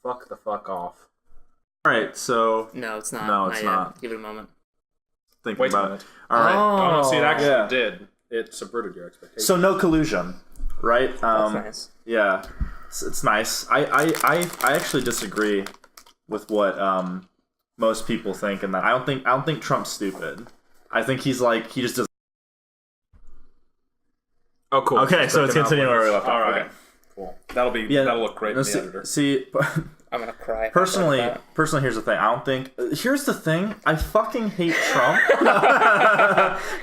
Fuck the fuck off. Alright, so... No, it's not. No, it's not. Give it a moment. Thinking about it. Alright. Oh, no, see, it actually did. It subverted your expectations. So no collusion, right? That's nice. Yeah, it's nice. I actually disagree with what most people think, and that I don't think Trump's stupid. I think he just doesn't. Oh, cool. Okay, so it's continuing where we left off. All right, okay. Cool. That'll look great in the editor. See, I'm gonna cry. personally, here's the thing. Here's the thing. I fucking hate Trump.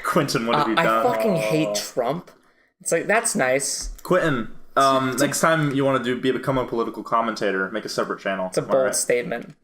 Quentin, what have you done? I fucking hate Trump. It's like, that's nice. Quentin, next time you want to become a political commentator, make a separate channel. It's a bold statement.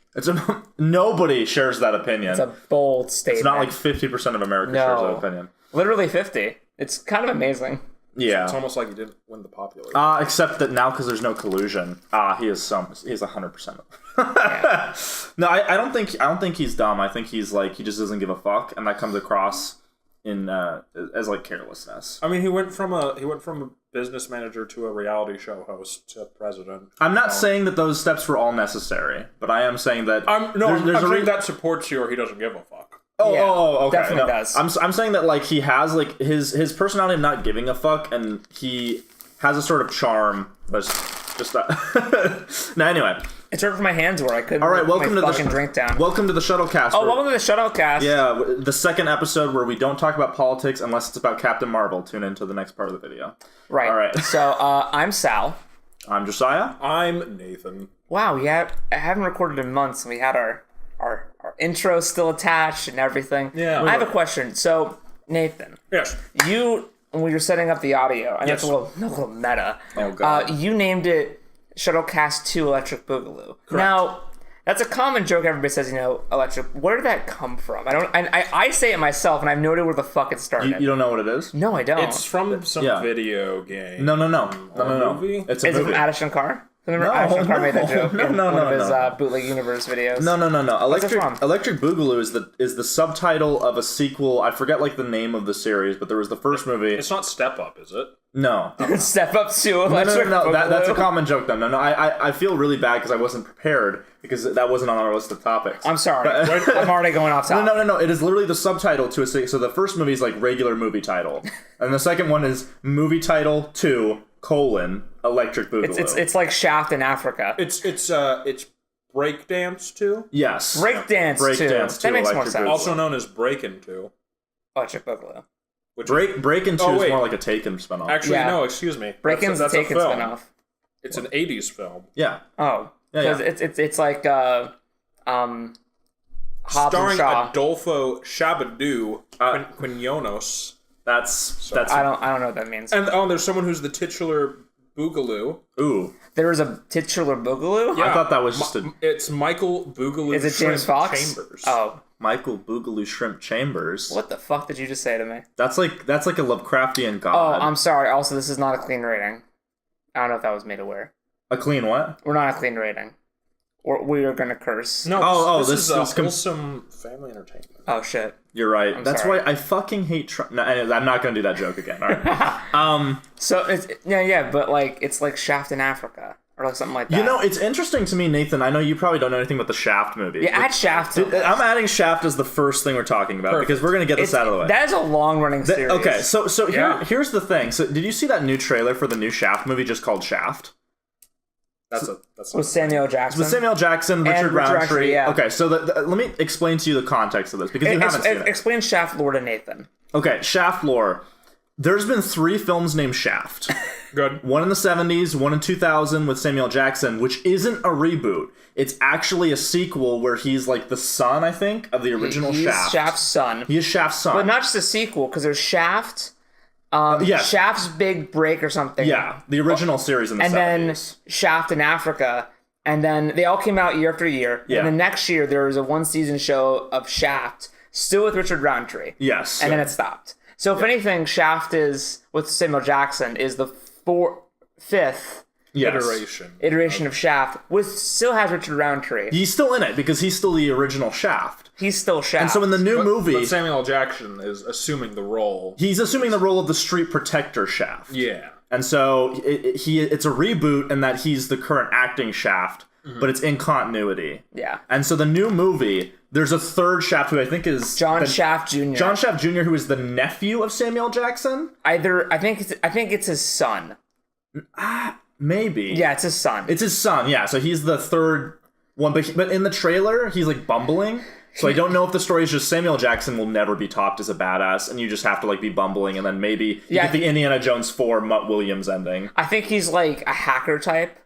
Nobody shares that opinion. It's a bold statement. It's not like 50% of America shares that opinion. Literally 50. It's kind of amazing. Yeah. It's almost like he didn't win the popular. Except that now, because there's no collusion, he is 100%. Yeah. No, I don't think he's dumb. I think he's like, he just doesn't give a fuck, and that comes across as like carelessness. I mean, he went from a business manager to a reality show host to president. I'm not saying that those steps were all necessary, but I am saying that I'm saying that supports you, or he doesn't give a fuck. Okay. Definitely does. I'm saying that like he has like his personality of not giving a fuck, and he has a sort of charm. But just that. Now, anyway, it's hurt for my hands where I couldn't. All right, welcome to fucking drink down. Welcome to the Shuttlecast. Oh, welcome to the Shuttlecast. Yeah, the second episode where we don't talk about politics unless it's about Captain Marvel. Tune into the next part of the video. Right. All right. So I'm Sal. I'm Josiah. I'm Nathan. Wow, I haven't recorded in months, and we had our intro still attached and everything. Yeah. I have a question. So, Nathan. Yes. When you're setting up the audio, I know Yes. it's a little meta. Oh, God. You named it Shuttlecast 2 Electric Boogaloo. Correct. Now, that's a common joke. Everybody says, electric. Where did that come from? I say it myself, and I've noted where the fuck it started. You don't know what it is? No, I don't. It's from some video game. No. Movie? It's a Is movie. it from Addison Carr? Remember Addison Carr made that joke in one of his Bootleg Universe videos? No. What's it from? Electric Boogaloo is the subtitle of a sequel. I forget like the name of the series, but there was the first movie. It's not Step Up, is it? No. Step Up to Electric No. Boogaloo. That's a common joke, though. No. I feel really bad because I wasn't prepared because that wasn't on our list of topics. I'm sorry. I'm already going off topic. No. It is literally the subtitle to a series. So the first movie is like regular movie title, and the second one is movie title 2: Electric Boogaloo. It's like Shaft in Africa. It's Breakdance 2. Yes. Breakdance 2. That makes more sense. Also known as Breakin' 2. Electric Boogaloo. Breakin' 2 is more like a Taken spinoff. Actually, no, excuse me. Breakin's a Taken spinoff. It's an 80s film. Yeah. Oh. Because it's like Hobbs starring and Shaw. Adolfo Shabadoo Quinones. That's I don't know what that means. And there's someone who's the titular Boogaloo. Ooh. There was a titular Boogaloo? Yeah. I thought that was just It's Michael Boogaloo. Is it James Fox? Chambers. Oh. Michael Boogaloo Shrimp Chambers. What the fuck did you just say to me? That's like a Lovecraftian god. Oh, I'm sorry. Also, this is not a clean rating. I don't know if that was made aware. A clean what? We're not a clean rating. We are gonna curse. No, this is a wholesome family entertainment. Oh shit. You're right. That's sorry. why I fucking hate Trump. No, I'm not gonna do that joke again. All right. So it's but like it's like Shaft in Africa or like something like that. You know, it's interesting to me, Nathan. I know you probably don't know anything about the Shaft movie. Yeah, add Shaft to this. I'm adding Shaft as the first thing we're talking about because we're gonna get this out of the way. That is a long running series. Okay, so here's the thing. So did you see that new trailer for the new Shaft movie just called Shaft? That's with Samuel Jackson. With Samuel Jackson, Richard Roundtree. Yeah. Okay, so let me explain to you the context of this because you haven't seen it. Explain Shaft lore to Nathan. Okay, Shaft lore. There's been 3 films named Shaft. Good. One in the 70s, one in 2000 with Samuel Jackson, which isn't a reboot. It's actually a sequel where he's like the son, I think, of the original Shaft. He's Shaft's son. He is Shaft's son. But not just a sequel, because there's Shaft, Shaft's Big Break or something. Yeah, the original series in the 70s. And then Shaft in Africa. And then they all came out year after year. Yeah. And the next year, there was a 1-season show of Shaft, still with Richard Roundtree. Yes. And then it stopped. So if anything, Shaft is, with Samuel Jackson, is the 5th iteration of Shaft, still has Richard Roundtree. He's still in it because he's still the original Shaft. He's still Shaft. And so in the new movie... But Samuel Jackson is assuming the role. He's assuming the role of the street protector Shaft. Yeah. And so it's a reboot in that he's the current acting Shaft, but it's in continuity. Yeah. And so the new movie, there's a third Shaft who I think is John Shaft Jr. John Shaft Jr., who is the nephew of Samuel Jackson. I think it's his son. Maybe. Yeah, it's his son. It's his son. Yeah. So he's the third one, but in the trailer he's like bumbling. So I don't know if the story is just Samuel Jackson will never be topped as a badass, and you just have to like be bumbling, and then maybe you get the Indiana Jones 4 Mutt Williams ending. I think he's like a hacker type.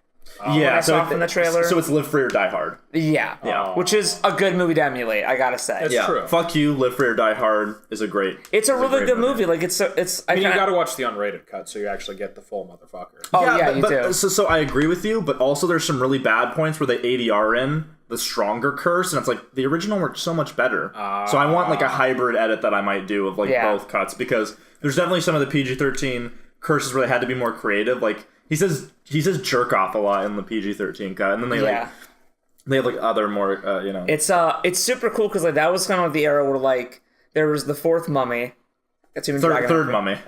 Yeah, I saw from the trailer. So it's Live Free or Die Hard. Yeah, which is a good movie to emulate. I gotta say, it's true. Fuck you, Live Free or Die Hard is a great. It's a really good movie. Like it's. I mean, you gotta watch the unrated cut so you actually get the full motherfucker. Oh yeah, you do. So I agree with you, but also there's some really bad points where they ADR in the stronger curse, and it's like the original were so much better. So I want like a hybrid edit that I might do of like both cuts, because there's definitely some of the PG-13 curses where they had to be more creative. Like he says jerk off a lot in the PG-13 cut, and then they have like other more It's super cool because like that was kind of the era where like there was the fourth Mummy. Third Mummy.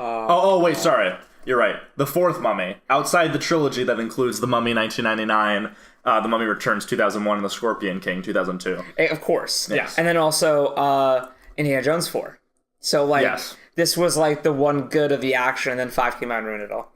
Wait, sorry. You're right. The fourth Mummy, outside the trilogy that includes The Mummy 1999, The Mummy Returns 2001, and The Scorpion King 2002. Of course. Yes. And then also Indiana Jones 4. So like this was like the one good of the action, and then 5 came out and ruined it all.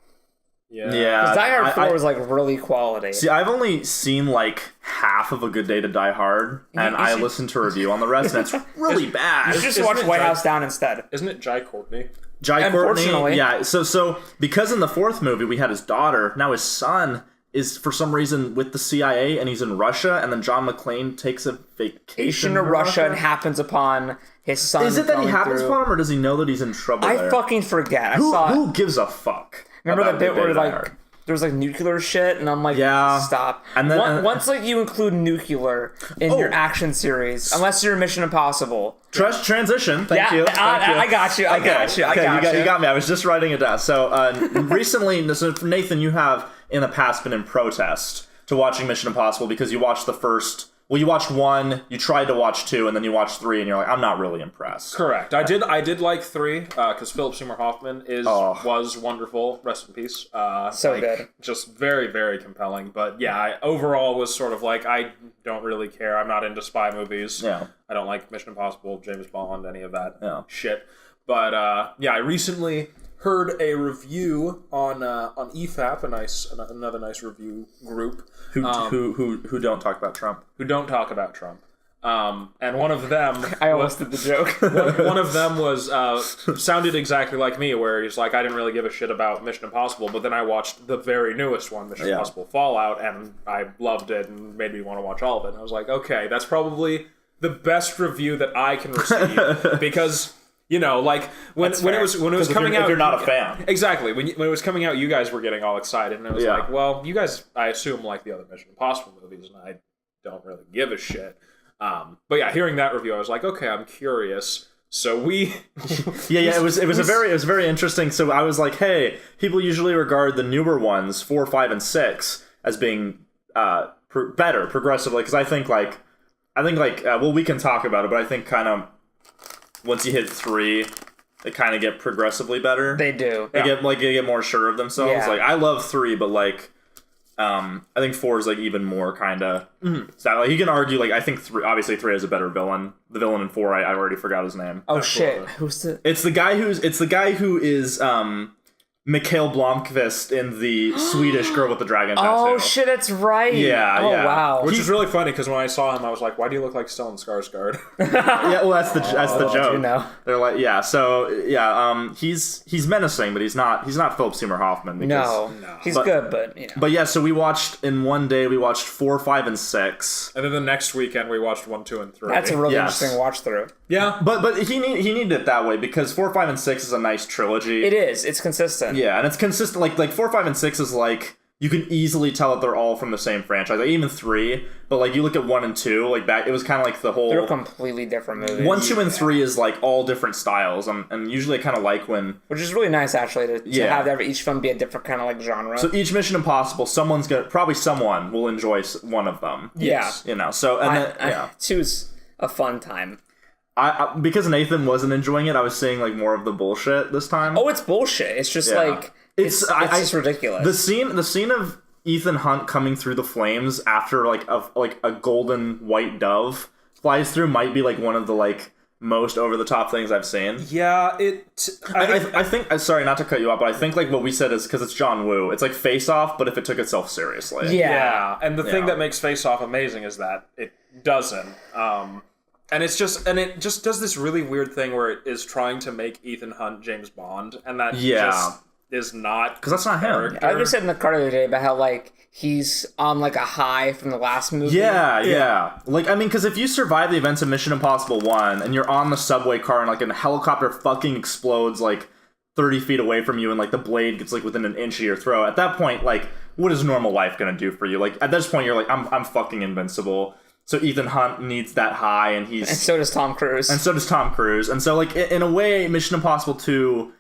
Yeah. Because Die Hard 4 was like really quality. See, I've only seen like half of A Good Day to Die Hard, and I listened to a review on the rest, and it's really bad. You just watch White House Down instead. Isn't it Jai Courtney? Jai Courtney, yeah. So because in the fourth movie we had his daughter, now his son is for some reason with the CIA, and he's in Russia, and then John McClane takes a vacation to Russia and happens upon his son. Is it that he happens upon him, or does he know that he's in trouble? I fucking forget. Who gives a fuck? Remember that bit where like there was like nuclear shit, and I'm like, stop. And then once like you include nuclear in your action series, unless you're Mission Impossible. Transition. Thank you. I got you. I got you. You got me. I was just writing it down. So recently, Nathan, you have in the past been in protest to watching Mission Impossible because you watched the first. Well, you watched 1, you tried to watch 2, and then you watched 3, and you're like, I'm not really impressed. Correct. I did like 3 because Philip Seymour Hoffman was wonderful. Rest in peace. Good. Just very, very compelling. But yeah, I overall was sort of like, I don't really care. I'm not into spy movies. Yeah. I don't like Mission Impossible, James Bond, any of that shit. But I recently heard a review on EFAP, another nice review group. Who don't talk about Trump. Who don't talk about Trump. And one of them... I almost did the joke. one of them was sounded exactly like me, where he's like, I didn't really give a shit about Mission Impossible, but then I watched the very newest one, Mission Impossible Fallout, and I loved it and made me want to watch all of it. And I was like, okay, that's probably the best review that I can receive, because... You know, like when it was coming out, if you're not a fan, exactly. When it was coming out, you guys were getting all excited, and it was like, well, you guys, I assume, like the other Mission Impossible movies, and I don't really give a shit. But yeah, hearing that review, I was like, okay, I'm curious. So we, it was very interesting. So I was like, hey, people usually regard the newer ones, 4, 5, and 6, as being better progressively, because I think well, we can talk about it, but I think kind of. Once you hit 3, they kind of get progressively better. They do. They get more sure of themselves. Yeah. Like I love 3, but like, I think 4 is like even more kind of. So like you can argue like I think 3 has a better villain. The villain in 4, I already forgot his name. Oh shit! Who's the? It's the guy who is Mikael Blomkvist in the Swedish Girl with the Dragon Tattoo. Oh shit, that's right. Yeah. Oh wow. Which is really funny because when I saw him, I was like, "Why do you look like Stellan Skarsgård?" Yeah, well, that's the joke. You know. They're like, yeah. So yeah, he's menacing, but he's not Philip Seymour Hoffman. Because, no, he's good, but you know. But yeah, so we watched in one day. We watched 4, 5, and 6, and then the next weekend we watched 1, 2, and 3. That's a really interesting watch through. Yeah, but he needed it that way because 4, 5, and 6 is a nice trilogy. It is. It's consistent. Yeah, and it's consistent. Like 4, 5, and 6 is like you can easily tell that they're all from the same franchise. Like even 3, but like you look at 1 and 2, like back, it was kind of like the whole. They're completely different movies. 1, 2, and 3 is like all different styles, and usually I kind of like when. Which is really nice actually to have each film be a different kind of like genre. So each Mission Impossible, someone will enjoy one of them. Yeah, you know. So and then 2's a fun time. I because Nathan wasn't enjoying it, I was seeing like more of the bullshit this time. Oh, it's bullshit. It's just like it's just ridiculous. The scene of Ethan Hunt coming through the flames after like a golden white dove flies through might be like one of the like most over the top things I've seen. Yeah, I think sorry not to cut you off, but I think like what we said is because it's John Woo, it's like Face Off, but if it took itself seriously. Yeah, and the thing that makes Face Off amazing is that it doesn't. And it just does this really weird thing where it is trying to make Ethan Hunt James Bond, and that just is not, because that's not him. I just said in the car the other day about how like he's on like a high from the last movie. Yeah. Like, I mean, because if you survive the events of Mission Impossible 1 and you're on the subway car and like a helicopter fucking explodes like 30 feet away from you and like the blade gets like within an inch of your throat, at that point, like, what is normal life gonna do for you? Like, at this point, you're like, I'm fucking invincible. So Ethan Hunt needs that high, and so does Tom Cruise. And so like in a way, Mission Impossible 2,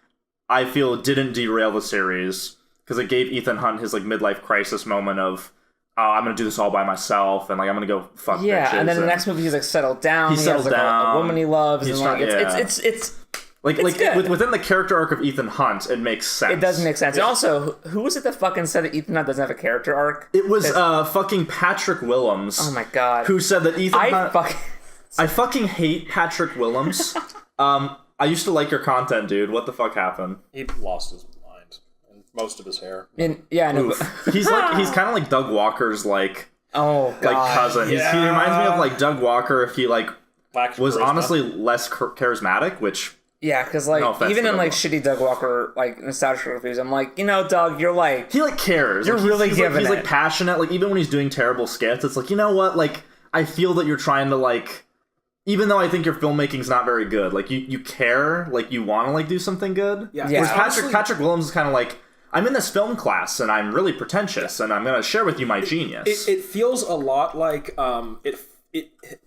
I feel, didn't derail the series because it gave Ethan Hunt his like midlife crisis moment of, oh, I'm gonna do this all by myself, and like I'm gonna go fuck bitches. Yeah, and then the next movie he's like settled down. He has like a woman he loves, and like it's like within the character arc of Ethan Hunt, it makes sense. It does make sense. Yeah. And also, who was it that fucking said that Ethan Hunt doesn't have a character arc? It was fucking Patrick Willems. Oh my god. Who said that Ethan Hunt... I fucking hate Patrick Willems. I used to like your content, dude. What the fuck happened? He lost his mind and most of his hair. Yeah, I know. He's kind of like Doug Walker's like cousin. Yeah. He reminds me of like Doug Walker if he like was honestly less charismatic, which... Yeah, because like even in like shitty Doug Walker like nostalgia reviews, I'm like, Doug, you're like he like cares. You're really giving he's like passionate. Like even when he's doing terrible skits, it's like, you know what? Like I feel that you're trying to like, even though I think your filmmaking's not very good, like you care, like you want to like do something good. Yeah. Whereas Patrick Willems is kind of like, I'm in this film class and I'm really pretentious and I'm gonna share with you my genius. It feels a lot like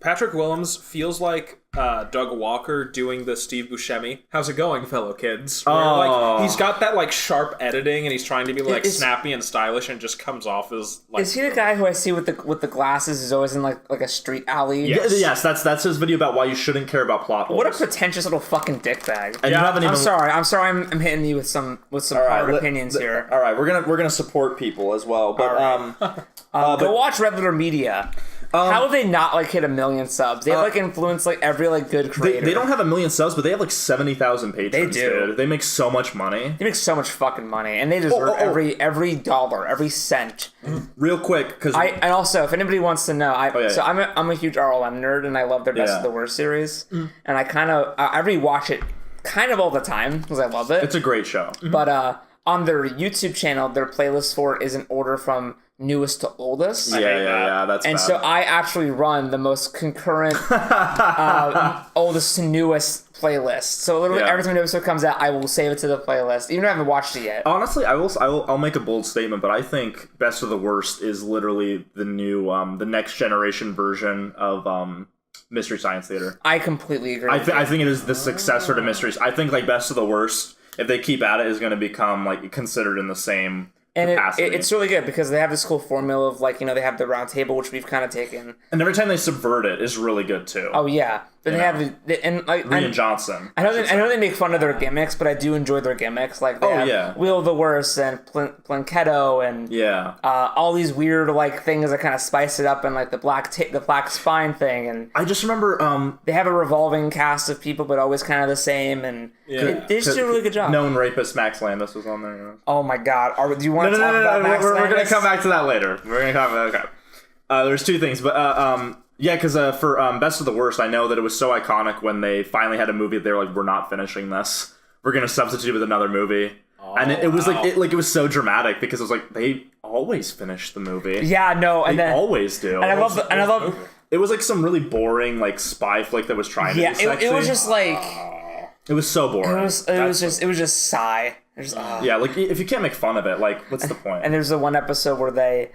Patrick Willems feels like Doug Walker doing the Steve Buscemi. How's it going, fellow kids? Where, like, he's got that like sharp editing, and he's trying to be like snappy and stylish, and just comes off as like. Is he the guy who I see with the glasses? Is always in like a street alley? Yes, that's his video about why you shouldn't care about plot holes. What a pretentious little fucking dickbag! And I'm sorry. I'm hitting you with some hard opinions here. All right, we're gonna support people as well, but go watch Red Letter Media. How have they not like hit 1 million subs? They like influence like every like good creator. They don't have 1 million subs, but they have like 70,000 patrons. They do. Dude. They make so much money. They make so much fucking money, and they deserve every dollar, every cent. Real quick, because and also if anybody wants to know, I'm a huge RLM nerd, and I love their Best of the Worst series, and I rewatch it kind of all the time because I love it. It's a great show. But on their YouTube channel, their playlist for it is in order from newest to oldest. Yeah, that's and bad. So I actually run the most concurrent oldest to newest playlist. So literally every time an episode comes out, I will save it to the playlist, even though I haven't watched it yet. Honestly, I'll make a bold statement, but I think Best of the Worst is literally the new the next generation version of Mystery Science Theater. I completely agree. I think it is the successor to Mysteries. I think like Best of the Worst, if they keep at it, is going to become like considered in the same. And it's really good because they have this cool formula of like, they have the round table, which we've kind of taken. And every time they subvert it is really good too. Oh yeah. Then they have Rian Johnson. I know they make fun of their gimmicks, but I do enjoy their gimmicks. Like they have Wheel of the Worst and Planketto and all these weird like things that kind of spice it up, and like the black spine thing. And I just remember they have a revolving cast of people, but always kind of the same. And they just do a really good job. Known rapist Max Landis was on there. Oh my god! Do you want to talk about Max Landis? We're gonna come back to that later. Okay. There's two things, but yeah, because for Best of the Worst, I know that it was so iconic when they finally had a movie that they were like, we're not finishing this. We're going to substitute with another movie. And it was like it was so dramatic because it was like, they always finish the movie. Yeah, no. And they always do. And I love it was like some really boring like spy flick that was trying to be sexy. It was just like... It was so boring. It was just sigh. Yeah, like if you can't make fun of it, like what's the point? And there's the one episode where they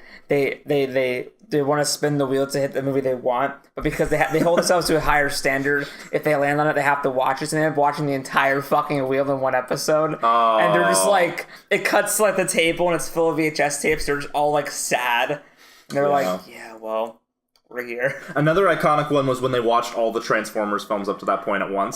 want to spin the wheel to hit the movie they want, but because they hold themselves to a higher standard, if they land on it, they have to watch it. So they end up watching the entire fucking wheel in one episode, and they're just like, it cuts to like the table and it's full of VHS tapes. They're just all like sad, and they're like, yeah, well, we're here. Another iconic one was when they watched all the Transformers films up to that point at once.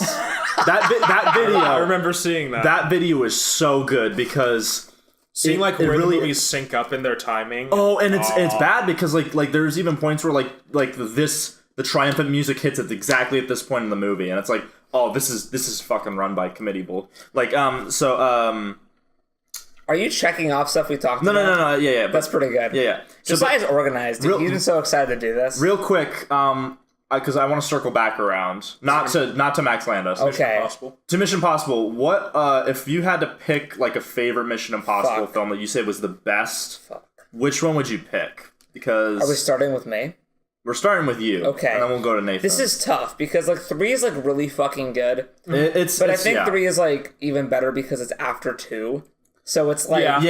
That video, I remember seeing that. That video is so good because seeing like where really, the movies sync up in their timing. Oh, and it's bad because like there's even points where like the triumphant music hits at exactly at this point in the movie, and it's like, oh, this is fucking run by committee bull. Like Are you checking off stuff we talked about? No. Yeah. That's pretty good. Yeah. Josiah's organized. Dude. He's been so excited to do this. Real quick, because I want to circle back around, not to Max Landis. Okay. Mission Impossible. To Mission Impossible. What if you had to pick like a favorite Mission Impossible film that you said was the best? Which one would you pick? Because are we starting with me? We're starting with you. Okay. And then we'll go to Nathan. This is tough because like 3 is like really fucking good. But I think 3 is like even better because it's after 2. So it's like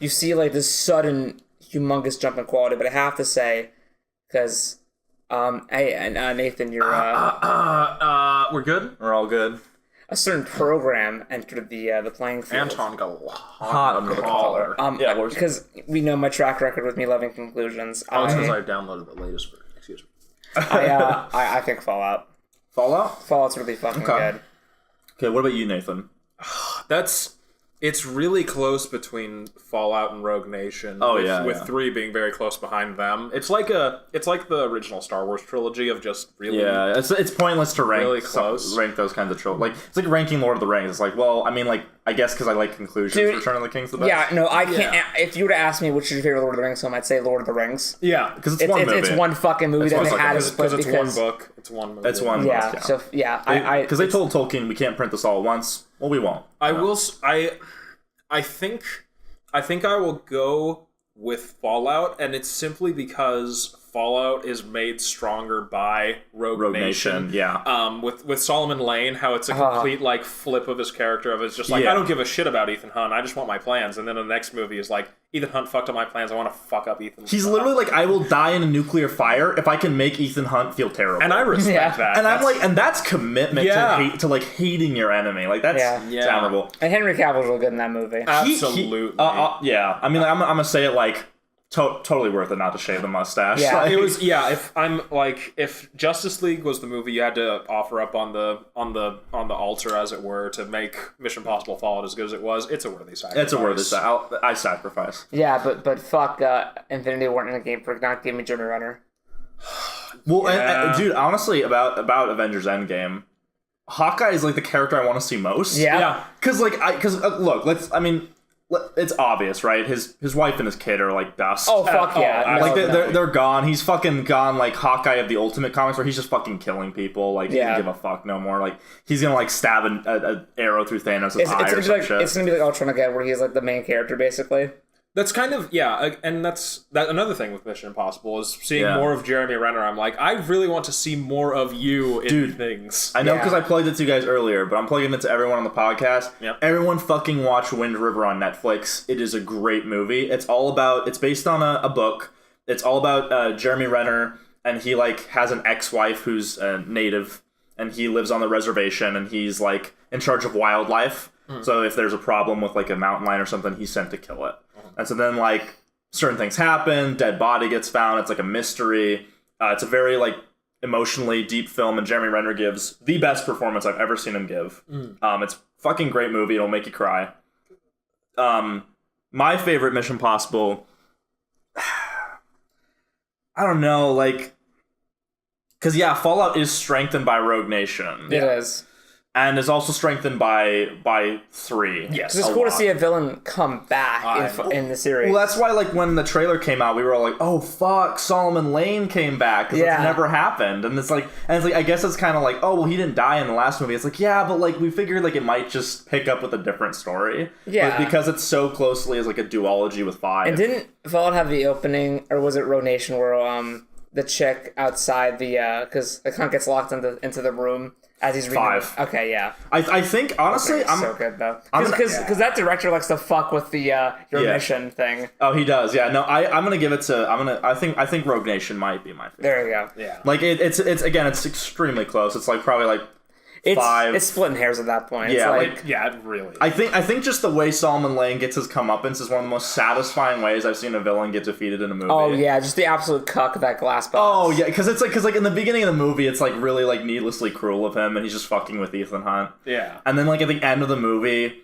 you see like this sudden humongous jump in quality, but I have to say, because Nathan, you're we're good. We're all good. A certain program entered the playing field. Anton got hot under the collar. Because we know my track record with me loving conclusions. It's because I downloaded the latest version. Excuse me. I think Fallout. Fallout's really fucking good. Okay, what about you, Nathan? It's really close between Fallout and Rogue Nation. With 3 being very close behind them. It's like the original Star Wars trilogy of just really it's pointless to rank really close. Rank those kinds of trilogies. Like it's like ranking Lord of the Rings. It's like, well, I mean, like I guess because I like conclusions. Dude, Return of the King's the best. Yeah, no, I can't. Yeah. If you were to ask me which is your favorite Lord of the Rings film, I'd say Lord of the Rings. Yeah, because it's one movie. It's one fucking movie that they had to split because it's one book. It's one movie. It's one. Yeah. book, So because they told Tolkien we can't print this all at once. Well, we won't. I think I will go with Fallout, and it's simply because Fallout is made stronger by Rogue Nation. Yeah. With Solomon Lane, how it's a complete like flip of his character of it's just like I don't give a shit about Ethan Hunt. I just want my plans. And then the next movie is like Ethan Hunt fucked up my plans. I want to fuck up Ethan. He's literally like, I will die in a nuclear fire if I can make Ethan Hunt feel terrible. And I respect that. And I'm like, and that's commitment to like hating your enemy. Like that's admirable. And Henry Cavill's real good in that movie. Absolutely. Yeah. I mean, like, I'm gonna say it like. Totally worth it not to shave the mustache. Yeah, like, it was. Yeah, if Justice League was the movie you had to offer up on the altar, as it were, to make Mission Impossible Fallout as good as it was, it's a worthy sacrifice. It's a worthy sacrifice. I sacrifice. Yeah, but fuck, Infinity weren't in the game for not giving me Jeremy Renner. Well, and, dude, honestly, about Avengers Endgame, Hawkeye is like the character I want to see most. Yeah. Because look, it's obvious, right? His wife and his kid are like dust. Oh fuck yeah! Like they're gone. He's fucking gone. Like Hawkeye of the Ultimate Comics, where he's just fucking killing people. Like he doesn't give a fuck no more. Like he's gonna like stab an arrow through Thanos' eye or some shit. It's gonna be like Ultron again, where he's like the main character basically. That's kind of and that's another thing with Mission Impossible is seeing more of Jeremy Renner. I'm like, I really want to see more of you in things. I know because I plugged it to you guys earlier, but I'm plugging it to everyone on the podcast. Yep. Everyone fucking watch Wind River on Netflix. It is a great movie. It's based on a book. It's all about Jeremy Renner, and he like has an ex-wife who's a native, and he lives on the reservation, and he's like in charge of wildlife. So if there's a problem with like a mountain lion or something, he's sent to kill it. And so then, like, certain things happen, dead body gets found, it's like a mystery. It's a very, like, emotionally deep film, and Jeremy Renner gives the best performance I've ever seen him give. It's a fucking great movie, it'll make you cry. My favorite Mission Impossible, I don't know, like, because, Fallout is strengthened by Rogue Nation. It is. And is also strengthened by 3. Yes, it's cool to see a villain come back in the series. Well, that's why, like, when the trailer came out, we were all like, "Oh fuck, Solomon Lane came back," because it's never happened. And it's like, I guess it's kind of like, oh well, he didn't die in the last movie. It's like, yeah, but like we figured like it might just pick up with a different story. Yeah, but because it's so closely as like a duology with 5. And didn't Fallout have the opening, or was it Rogue Nation, where the chick outside the because the cunt gets locked into the room. As he's reading 5. Okay, yeah. I think honestly, I'm so good though. Because that director likes to fuck with the your mission thing. Oh, he does. Yeah. No, I'm gonna give it to. I think Rogue Nation might be my favorite. There you go. Yeah. Like it's extremely close. It's like probably like. It's splitting hairs at that point. Yeah, it's like, really. I think just the way Solomon Lane gets his comeuppance is one of the most satisfying ways I've seen a villain get defeated in a movie. Oh yeah, just the absolute cuck of that glass box. Oh yeah, because like in the beginning of the movie, it's like really like needlessly cruel of him, and he's just fucking with Ethan Hunt. Yeah, and then like at the end of the movie,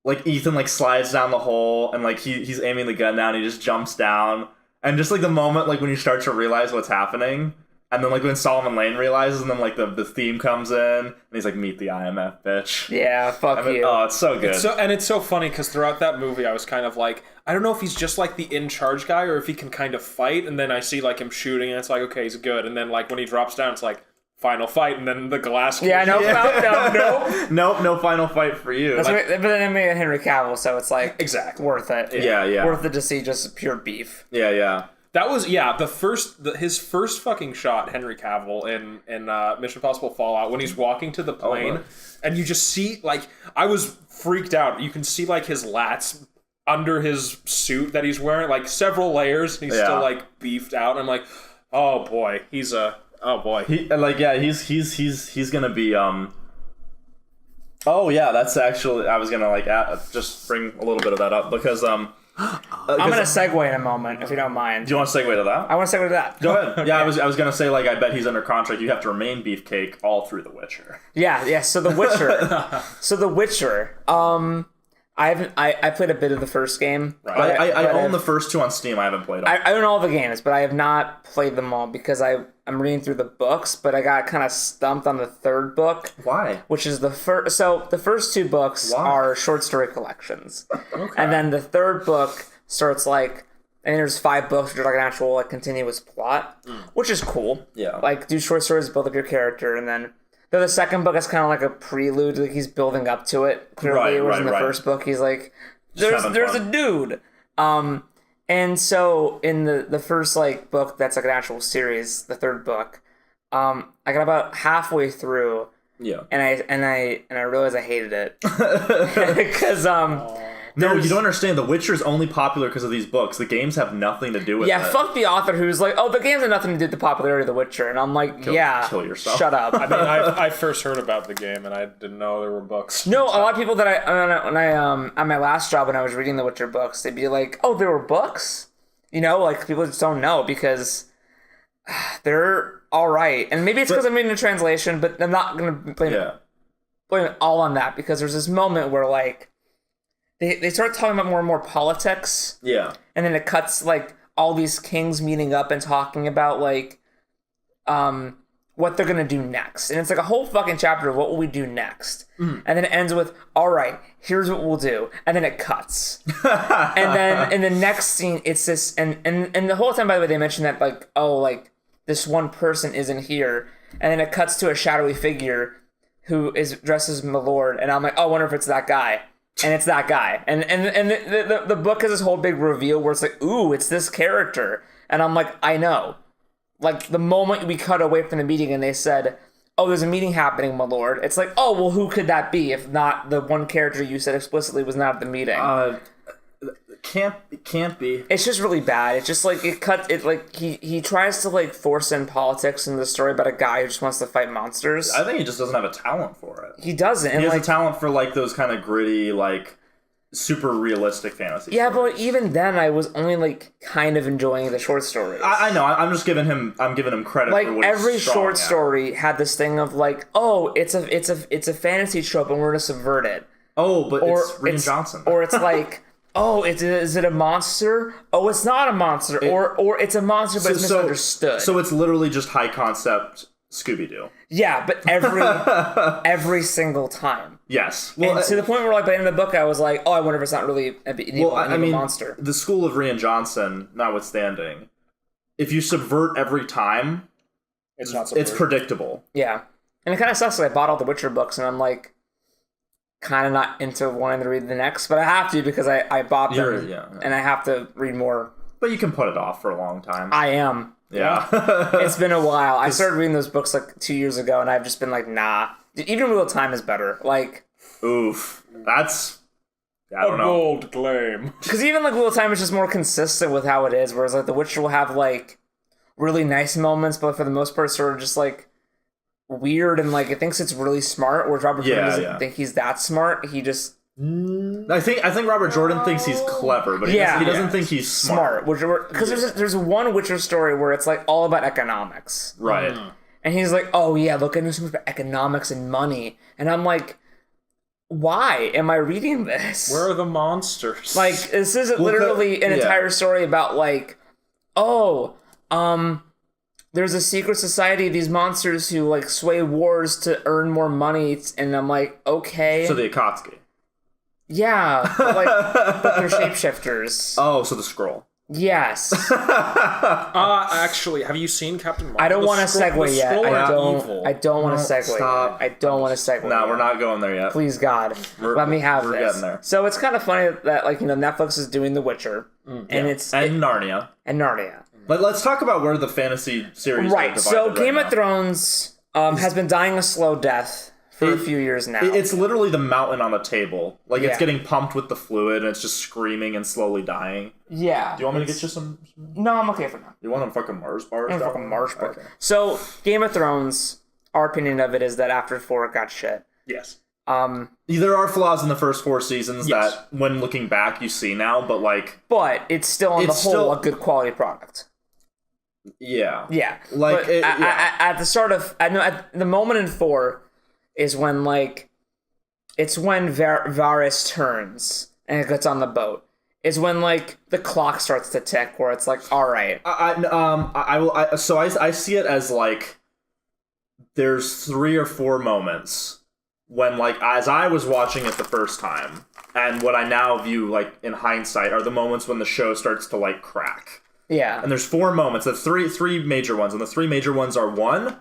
like Ethan like slides down the hole and like he's aiming the gun down, he just jumps down, and just like the moment like when you start to realize what's happening, and then like when Solomon Lane realizes, and then like the theme comes in, and he's like, meet the IMF, bitch. Yeah, fuck you. Oh, it's so good. It's so funny because throughout that movie I was kind of like, I don't know if he's just like the in charge guy or if he can kind of fight, and then I see like him shooting and it's like, okay, he's good, and then like when he drops down it's like, final fight, and then the glass. Yeah, no, no final fight for you. But then I made Henry Cavill, so it's like exactly worth it. Yeah. Worth it to see just pure beef. Yeah. That was his first fucking shot, Henry Cavill in Mission Impossible Fallout, when he's walking to the plane, and you just see like, I was freaked out. You can see like his lats under his suit that he's wearing, like several layers, and he's still like beefed out. And I'm like, oh boy, he's a. Oh boy. He's gonna be Oh yeah, that's actually, I was gonna like just bring a little bit of that up because I'm gonna segue in a moment if you don't mind. Do you want to segue to that? I want to segue to that. Go ahead. Yeah, I was gonna say like, I bet he's under contract. You have to remain Beefcake all through The Witcher. Yeah. So The Witcher. I played a bit of the first game. Right. I own the first two on Steam. I haven't played them. I own all the games, but I have not played them all because I'm reading through the books, but I got kind of stumped on the third book. Why? Which is the first. So the first two books are short story collections. Okay. And then the third book starts like, and there's 5 books which are like an actual like continuous plot, which is cool. Yeah. Like do short stories, build up your character, and then the second book is kind of like a prelude. Like he's building up to it. Clearly, whereas in the first book, he's like, "There's a dude." And so in the first like book, that's like an actual series. The third book, I got about halfway through. Yeah. And I realized I hated it because No, you don't understand. The Witcher is only popular because of these books. The games have nothing to do with it. Yeah, fuck the author who's like, oh, the games have nothing to do with the popularity of The Witcher. And I'm like, kill yourself. Shut up. I mean, I first heard about the game and I didn't know there were books. No, a lot of people that when I at my last job when I was reading The Witcher books, they'd be like, oh, there were books? You know, like people just don't know because they're all right. And maybe it's because I'm reading a translation, but I'm not going to blame it all on that because there's this moment where like, They start talking about more and more politics. Yeah. And then it cuts, like, all these kings meeting up and talking about, like, what they're going to do next. And it's like a whole fucking chapter of what will we do next. And then it ends with, all right, here's what we'll do. And then it cuts. And then in the next scene, it's this... And the whole time, by the way, they mentioned that, like, oh, like, this one person isn't here. And then it cuts to a shadowy figure who is dressed as Milord. And I'm like, oh, I wonder if it's that guy. And it's that guy. And the book has this whole big reveal where it's like, ooh, it's this character. And I'm like, I know. Like, the moment we cut away from the meeting and they said, oh, there's a meeting happening, my lord. It's like, oh, well, who could that be if not the one character you said explicitly was not at the meeting? It can't be. It's just really bad. It's just like he tries to like force in politics in the story about a guy who just wants to fight monsters. I think he just doesn't have a talent for it. He doesn't. He has a talent for like those kind of gritty, like super realistic fantasy. Yeah, stories. but even then, I was only like kind of enjoying the short stories. I know. I'm just giving him. I'm giving him credit. Like for what every he's strong short at. story had this thing of like, oh, it's a fantasy trope, and we're gonna subvert it. Oh, but it's Rian Johnson. Or it's like. Oh, is it a monster? Oh, it's not a monster. Or it's a monster, but it's misunderstood. So it's literally just high concept Scooby-Doo. Yeah, but every single time. Yes. Well, and to the point where, like, by the end of the book, I was like, oh, I wonder if it's not really an evil monster. The school of Rian Johnson, notwithstanding, if you subvert every time, it's predictable. Yeah. And it kind of sucks that I bought all the Witcher books, and I'm like, kind of not into wanting to read the next, but I have to because I bought them, and I have to read more. But you can put it off for a long time. I am. Yeah. It's been a while. I started reading those books like 2 years ago, and I've just been like, nah. Even Wheel of Time is better. Like, oof. That's... I don't know. Bold claim. Because even like Wheel of Time is just more consistent with how it is, whereas like The Witcher will have like really nice moments, but for the most part, sort of just like weird and like it thinks it's really smart, whereas Robert Jordan doesn't think he's that smart. He just I think Robert Jordan thinks he's clever, but he doesn't think he's smart. Because there's one Witcher story where it's like all about economics, right? And he's like, oh yeah, look, I know so much about economics and money, and I'm like, why am I reading this? Where are the monsters? Like, this isn't literally an entire story about, like, there's a secret society of these monsters who, like, sway wars to earn more money, and I'm like, okay. So the Akatsuki. Yeah, but they're shapeshifters. Oh, so the scroll. Yes. Actually, have you seen Captain Marvel? I don't want to segue yet. I don't want to segue. Stop. I don't want to segue. No, we're not going there yet. Please, God, let me have this. We're getting there. So it's kind of funny that, like, Netflix is doing The Witcher, and Narnia. And Narnia. Let's talk about where the fantasy series right. So Game of Thrones has been dying a slow death for a few years now. It's literally the mountain on the table. Like, it's getting pumped with the fluid, and it's just screaming and slowly dying. Yeah. Do you want me to get you some? No, I'm okay for now. You want them fucking Mars bars? Fucking Mars bars. Okay. So, Game of Thrones, our opinion of it is that after 4, it got shit. Yes. There are flaws in the first 4 seasons that, when looking back, you see now, but, like... But it's still, on the whole, a good quality product. Yeah. Yeah. Like, at the start of... at the moment in 4... is when, like, it's when Varys turns and it gets on the boat. Is when, like, the clock starts to tick, where it's like, all right. So I see it as, like, there's 3 or 4 moments when, like, as I was watching it the first time, and what I now view, like, in hindsight, are the moments when the show starts to, like, crack. Yeah. And there's 4 moments. There's three major ones, and the 3 major ones are, 1,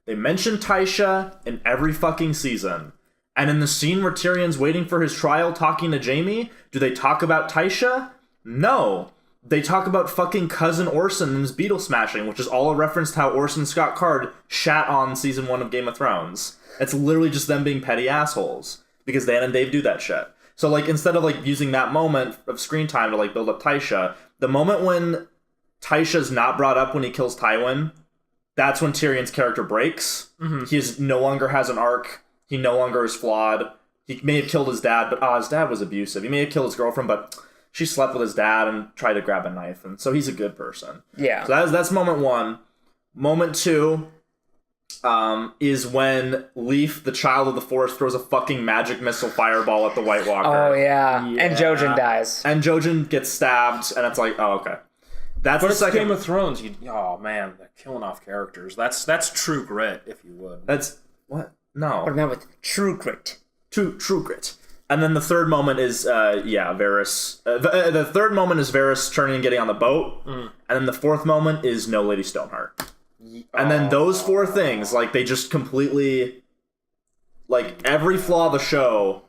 they mention Tysha in every fucking season. And in the scene where Tyrion's waiting for his trial talking to Jaime, do they talk about Tysha? No. They talk about fucking cousin Orson and his beetle smashing, which is all a reference to how Orson Scott Card shat on season 1 of Game of Thrones. It's literally just them being petty assholes. Because Dan and Dave do that shit. So, like, instead of, like, using that moment of screen time to, like, build up Tysha, the moment when Tysha's not brought up when he kills Tywin... that's when Tyrion's character breaks. Mm-hmm. He no longer has an arc. He no longer is flawed. He may have killed his dad, but his dad was abusive. He may have killed his girlfriend, but she slept with his dad and tried to grab a knife, and so he's a good person. Yeah. So that's moment 1. Moment 2 is when Leaf, the child of the forest, throws a fucking magic missile fireball at the White Walker. Oh, yeah. And Jojen dies. And Jojen gets stabbed, and it's like, oh, okay. But it's Game of Thrones. Oh man, they're killing off characters. That's true grit, if you would. That's what? No. What about with true grit? True grit. And then the third moment is Varys. The third moment is Varys turning and getting on the boat. And then the fourth moment is no Lady Stoneheart. And then those 4 things, like, they just completely, like, every flaw of the show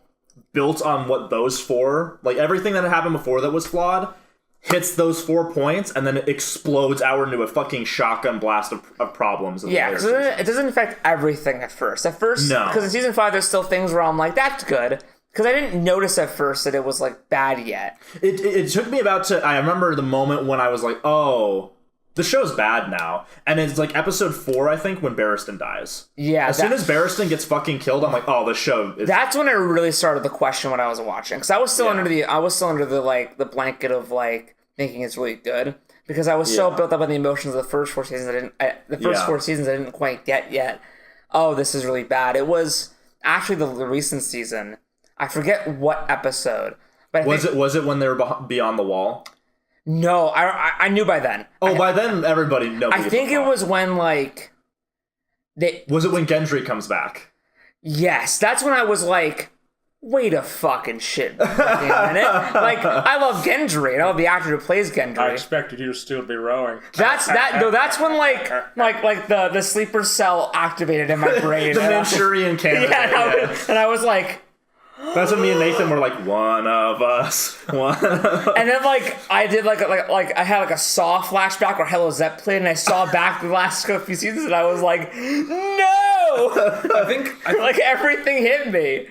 built on what those 4, like, everything that had happened before that was flawed hits those 4 points, and then it explodes out into a fucking shotgun blast of problems. Yeah, because it doesn't affect everything at first. At first, no. Because in season 5, there's still things where I'm like, that's good. Because I didn't notice at first that it was, like, bad yet. It took me I remember the moment when I was like, oh, the show's bad now. And it's, like, episode 4, I think, when Barristan dies. Yeah. As soon as Barristan gets fucking killed, I'm like, oh, the show is... That's when I really started to question what I was watching. Because I was still under the, like, the blanket of, like, thinking it's really good. Because I was so built up on the emotions of the first 4 seasons, I 4 seasons I didn't quite get yet. Oh, this is really bad. It was actually the recent season. I forget what episode. But was it when they were beyond the wall? No, I knew by then. By then everybody knows. I think it was when, like, was it when Gendry comes back? Yes, that's when I was like, wait a fucking shit a minute. Like, I love Gendry, and I love the actor who plays Gendry. I expected you to still be rowing. That's when like the sleeper cell activated in my brain. The Manchurian candidate. And I was like, that's when me and Nathan were like, one of us. And then, like, I did like I had like a Saw flashback where Hello Zep played, and I saw back the last few seasons, and I was like, no. I think like everything hit me.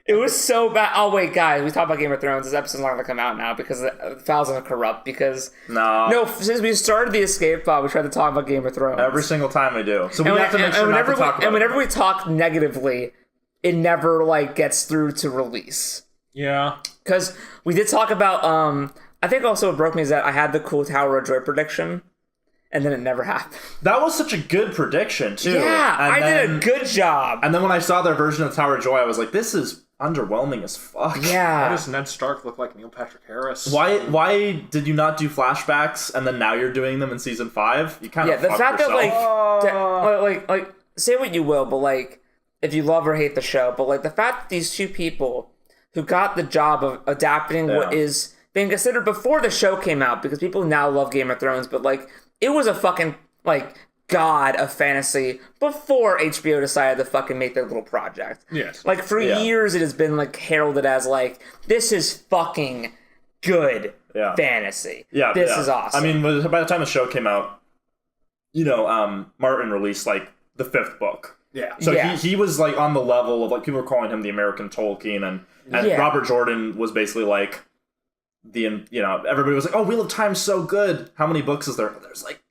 It was so bad. Oh wait, guys, we talked about Game of Thrones. This episode's not gonna come out now because the file's gonna corrupt. Because no, since we started the escape pod, we tried to talk about Game of Thrones every single time we do. So we have to make sure not to talk about it. And whenever we talk negatively, it never, like, gets through to release. Yeah. Because we did talk about, I think also what broke me is that I had the cool Tower of Joy prediction. and then it never happened. That was such a good prediction, too. Yeah, I did a good job. And then when I saw their version of Tower of Joy, I was like, this is underwhelming as fuck. Yeah. Why does Ned Stark look like Neil Patrick Harris? Why did you not do flashbacks and then now you're doing them in season 5? You kind of the fact yourself. that like say what you will, but like if you love or hate the show, but like the fact that these two people who got the job of adapting what is being considered before the show came out, because people now love Game of Thrones, but like it was a fucking like god of fantasy before HBO decided to fucking make their little project. Yes. Like for years it has been like heralded as like, this is fucking good fantasy. Yeah. This is awesome. I mean, by the time the show came out, you know, Martin released like the 5th book. Yeah. So he was like on the level of like people were calling him the American Tolkien, and Robert Jordan was basically like everybody was like, oh, Wheel of Time's so good. How many books is there? There's like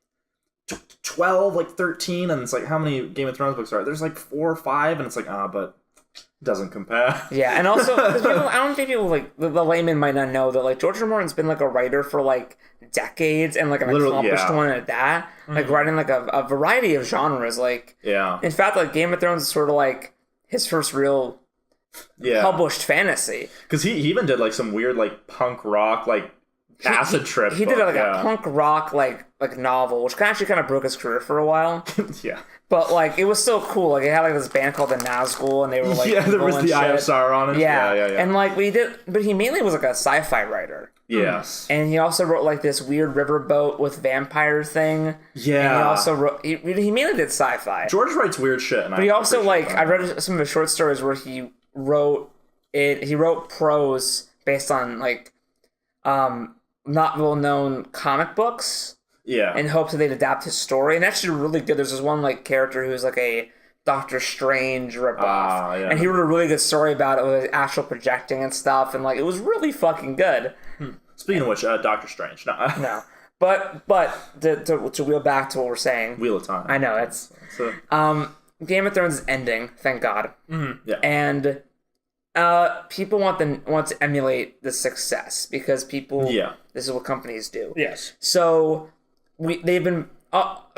12, like 13, and it's like, how many Game of Thrones books are there? There's like 4 or 5, and it's like, but it doesn't compare. Yeah, and also, I don't think people, like, the layman might not know that, like, George R. R. Martin's been, like, a writer for, like, decades, and, like, an accomplished one at that. Like, writing, like, a variety of genres, like... Yeah. In fact, like, Game of Thrones is sort of, like, his first real published fantasy. Because he even did, like, some weird, like, punk rock, like, acid trip. He did like a punk rock like novel, which actually kind of broke his career for a while. Yeah. But like it was still cool. Like it had like this band called the Nazgul, and they were like there was the Eye of Sauron on it. Yeah. And like but he mainly was like a sci-fi writer. Yes. And he also wrote like this weird riverboat with vampire thing. Yeah. And he also wrote. He mainly did sci-fi. George writes weird shit, but he also like I read some of his short stories where he wrote prose based on like not well-known comic books in hopes that they'd adapt his story, and actually really good. There's this one like character who's like a Doctor Strange ripoff, and he wrote a really good story about it with astral projecting and stuff, and like it was really fucking good. Speaking of which, Doctor Strange, no, but to wheel back to what we're saying, Wheel of Time. I know it's Game of Thrones is ending, thank God. Yeah, and people want to emulate the success because people. This is what companies do. Yes. So they've been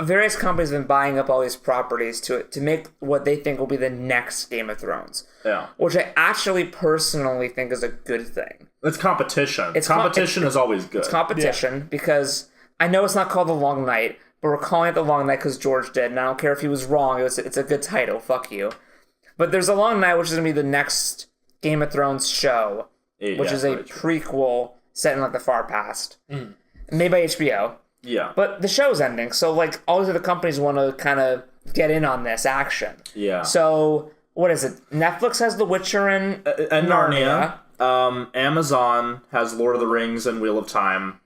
various companies have been buying up all these properties to make what they think will be the next Game of Thrones. Yeah. Which I actually personally think is a good thing. It's competition. Competition is always good. It's competition because I know it's not called The Long Night, but we're calling it The Long Night because George did, and I don't care if he was wrong. It's a good title. Fuck you. But there's A Long Night, which is going to be the next Game of Thrones show, which is a prequel set in like the far past, made by HBO. Yeah, but the show's ending, so like all these other companies want to kind of get in on this action. Yeah. So what is it? Netflix has The Witcher and Narnia. Amazon has Lord of the Rings and Wheel of Time,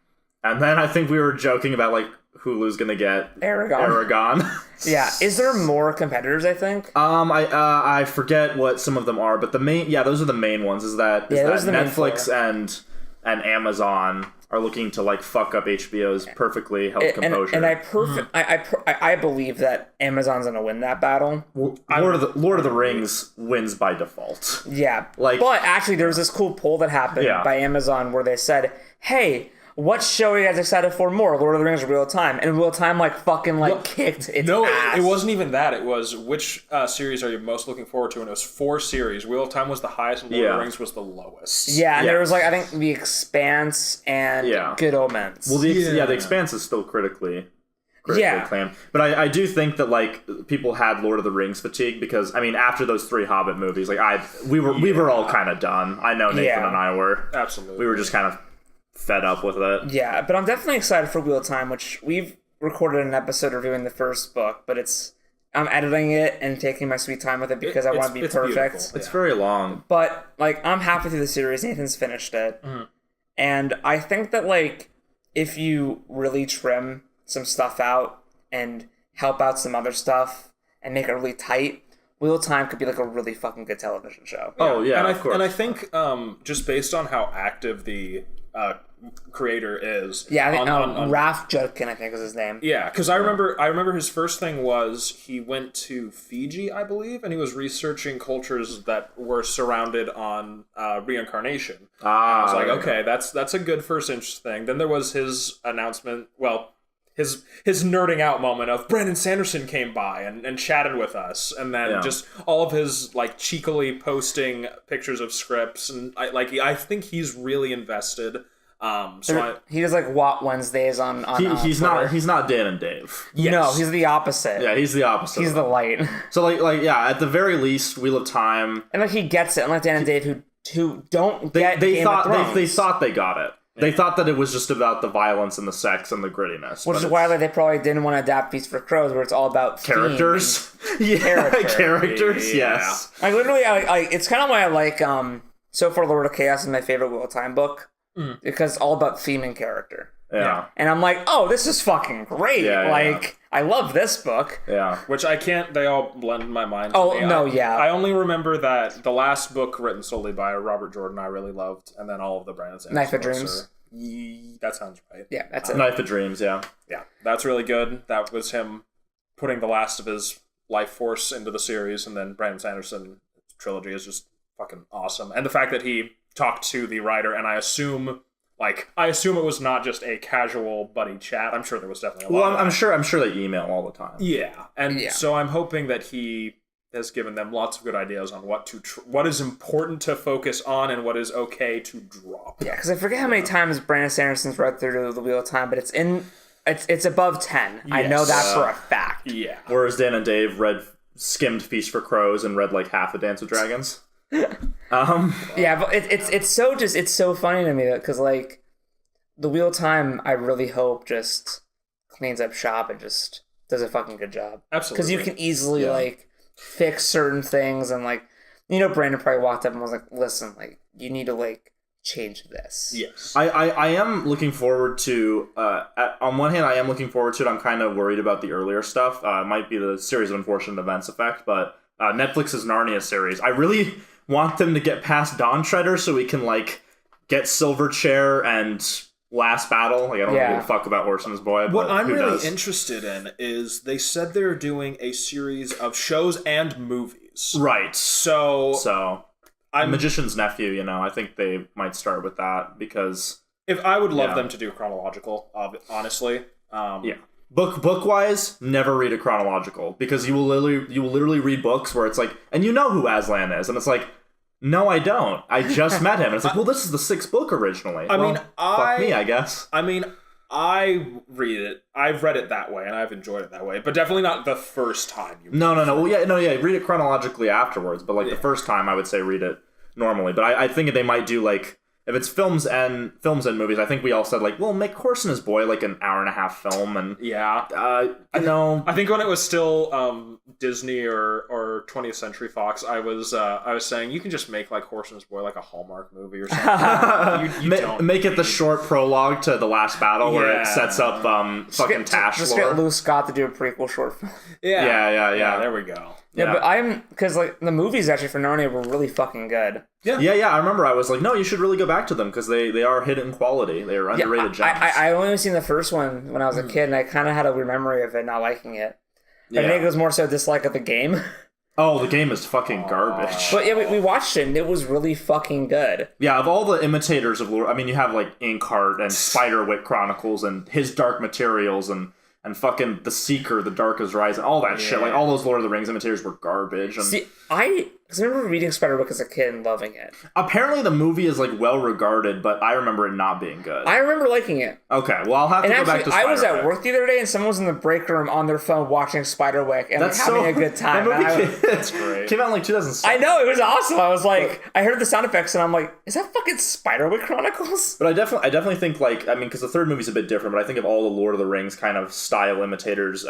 and then I think we were joking about like Hulu's gonna get Aragon. Yeah, is there more competitors? I think. I forget what some of them are, but those are the main ones. Is that Netflix and Amazon are looking to like fuck up HBO's perfectly held composure. And I believe that Amazon's gonna win that battle. Lord of the Rings wins by default. Yeah, but actually, there was this cool poll that happened by Amazon where they said, "Hey, what show are you guys excited for more, Lord of the Rings or Wheel of Time?" And Wheel of Time kicked its ass. It wasn't even that. It was which series are you most looking forward to? And it was 4 series. Wheel of Time was the highest and Lord of the Rings was the lowest. Yeah, and there was I think The Expanse and Good Omens. Well, the Expanse is still critically acclaimed. But I do think that people had Lord of the Rings fatigue because I mean after those 3 Hobbit movies, we were all kind of done. I know Nathan and I were. Absolutely. We were just kind of fed up with it. Yeah, but I'm definitely excited for Wheel of Time, which we've recorded an episode reviewing the first book, but I'm editing it and taking my sweet time with it because I want to be perfect. It's very long. But I'm halfway through the series. Nathan's finished it. Mm-hmm. And I think that if you really trim some stuff out and help out some other stuff and make it really tight, Wheel of Time could be a really fucking good television show. Oh yeah, of course. And I think just based on how active the creator is. Yeah, I think Ralph Judkin, I think is his name. Yeah, because I remember his first thing was he went to Fiji, I believe, and he was researching cultures that were surrounded on reincarnation. I was like, okay, that's a good first interest thing. Then there was his announcement. Well, his nerding out moment of Brandon Sanderson came by and chatted with us, and then just all of his like cheekily posting pictures of scripts, and I think he's really invested. He does like Watt Wednesdays on he's Twitter. He's not Dan and Dave. Yes. No, he's the opposite. Yeah, he's the opposite. He's the light. So like at the very least, Wheel of Time. And like he gets it, unlike Dan and Dave who don't get they Game thought of Thrones. they thought they got it. They thought that it was just about the violence and the sex and the grittiness. Which is why they probably didn't want to adapt Feast for Crows, where it's all about characters. Characters. Yes. Like literally, it's kind of why I like So Far Lord of Chaos is my favorite Wheel of Time book because it's all about theme and character. Yeah. And I'm like, oh, this is fucking great. I love this book. Yeah. Which I can't, they all blend in my mind. I only remember that the last book written solely by Robert Jordan I really loved, and then all of the Brandon Sanderson Knife of Dreams. That sounds right. Yeah, that's it. Knife of Dreams, yeah. Yeah, that's really good. That was him putting the last of his life force into the series, and then Brandon Sanderson trilogy is just fucking awesome. And the fact that he talked to the writer, and I assume it was not just a casual buddy chat. I'm sure there was definitely a lot. Well, I'm sure they email all the time. Yeah, and so I'm hoping that he has given them lots of good ideas on what is important to focus on and what is okay to drop. Yeah, because I forget how many times Brandon Sanderson's read through the Wheel of Time, but it's above 10. Yes. I know that for a fact. Yeah. Whereas Dan and Dave skimmed Feast for Crows and read like half of Dance with Dragons. Yeah, but it's so funny to me because like the Wheel of Time, I really hope just cleans up shop and just does a fucking good job. Absolutely, because you can easily like fix certain things, and like Brandon probably walked up and was like, "Listen, like you need to like change this." Yes, I am looking forward to. On one hand, I am looking forward to it. I'm kind of worried about the earlier stuff. It might be the series of unfortunate events effect, but Netflix's Narnia series, I really want them to get past Dawn Treader so we can like get Silverchair and Last Battle. Like I don't give a fuck about Horse and His Boy. What I'm really interested in is they said they're doing a series of shows and movies. Right. So I'm Magician's Nephew. I think they might start with that because if I would love them to do chronological, honestly. Book wise, never read a chronological because you will literally read books where it's like, and you know who Aslan is, and it's like, no, I don't. I just met him. And it's like, well, this is the 6th book originally. Fuck me, I guess. I mean, I read it. I've read it that way, and I've enjoyed it that way, but definitely not the first time. No. Well, read it chronologically afterwards, but like the first time, I would say read it normally. But I think they might do like. If it's films and movies, I think we all said like, well, make Horse and His Boy like an hour-and-a-half film, and I think when it was still Disney or 20th Century Fox, I was saying you can just make like Horse and His Boy like a Hallmark movie or something. you don't make it the short prologue to the Last Battle where it sets up fucking Tash. Just get Lou Scott to do a prequel short film. Yeah. There we go. Yeah, but because like the movies actually for Narnia were really fucking good. Yeah. I remember I was like, no, you should really go back to them because they are hidden quality. They are underrated gems. I only seen the first one when I was a kid, and I kind of had a weird memory of it not liking it. But I think it was more so dislike of the game. Oh, the game is fucking garbage. But yeah, we watched it, and it was really fucking good. Yeah, of all the imitators of lore, I mean, you have like Inkheart and Spiderwick Chronicles and His Dark Materials and fucking The Seeker, The Dark is Rising, all that shit. Like, all those Lord of the Rings imitators were garbage. And see, because I remember reading Spiderwick as a kid and loving it. Apparently the movie is, like, well-regarded, but I remember it not being good. I remember liking it. Okay, well, I'll have to go back to Spiderwick. I was at work the other day, and someone was in the break room on their phone watching Spiderwick, and having a good time. That's great. Came out in, like, 2006. I know, it was awesome. I was like, I heard the sound effects, and I'm like, is that fucking Spiderwick Chronicles? But I definitely think, like, I mean, because the third movie's a bit different, but I think of all the Lord of the Rings kind of style imitators,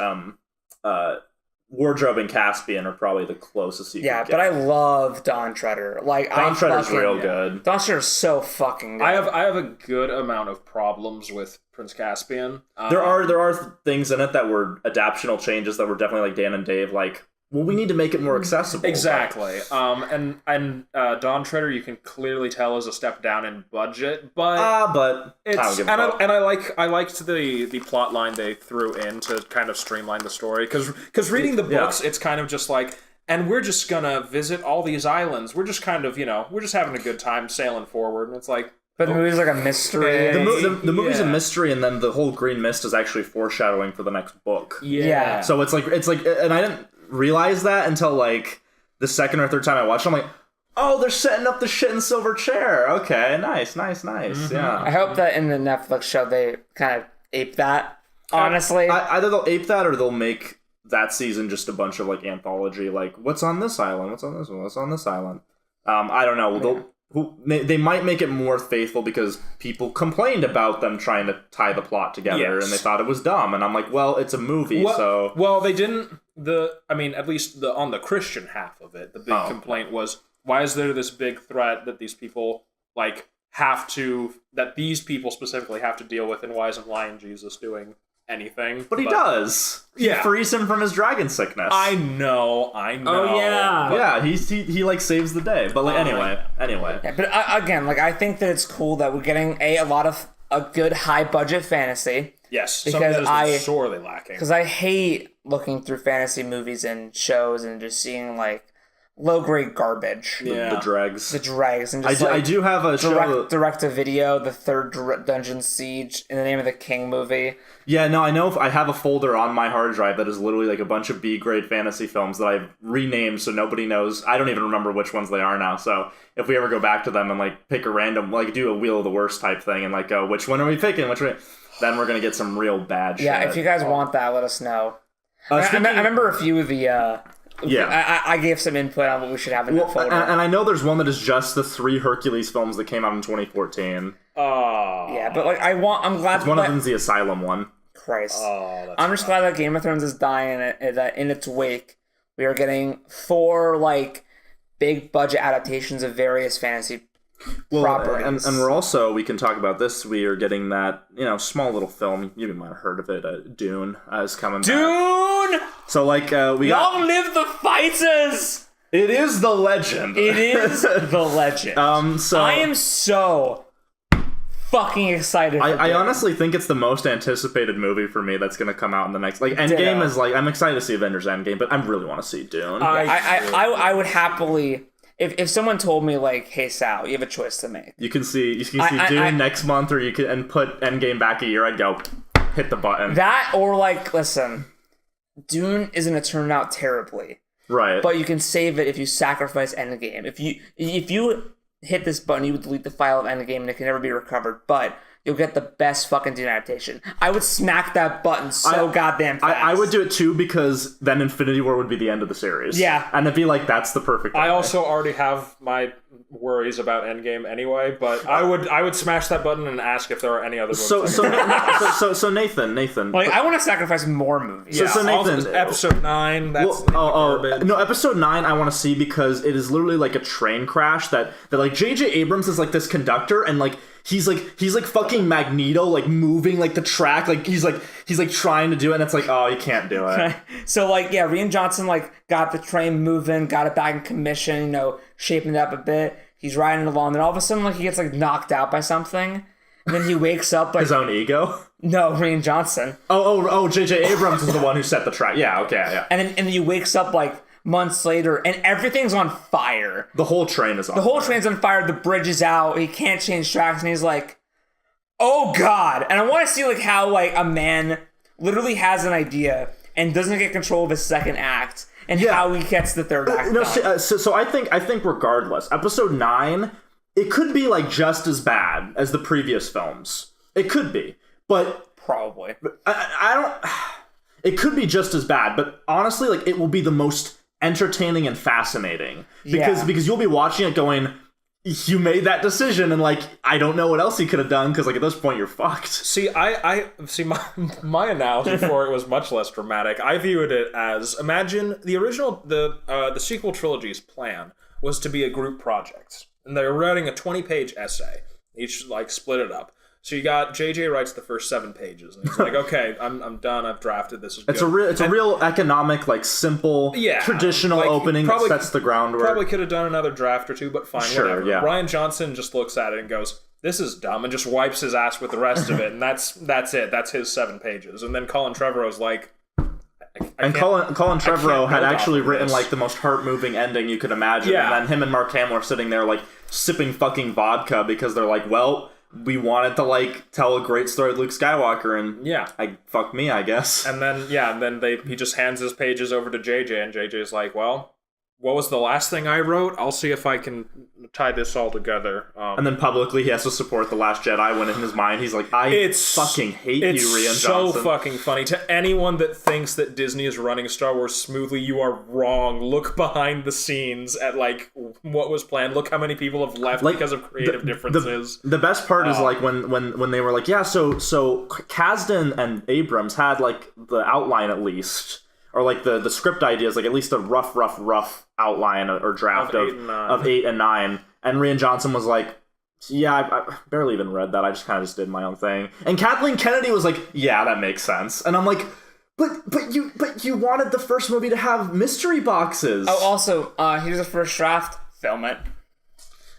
Wardrobe and Caspian are probably the closest you can get. But I love Dawn Treader. Like, Dawn Treader's real good. Dawn Treader's so fucking good. I have a good amount of problems with Prince Caspian. There are things in it that were adaptational changes that were definitely like Dan and Dave, like, well, we need to make it more accessible. Exactly. And Dawn Treader, you can clearly tell is a step down in budget, but it's I liked the plot line they threw in to kind of streamline the story because reading the books, it's kind of just like, and we're just gonna visit all these islands. We're just kind of we're just having a good time sailing forward, and it's like, But the movie's like a mystery. The movie's a mystery, and then the whole green mist is actually foreshadowing for the next book. Yeah. So it's like, and I didn't realize that until like the second or third time I watched it. I'm like, oh, they're setting up the shit in Silver Chair. Okay, nice. Mm-hmm. Yeah. I hope that in the Netflix show they kind of ape that. Honestly, either they'll ape that or they'll make that season just a bunch of like anthology, like what's on this island, what's on this one, what's on this island. I don't know. They might make it more faithful because people complained about them trying to tie the plot together, and they thought it was dumb. And I'm like, well, it's a movie, so... Well, they didn't... at least on the Christian half of it, the big complaint was, why is there this big threat that these people, like, that these people specifically have to deal with, and why isn't Lion Jesus doing anything? But he does. He frees him from his dragon sickness. I know. Oh yeah. Yeah, he like saves the day. But like anyway. Yeah, but again, like I think that it's cool that we're getting a good high budget fantasy. Yes, because something that is sorely lacking. Because I hate looking through fantasy movies and shows and just seeing like low grade garbage. The dregs. The dregs. And just I do have a direct to video, the third Dungeon Siege, In the Name of the King movie. Yeah, no, I know I have a folder on my hard drive that is literally like a bunch of B-grade fantasy films that I've renamed so nobody knows. I don't even remember which ones they are now. So if we ever go back to them and like pick a random, like do a Wheel of the Worst type thing and like go, which one are we picking? Then we're going to get some real bad shit. Yeah, if you guys want that, let us know. I remember a few of the... I gave some input on what we should have in that folder. And I know there's one that is just the 3 Hercules films that came out in 2014. Yeah, but like I'm glad one of them's the Asylum one. Christ. I'm just glad that Game of Thrones is dying and that in its wake we are getting 4 like big budget adaptations of various fantasy properties. And we're also, we can talk about this, we are getting that, small little film, you might have heard of it, Dune, is coming back. Dune! So like, Long live the fighters! It is the legend. It is the legend. So I am so fucking excited. I honestly think it's the most anticipated movie for me that's going to come out in the next... Like, Endgame is like... I'm excited to see Avengers Endgame, but I really want to see Dune. I would happily... If someone told me, like, hey, Sal, you have a choice to make. You can see Dune next month, or you can put Endgame back a year, I'd go, hit the button. That, or, like, listen, Dune isn't going to turn out terribly. Right. But you can save it if you sacrifice Endgame. If you hit this button, you would delete the file of Endgame and it can never be recovered. But you'll get the best fucking Dune adaptation. I would smack that button goddamn fast. I would do it too, because then Infinity War would be the end of the series. Yeah. And it'd be like, that's the perfect I also already have my worries about Endgame anyway, but I would smash that button and ask if there are any other movies. So Nathan. Like, I want to sacrifice more movies. So Nathan, episode 9. That's no, episode 9 I want to see because it is literally like a train crash that like J.J. Abrams is like this conductor, and like he's like fucking Magneto, like moving like the track, like he's like trying to do it, and it's like, oh, you can't do it. So like, yeah, Rian Johnson like got the train moving, got it back in commission, shaping it up a bit. He's riding along, and all of a sudden, like, he gets like knocked out by something, and then he wakes up like his own ego. No, Rian Johnson. Oh, J.J. Abrams is the one who set the track. Yeah, okay, yeah. And then he wakes up like months later, and everything's on fire. The whole train is on. The whole train's on fire. The bridge is out. He can't change tracks, and he's like, "Oh God!" And I want to see like how like a man literally has an idea and doesn't get control of his second act, and how he gets the third act. So I think regardless, episode 9, it could be like just as bad as the previous films. It could be, but probably I don't. It could be just as bad, but honestly, like it will be the most entertaining and fascinating because you'll be watching it going, you made that decision, and like I don't know what else he could have done, because like at this point you're fucked. See, I see my analogy for it was much less dramatic. I viewed it as, imagine the original the sequel trilogy's plan was to be a group project, and they were writing a 20-page essay, each like split it up. So you got JJ writes the first 7 pages, and he's like, "Okay, I'm done. I've drafted. This is good." It's a real economic, like simple, traditional like, opening that sets the groundwork. Probably could have done another draft or 2, but fine, whatever. Yeah. Rian Johnson just looks at it and goes, "This is dumb," and just wipes his ass with the rest of it, and that's it. That's his 7 pages. And then Colin Trevorrow's like, And Colin Trevorrow had actually written like the most heart-moving ending you could imagine. Yeah. And then him and Mark Hamill are sitting there like sipping fucking vodka because they're like, well, we wanted to like tell a great story of Luke Skywalker, and fuck me, I guess. And then he just hands his pages over to JJ, and JJ's like, well, what was the last thing I wrote? I'll see if I can tie this all together. And then publicly he has to support The Last Jedi when in his mind he's like, I fucking hate you, Rian Johnson. It's so fucking funny. To anyone that thinks that Disney is running Star Wars smoothly, you are wrong. Look behind the scenes at like what was planned. Look how many people have left because of creative differences. The best part is like when they were like, so Kasdan and Abrams had like the outline at least. Or like the script ideas, like at least a rough outline or draft of 8 and 9. And Rian Johnson was like, yeah, I barely even read that. I just kind of just did my own thing. And Kathleen Kennedy was like, yeah, that makes sense. And I'm like, but you wanted the first movie to have mystery boxes. Oh, also, here's the first draft. Film it.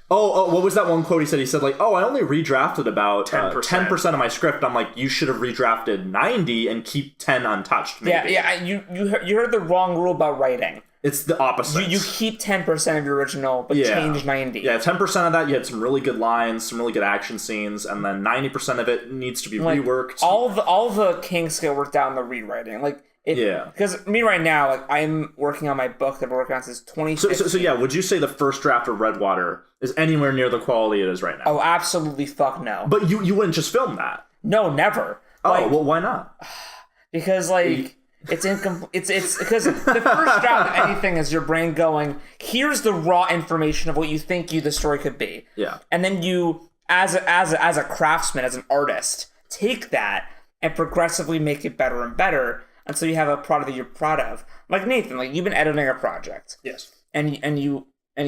Oh, what was that one quote he said? He said, like, I only redrafted about 10% of my script. I'm like, you should have redrafted 90 and keep 10 untouched, maybe. Yeah, you heard the wrong rule about writing. It's the opposite. You keep 10% of your original, but change 90. Yeah, 10% of that, you had some really good lines, some really good action scenes, and then 90% of it needs to be reworked. All the kinks get worked out in the rewriting. Like, because me right now, like I'm working on my book that I've been working on since 2015. So would you say the first draft of Redwater is anywhere near the quality it is right now? Oh, absolutely fuck no. But you wouldn't just film that? No, never. Well, why not? Because it's incomplete. It's because the first draft of anything is your brain going, here's the raw information of what you think the story could be. Yeah. And then you, as a craftsman, as an artist, take that and progressively make it better and better. And so you have a product that you're proud of. Like Nathan, like you've been editing a project. Yes. And you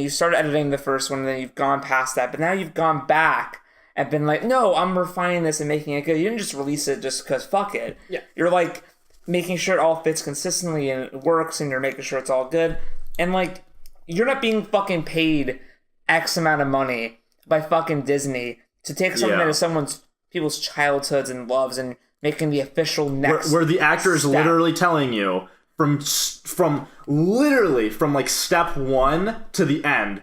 started editing the first one, and then you've gone past that, but now you've gone back and been like, no, I'm refining this and making it good. You didn't just release it just because fuck it. Yeah. You're like making sure it all fits consistently and it works, and you're making sure it's all good. And like, you're not being fucking paid X amount of money by fucking Disney to take something that is people's childhoods and loves and making the official next where the actor is literally telling you from like step 1 to the end,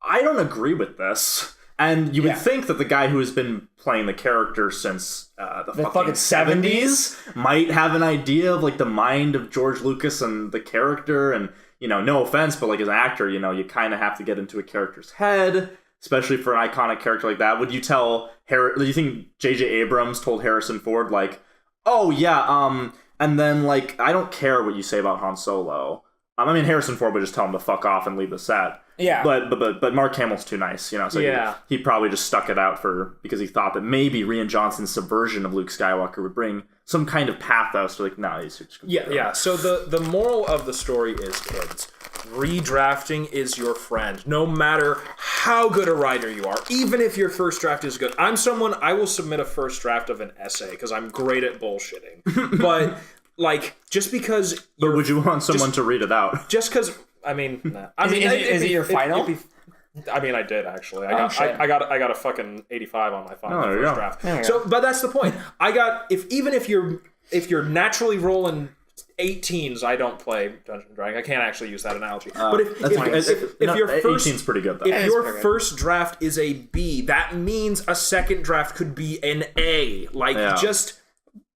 I don't agree with this. And you would think that the guy who has been playing the character since the fucking 70s might have an idea of like the mind of George Lucas and the character. And no offense, but like as an actor, you kind of have to get into a character's head, especially for an iconic character like that. Would you tell do you think J.J. Abrams told Harrison Ford, like, oh, yeah, and then, like, I don't care what you say about Han Solo. I mean, Harrison Ford would just tell him to fuck off and leave the set. Yeah. But Mark Hamill's too nice, so he probably just stuck it out because he thought that maybe Rian Johnson's subversion of Luke Skywalker would bring some kind of pathos to, like, no, he's just Yeah. So the moral of the story is, kids, redrafting is your friend, no matter how good a writer you are, even if your first draft is good. I will submit a first draft of an essay because I'm great at bullshitting. But like, just because but would you want someone to read it out? Just because, I mean, nah. Is it your final? I mean, I did actually. I got a fucking 85 on my final first draft. So, but that's the point. I got if you're naturally rolling 18s, I don't play Dungeons & Dragons. I can't actually use that analogy. But if your first 18's pretty good though. If your first draft is a B, that means a second draft could be an A. Just.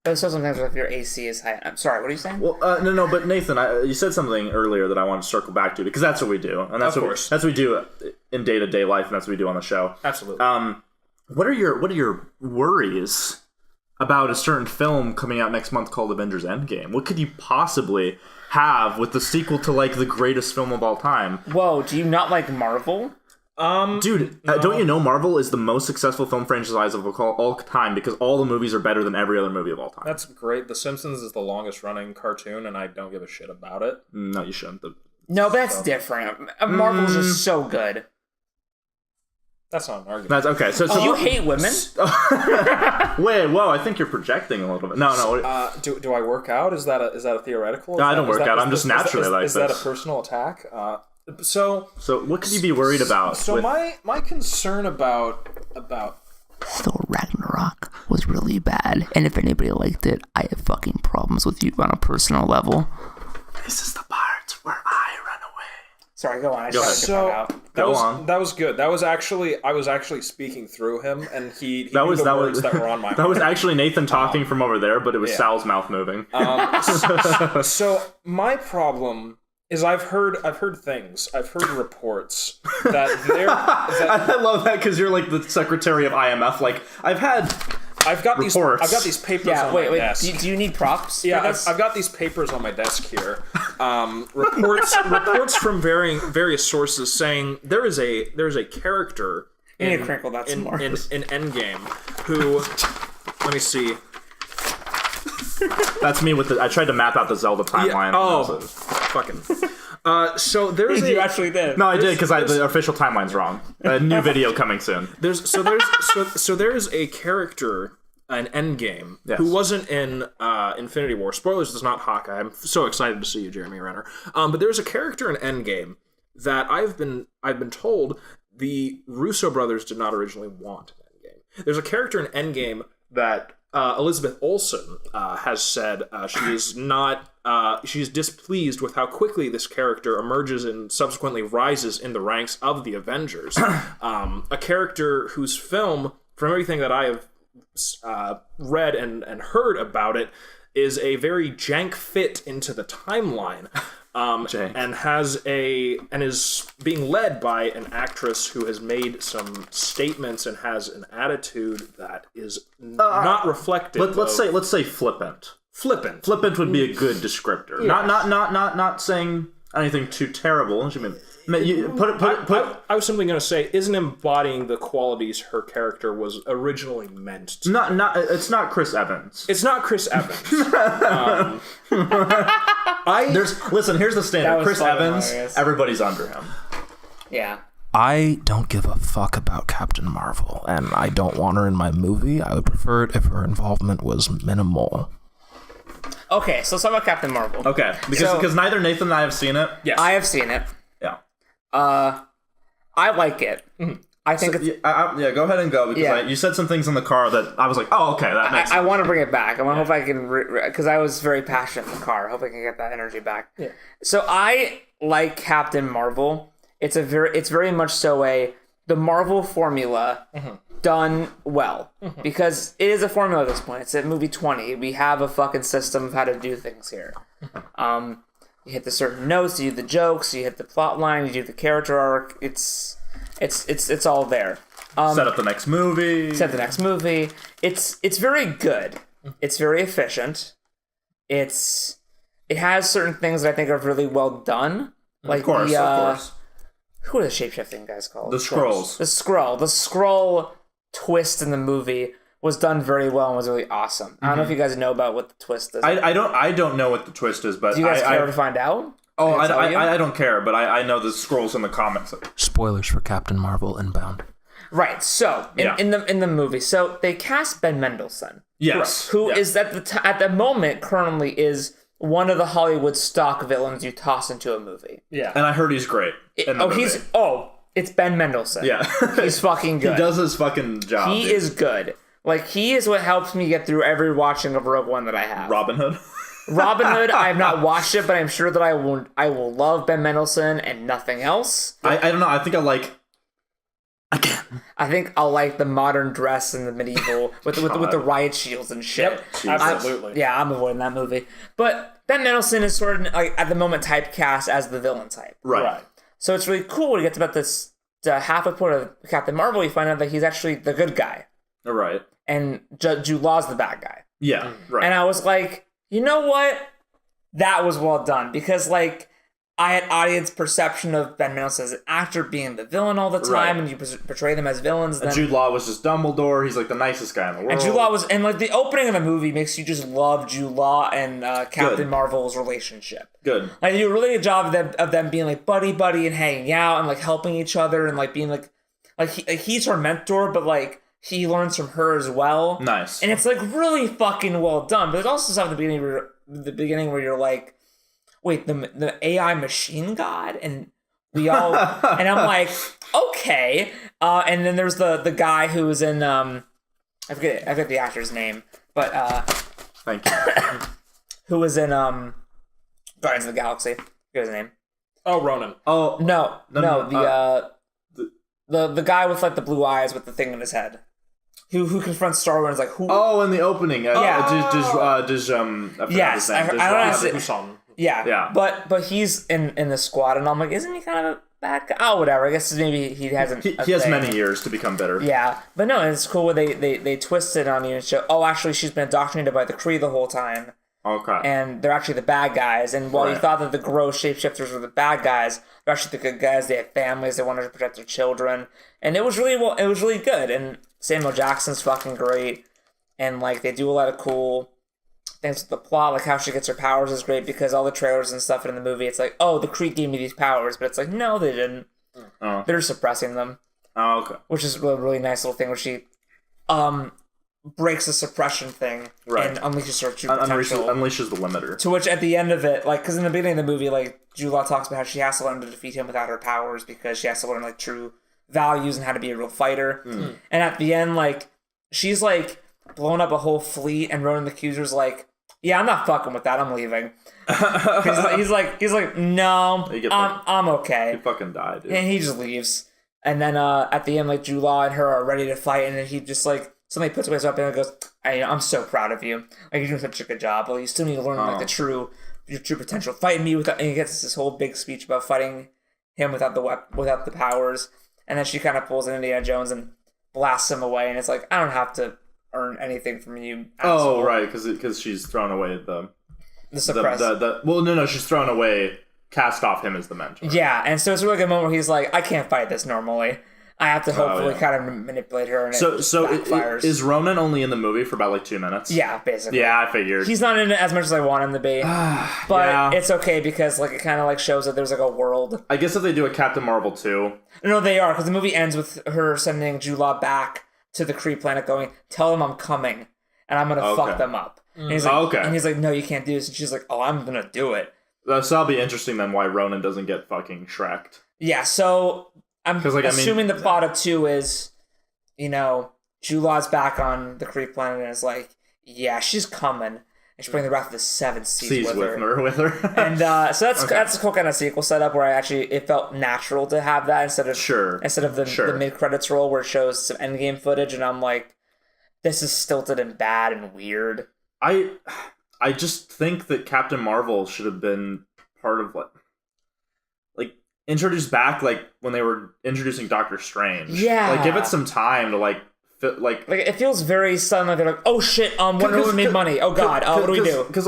So sometimes if your AC is high. I'm sorry, what are you saying? Well, no, but Nathan, you said something earlier that I want to circle back to because that's what we do, and that's what we do in day-to-day life, and that's what we do on the show. Absolutely. What are your worries about a certain film coming out next month called Avengers Endgame? What could you possibly have with the sequel to like the greatest film of all time? Whoa, do you not like Marvel? Dude, no. Don't you know Marvel is the most successful film franchise of all time because all the movies are better than every other movie of all time. That's great. The Simpsons is the longest running cartoon, and I don't give a shit about it. No, you shouldn't. No, but that's different. Marvel's just so good. That's not an argument. That's okay. So you hate women? Wait, whoa! I think you're projecting a little bit. No. Do I work out? Is that a theoretical? No, I don't work out. I'm just naturally like this. Is that a personal attack? So what could you be worried about? So my concern about Thor Ragnarok. Ragnarok was really bad, and if anybody liked it, I have fucking problems with you on a personal level. This is the part where I run away. Sorry, go on. I that was good. That was actually I was actually speaking through him, and he that knew was the that words was that were on my. That was actually Nathan talking from over there, but it was Sal's mouth moving. So my problem is I've heard reports that I love that because you're like the secretary of IMF. Like I've got reports. These papers on my desk. Do you need props? Yeah, I've got these papers on my desk here. Reports from various sources saying there is a character in Endgame who, let me see. That's me with the. I tried to map out the Zelda timeline. Fucking. So there's you actually did. No, I did because the official timeline's wrong. A new video coming soon. There's a character in Endgame who wasn't in Infinity War. Spoilers, it's not Hawkeye. I'm so excited to see you, Jeremy Renner. But there's a character in Endgame that I've been told the Russo brothers did not originally want in Endgame. There's a character in Endgame that Elizabeth Olsen has said she is displeased with how quickly this character emerges and subsequently rises in the ranks of the Avengers. A character whose film, from everything that I have read and heard about it, is a very jank fit into the timeline. And is being led by an actress who has made some statements and has an attitude that is not reflective. Let's say flippant. Flippant would be a good descriptor. Yeah. Not saying anything too terrible. I was simply going to say, isn't embodying the qualities her character was originally meant to. It's not Chris Evans. It's not Chris Evans. Here's the standard. Chris Evans, hilarious. Everybody's under him. Yeah. I don't give a fuck about Captain Marvel, and I don't want her in my movie. I would prefer it if her involvement was minimal. Okay, so let's talk about Captain Marvel. Okay, because neither Nathan and I have seen it. Yes. I have seen it. Yeah. I like it. Mm-hmm. I think it's... go ahead and go, because you said some things in the car that I was like, oh, okay, that makes sense. I want to bring it back. I want to hope I can... Because I was very passionate in the car. I hope I can get that energy back. Yeah. So I like Captain Marvel. It's very much so the Marvel formula done well. Mm-hmm. Because it is a formula at this point. It's at movie 20. We have a fucking system of how to do things here. You hit the certain notes, you do the jokes, you hit the plot line, you do the character arc. It's all there. Set up the next movie. It's very good. It's very efficient. It has certain things that I think are really well done. Like of course. Who are the shape-shifting guys called? The Skrulls. The Skrull twist in the movie was done very well and was really awesome. I don't know if you guys know about what the twist is. I don't know what the twist is, but do you guys care to find out? Oh, I don't care, but I know the Skrulls in the comics. Spoilers for Captain Marvel Inbound. Right. So in the movie, so they cast Ben Mendelsohn. Yes. Who is at the moment currently is one of the Hollywood stock villains you toss into a movie. Yeah. And I heard he's great. It's Ben Mendelsohn. Yeah. He's fucking good. He does his fucking job. He is good. Like, he is what helps me get through every watching of Rogue One that I have. Robin Hood? Robin Hood, I have not watched it, but I'm sure that I will love Ben Mendelsohn and nothing else. I don't know. I think I like... Again. I think I'll like the modern dress and the medieval with the riot shields and shit. Yep, absolutely. I'm avoiding that movie. But Ben Mendelsohn is sort of, like, at the moment, typecast as the villain type. Right. So it's really cool when you get to about this halfway point of Captain Marvel, you find out that he's actually the good guy. Right. And Jude Law's the bad guy. Yeah, right. And I was like, you know what? That was well done. Because, like, I had audience perception of Ben Mendelsohn as an actor being the villain all the time, and you portray them as villains. And Jude Law was just Dumbledore. He's, like, the nicest guy in the world. And Jude Law was... And, like, the opening of the movie makes you just love Jude Law and Captain Marvel's relationship. Good. Like, they do a really good job of them being, like, buddy-buddy and hanging out and, like, helping each other and, like, being, like he's her mentor, but, like, he learns from her as well. Nice. And it's, like, really fucking well done. But there's also stuff at the beginning where you're like, wait, the AI machine god? And we all... and I'm like, okay. And then there's the guy who was in I forget the actor's name, but Thank you. who was in Guardians of the Galaxy? What's his name? Oh, Ronan. Oh No, the guy with like the blue eyes with the thing in his head. Who confronts Star Wars like who? Oh, in the opening. Yeah. I forgot his name. Yeah. But he's in the squad, and I'm like, isn't he kind of a bad guy? Oh, whatever. I guess maybe he hasn't. He has many years to become bitter. Yeah, but no, it's cool where they twist it on you and show. Oh, actually, she's been indoctrinated by the Kree the whole time. Okay. And they're actually the bad guys. And while you thought that the gross shapeshifters were the bad guys, they're actually the good guys. They have families. They wanted to protect their children. And it was really good. And Samuel Jackson's fucking great. And like they do a lot of cool things with the plot, like how she gets her powers is great because all the trailers and stuff in the movie, it's like, oh, the Kree gave me these powers, but it's like, no, they didn't. Oh. They're suppressing them. Oh, okay. Which is a really nice little thing where she breaks the suppression thing and unleashes her true potential. Unleashes the limiter. To which at the end of it, like, because in the beginning of the movie, like, Jude Law talks about how she has to learn to defeat him without her powers because she has to learn, like, true values and how to be a real fighter. And at the end, like, she's, like, blowing up a whole fleet and Ronan the Accuser's like, yeah, I'm not fucking with that. I'm leaving. He's like, no, I'm okay. He fucking died, dude. And he just leaves. And then at the end, like, Jude Law and her are ready to fight, and then he just, like, suddenly puts away his weapon and goes, I'm so proud of you. Like, you're doing such a good job. But you still need to learn, like, your true potential. Fighting me without... And he gets this whole big speech about fighting him without the powers. And then she kind of pulls in Indiana Jones and blasts him away. And it's like, I don't have to earn anything from you, asshole. Oh, right, because she's thrown away the suppress. Well, no, she's thrown away, cast off him as the mentor. Yeah, and so it's a really good moment where he's like, I can't fight this normally. I have to hopefully kind of manipulate her, and it backfires. Is Ronan only in the movie for about, like, 2 minutes? Yeah, basically. Yeah, I figured. He's not in it as much as I want him to be. But it's okay because, like, it kind of, like, shows that there's, like, a world. I guess if they do a Captain Marvel 2... No, they are, because the movie ends with her sending Jude Law back to the Kree planet going, tell them I'm coming, and I'm going to fuck them up. And he's like, and he's like, no, you can't do this. And she's like, oh, I'm going to do it. So that'll be interesting then why Ronan doesn't get fucking Shrek'd. Yeah, so I'm assuming the plot of 2 is, Jude Law's back on the Kree planet and is like, yeah, she's coming. And she's bringing the wrath of the 7 seas with her. And so that's a cool kind of sequel setup where it felt natural to have that instead of the mid-credits roll where it shows some endgame footage, and I'm like, this is stilted and bad and weird. I just think that Captain Marvel should have been part of like introduced back like when they were introducing Doctor Strange. Yeah, like give it some time to like it feels very sudden. Like they're like, oh shit, Wonder Woman made money. Oh god, what do we do? Because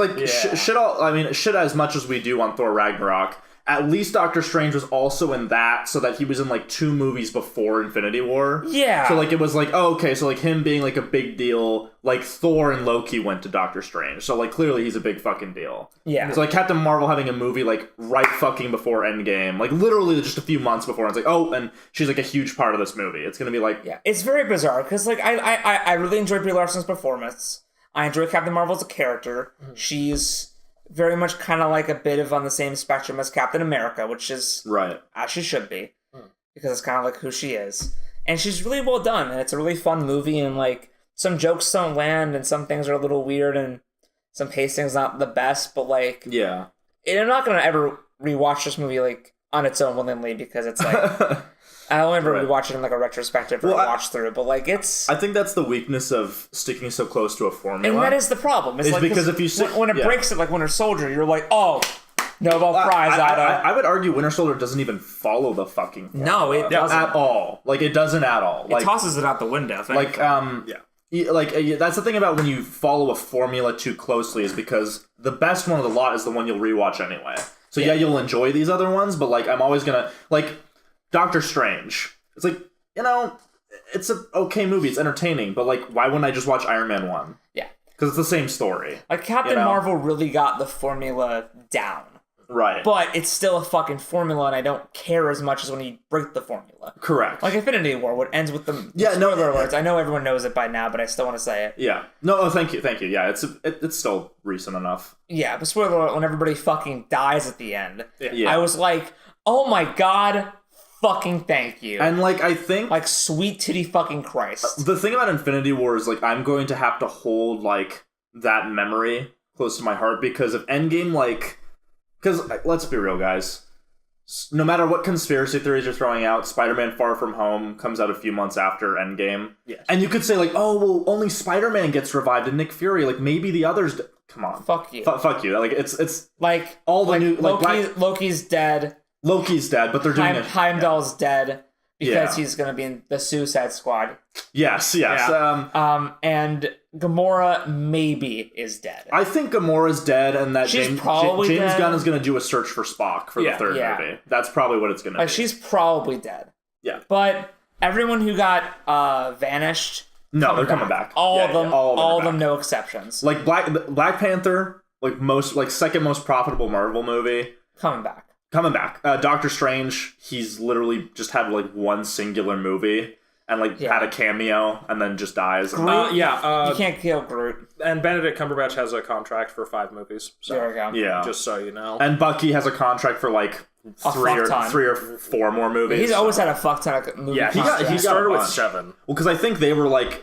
shit as much as we do on Thor Ragnarok, at least Doctor Strange was also in that, so that he was in like 2 movies before Infinity War. Yeah. So like it was like, oh, okay, so like him being like a big deal, like Thor and Loki went to Doctor Strange. So like clearly he's a big fucking deal. Yeah. So like Captain Marvel having a movie like right fucking before Endgame, like literally just a few months before, it's like, oh, and she's like a huge part of this movie. It's gonna be like, yeah, it's very bizarre because like I really enjoyed Brie Larson's performance. I enjoy Captain Marvel as a character. Mm-hmm. She's very much kind of like a bit of on the same spectrum as Captain America, which is as she should be, because it's kind of like who she is. And she's really well done, and it's a really fun movie, and like some jokes don't land, and some things are a little weird, and some pacing's not the best, but like, yeah. And I'm not going to ever rewatch this movie like on its own willingly, because it's like... I don't ever rewatch it in like a retrospective or a watch through, but like it's... I think that's the weakness of sticking so close to a formula. And that is the problem. It's like because if you when it breaks it, like Winter Soldier, you're like, oh, Nobel Prize. I would argue Winter Soldier doesn't even follow the fucking formula. No, it doesn't. At all. Like, it doesn't at all. It tosses it out the window. Like, that's the thing about when you follow a formula too closely, is because the best one of the lot is the one you'll rewatch anyway. So yeah, you'll enjoy these other ones, but like, I'm always gonna... Like... Doctor Strange. It's like, it's an okay movie. It's entertaining, but like, why wouldn't I just watch Iron Man 1? Yeah. Because it's the same story. Like, Captain Marvel really got the formula down. Right. But it's still a fucking formula, and I don't care as much as when you break the formula. Correct. Like Infinity War, what ends with the spoiler alerts. I know everyone knows it by now, but I still want to say it. Yeah. No, thank you. Yeah, it's still recent enough. Yeah, but spoiler alert, when everybody fucking dies at the end, yeah. I was like, oh my god... fucking thank you. And, like, I think... Like, sweet titty fucking Christ. The thing about Infinity War is, like, I'm going to have to hold, like, that memory close to my heart, because if Endgame, like... Because, let's be real, guys. No matter what conspiracy theories you're throwing out, Spider-Man Far From Home comes out a few months after Endgame. Yes. And you could say, like, oh, well, only Spider-Man gets revived and Nick Fury. Like, maybe the others... Come on. Fuck you. Fuck you. Like, it's... Like, all the new... Loki's dead. Loki's dead, but they're doing Heimdall's dead because he's going to be in the Suicide Squad. Yes. Yeah. And Gamora maybe is dead. I think Gamora's dead, and that James James Gunn is going to do a search for Spock for the third movie. That's probably what it's going to be. She's probably dead. Yeah. But everyone who got vanished... No, they're coming back. All of them, no exceptions. Like Black Panther, second most profitable Marvel movie. Coming back. Doctor Strange, he's literally just had like one singular movie and had a cameo and then just dies. Groot, you can't kill Groot. And Benedict Cumberbatch has a contract for 5 movies. So, there we go. Yeah, just so you know. And Bucky has a contract for like three or 4 more movies. He's always had a fuck ton of movies. Yeah, he started with 7. Well, because I think they were like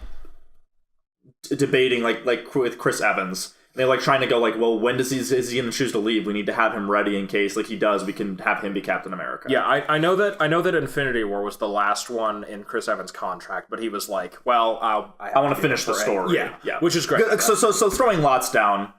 debating like with Chris Evans. They're like trying to go like, well, when is he going to choose to leave? We need to have him ready in case like he does. We can have him be Captain America. Yeah, I know that Infinity War was the last one in Chris Evans' contract, but he was like, well, I want to finish the story. Yeah, which is great. So throwing lots down,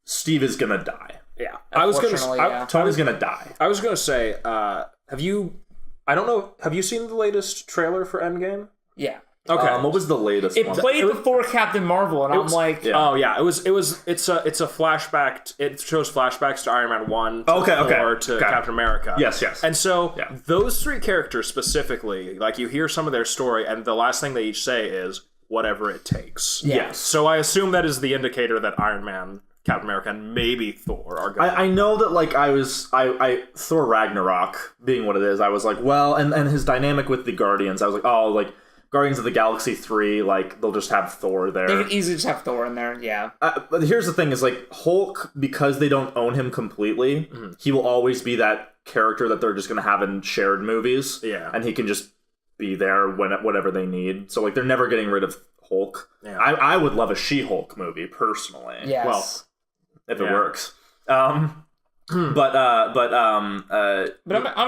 Steve is gonna die. Yeah, Tony's gonna die. I was gonna say, have you seen the latest trailer for Endgame? Yeah. Okay. What was the latest one? It played before Captain Marvel, and I'm like... Yeah. Oh, yeah. It's a flashback. It shows flashbacks to Iron Man 1, to Thor, to Captain America. Yes. And so, those 3 characters specifically, like, you hear some of their story, and the last thing they each say is, whatever it takes. Yes. So I assume that is the indicator that Iron Man, Captain America, and maybe Thor are going I know that, like, I Thor Ragnarok being what it is, I was like, well, and his dynamic with the Guardians, I was like, oh, like, Guardians of the Galaxy 3, like, they'll just have Thor there. They could easily just have Thor in there, yeah. But here's the thing, is, like, Hulk, because they don't own him completely, he will always be that character that they're just going to have in shared movies. Yeah. And he can just be there whenever they need. So, like, they're never getting rid of Hulk. Yeah. I would love a She-Hulk movie, personally. Yes. Well, if it works. But I'm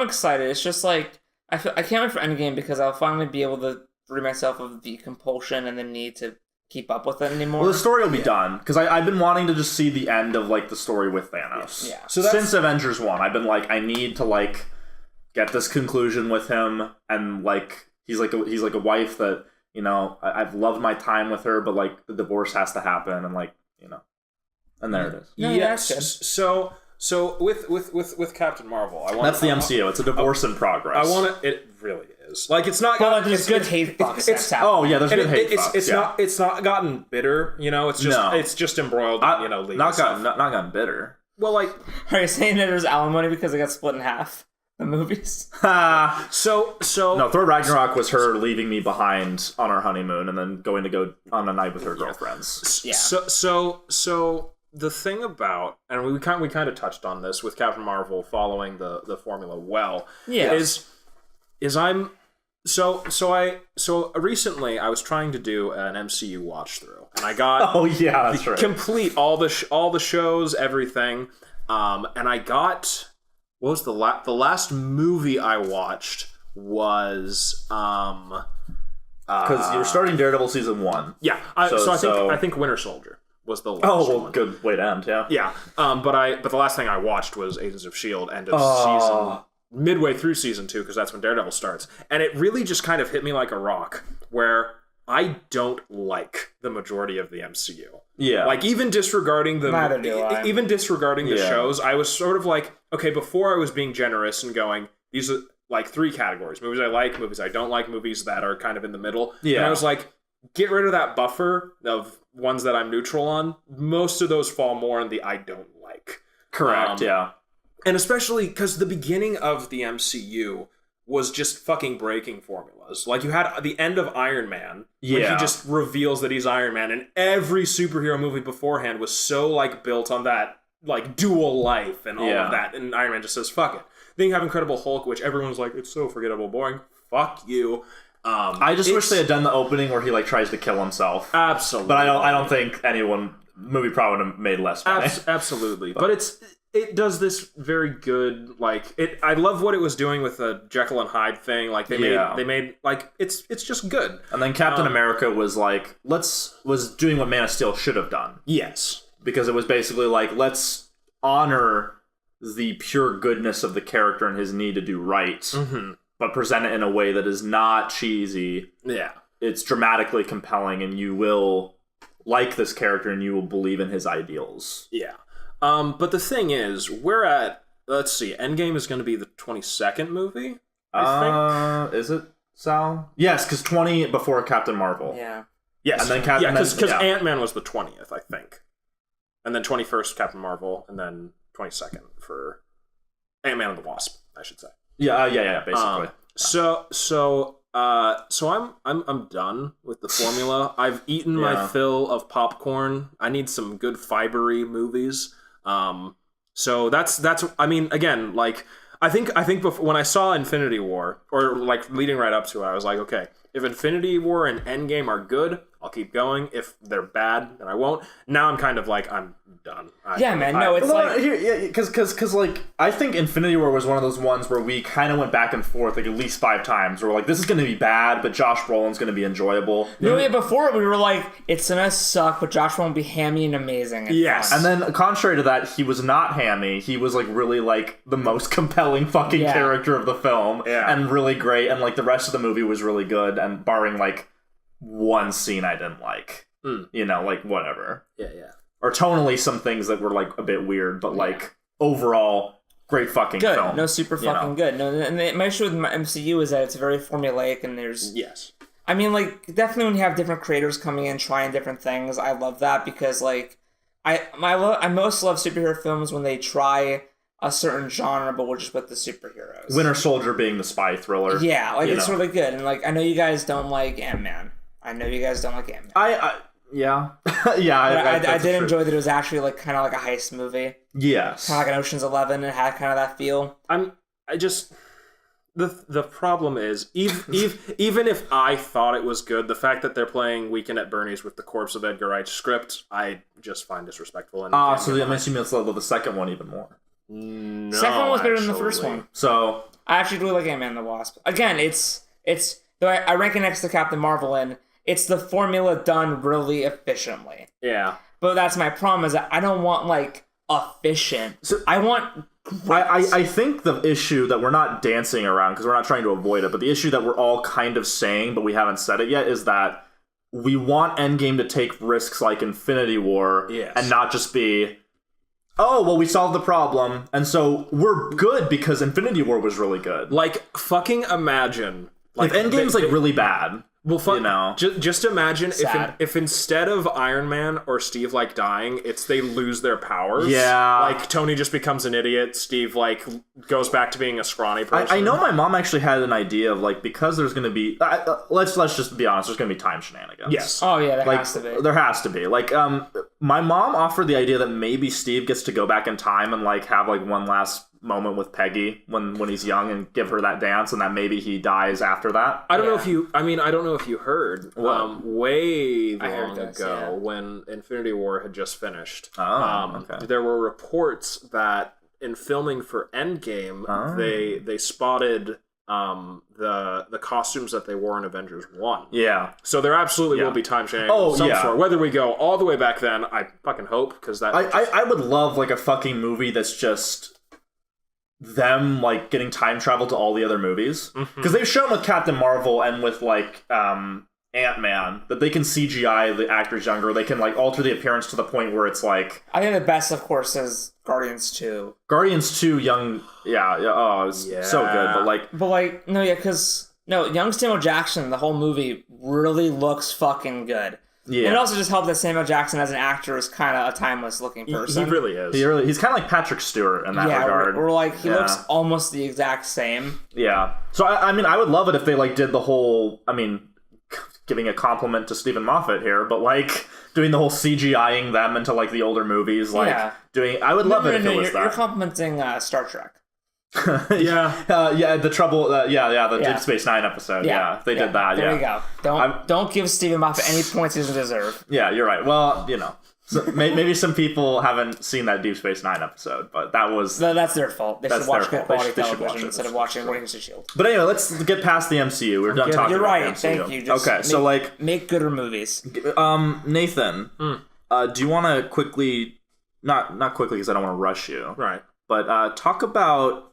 excited. It's just, like, I can't wait for Endgame because I'll finally be able to free myself of the compulsion and the need to keep up with it anymore. Well, the story will be done because I've been wanting to just see the end of like the story with Thanos. Yeah. So since Avengers 1, I've been like, I need to like get this conclusion with him, and like he's like a wife that, you know, I've loved my time with her, but like the divorce has to happen, and like, you know, and there it is. Yes. So with Captain Marvel, that's the MCU. It's a divorce in progress. It really is. Like, it's not. Well, there's good hate fucks. There's good hate fucks. It's not gotten bitter. You know, it's just embroiled. You know, not gotten bitter. Well, like, are you saying that there's alimony because it got split in half? The movies. So no, Thor Ragnarok was her leaving me behind on our honeymoon and then going to go on a night with her girlfriends. Yeah. So the thing about, and we kind of touched on this with Captain Marvel following the formula well. Yeah. Is I'm so recently I was trying to do an MCU watch through, and I got that's right, complete all the shows, everything, and I got, what was the last movie I watched was because you're starting Daredevil season 1. Yeah, I think Winter Soldier was the last one. Good way to end. Yeah. But the last thing I watched was Agents of S.H.I.E.L.D. end of season, midway through season 2, because that's when Daredevil starts, and it really just kind of hit me like a rock, where I don't like the majority of the MCU. Yeah. Like, even disregarding the Yeah. shows, I was sort of like, okay, before I was being generous and going, these are like 3 categories: movies I like, movies I don't like, movies that are kind of in the middle. Yeah. And I was like, get rid of that buffer of ones that I'm neutral on. Most of those fall more in the I don't like. Correct. Yeah. And especially because the beginning of the MCU was just fucking breaking formulas. Like, you had the end of Iron Man, when he just reveals that he's Iron Man, and every superhero movie beforehand was so, like, built on that like dual life and all of that, and Iron Man just says fuck it. Then you have Incredible Hulk, which everyone's like, it's so forgettable, boring. Fuck you. I just wish they had done the opening where he like tries to kill himself. Absolutely, but I don't think movie probably would have made less money. Absolutely, but it does this very good. Like I love what it was doing with the Jekyll and Hyde thing. Like they made like it's just good. And then Captain America was like was doing what Man of Steel should have done. Yes, because it was basically like, let's honor the pure goodness of the character and his need to do right, but present it in a way that is not cheesy. Yeah, it's dramatically compelling, and you will like this character and you will believe in his ideals. Yeah. But the thing is, we're at, let's see, Endgame is going to be the 22nd movie, I think. Is it, Sal? Yes, because 20 before Captain Marvel. Yeah. Yes. And then because Ant-Man was the 20th, I think. And then 21st, Captain Marvel, and then 22nd for Ant-Man and the Wasp, I should say. Yeah, basically. So I'm done with the formula. I've eaten my fill of popcorn. I need some good fibery movies. So that's I mean, again, like I think before, when I saw Infinity War, or like leading right up to it, I was like, okay, if Infinity War and Endgame are good, I'll keep going. If they're bad, then I won't. Now I'm kind of like, I'm done. Because like I think Infinity War was one of those ones where we kind of went back and forth like at least 5 times. We're like, this is going to be bad, but Josh Brolin's going to be enjoyable. Before we were like, it's gonna suck, but Josh Brolin will be hammy and amazing. Yes, and then contrary to that, he was not hammy. He was like really like the most compelling fucking character of the film, and really great. And like the rest of the movie was really good, and barring like one scene I didn't like, you know, like whatever. Yeah. Or tonally some things that were like a bit weird, but like overall great fucking good. film. No, super fucking good. No, and my issue with my MCU is that it's very formulaic, and there's I mean, like definitely when you have different creators coming in trying different things, I love that because like I most love superhero films when they try a certain genre, but we're just with the superheroes. Winter Soldier being the spy thriller. Yeah, like it's really good, and like I know you guys don't like Ant-Man. I did enjoy that it was actually like kind of like a heist movie. Yes. Kind of like an Ocean's 11. It had kind of that feel. The problem is even if I thought it was good, the fact that they're playing Weekend at Bernie's with the corpse of Edgar Wright's script, I just find disrespectful. And so that makes you love the second one even more. No, second one was better than the first one. So I actually really like Ant-Man and the Wasp. Again, it's though I rank it next to Captain Marvel, and it's the formula done really efficiently. Yeah. But that's my problem, is that I don't want, like, efficient. So, I want great. I think the issue that we're not dancing around, because we're not trying to avoid it, but the issue that we're all kind of saying, but we haven't said it yet, is that we want Endgame to take risks like Infinity War, and not just be, oh, well, we solved the problem, and so we're good because Infinity War was really good. Like, fucking imagine. Like, if Endgame's, like, really bad... Well, you know, just imagine if instead of Iron Man or Steve like dying, it's they lose their powers. Yeah, like Tony just becomes an idiot. Steve like goes back to being a scrawny person. I know my mom actually had an idea of like, because there's going to be let's just be honest, there's going to be time shenanigans. Yes. Oh yeah, there has to be. There has to be. Like my mom offered the idea that maybe Steve gets to go back in time and like have like one last moment with Peggy when he's young and give her that dance, and that maybe he dies after that. I don't know if you heard way long ago when Infinity War had just finished. Okay. There were reports that in filming for Endgame, they spotted the costumes that they wore in Avengers 1. Yeah. So there absolutely will be time shenanigans of some sort. Whether we go all the way back then, I fucking hope, because that I would love like a fucking movie that's just them like getting time travel to all the other movies, because they've shown with Captain Marvel and with like Ant-Man that they can CGI the actors younger. They can like alter the appearance to the point where it's like, I think the best, of course, is Guardians 2. Guardians 2 young, so good, but like young Samuel Jackson, the whole movie really looks fucking good. Yeah. And it also just helped that Samuel Jackson as an actor is kind of a timeless looking person. He really is. He's kind of like Patrick Stewart in that regard. Or like he looks almost the exact same. Yeah. So I mean, I would love it if they like did the whole. I mean, giving a compliment to Stephen Moffat here, but like doing the whole CGIing them into like the older movies, like I would love it if it was that. You're complimenting Star Trek. The trouble, Deep Space Nine episode. Yeah, they did that. There you go. Don't give Stephen Moffat any points he doesn't deserve. Yeah, you're right. Well, so maybe some people haven't seen that Deep Space Nine episode, but that's their fault. They should watch good quality television instead of watching Agents of S.H.I.E.L.D. But anyway, let's get past the MCU. We're done talking about the MCU. Thank you. Just make gooder movies. Nathan, do you want to quickly, not quickly because I don't want to rush you, right? But talk about.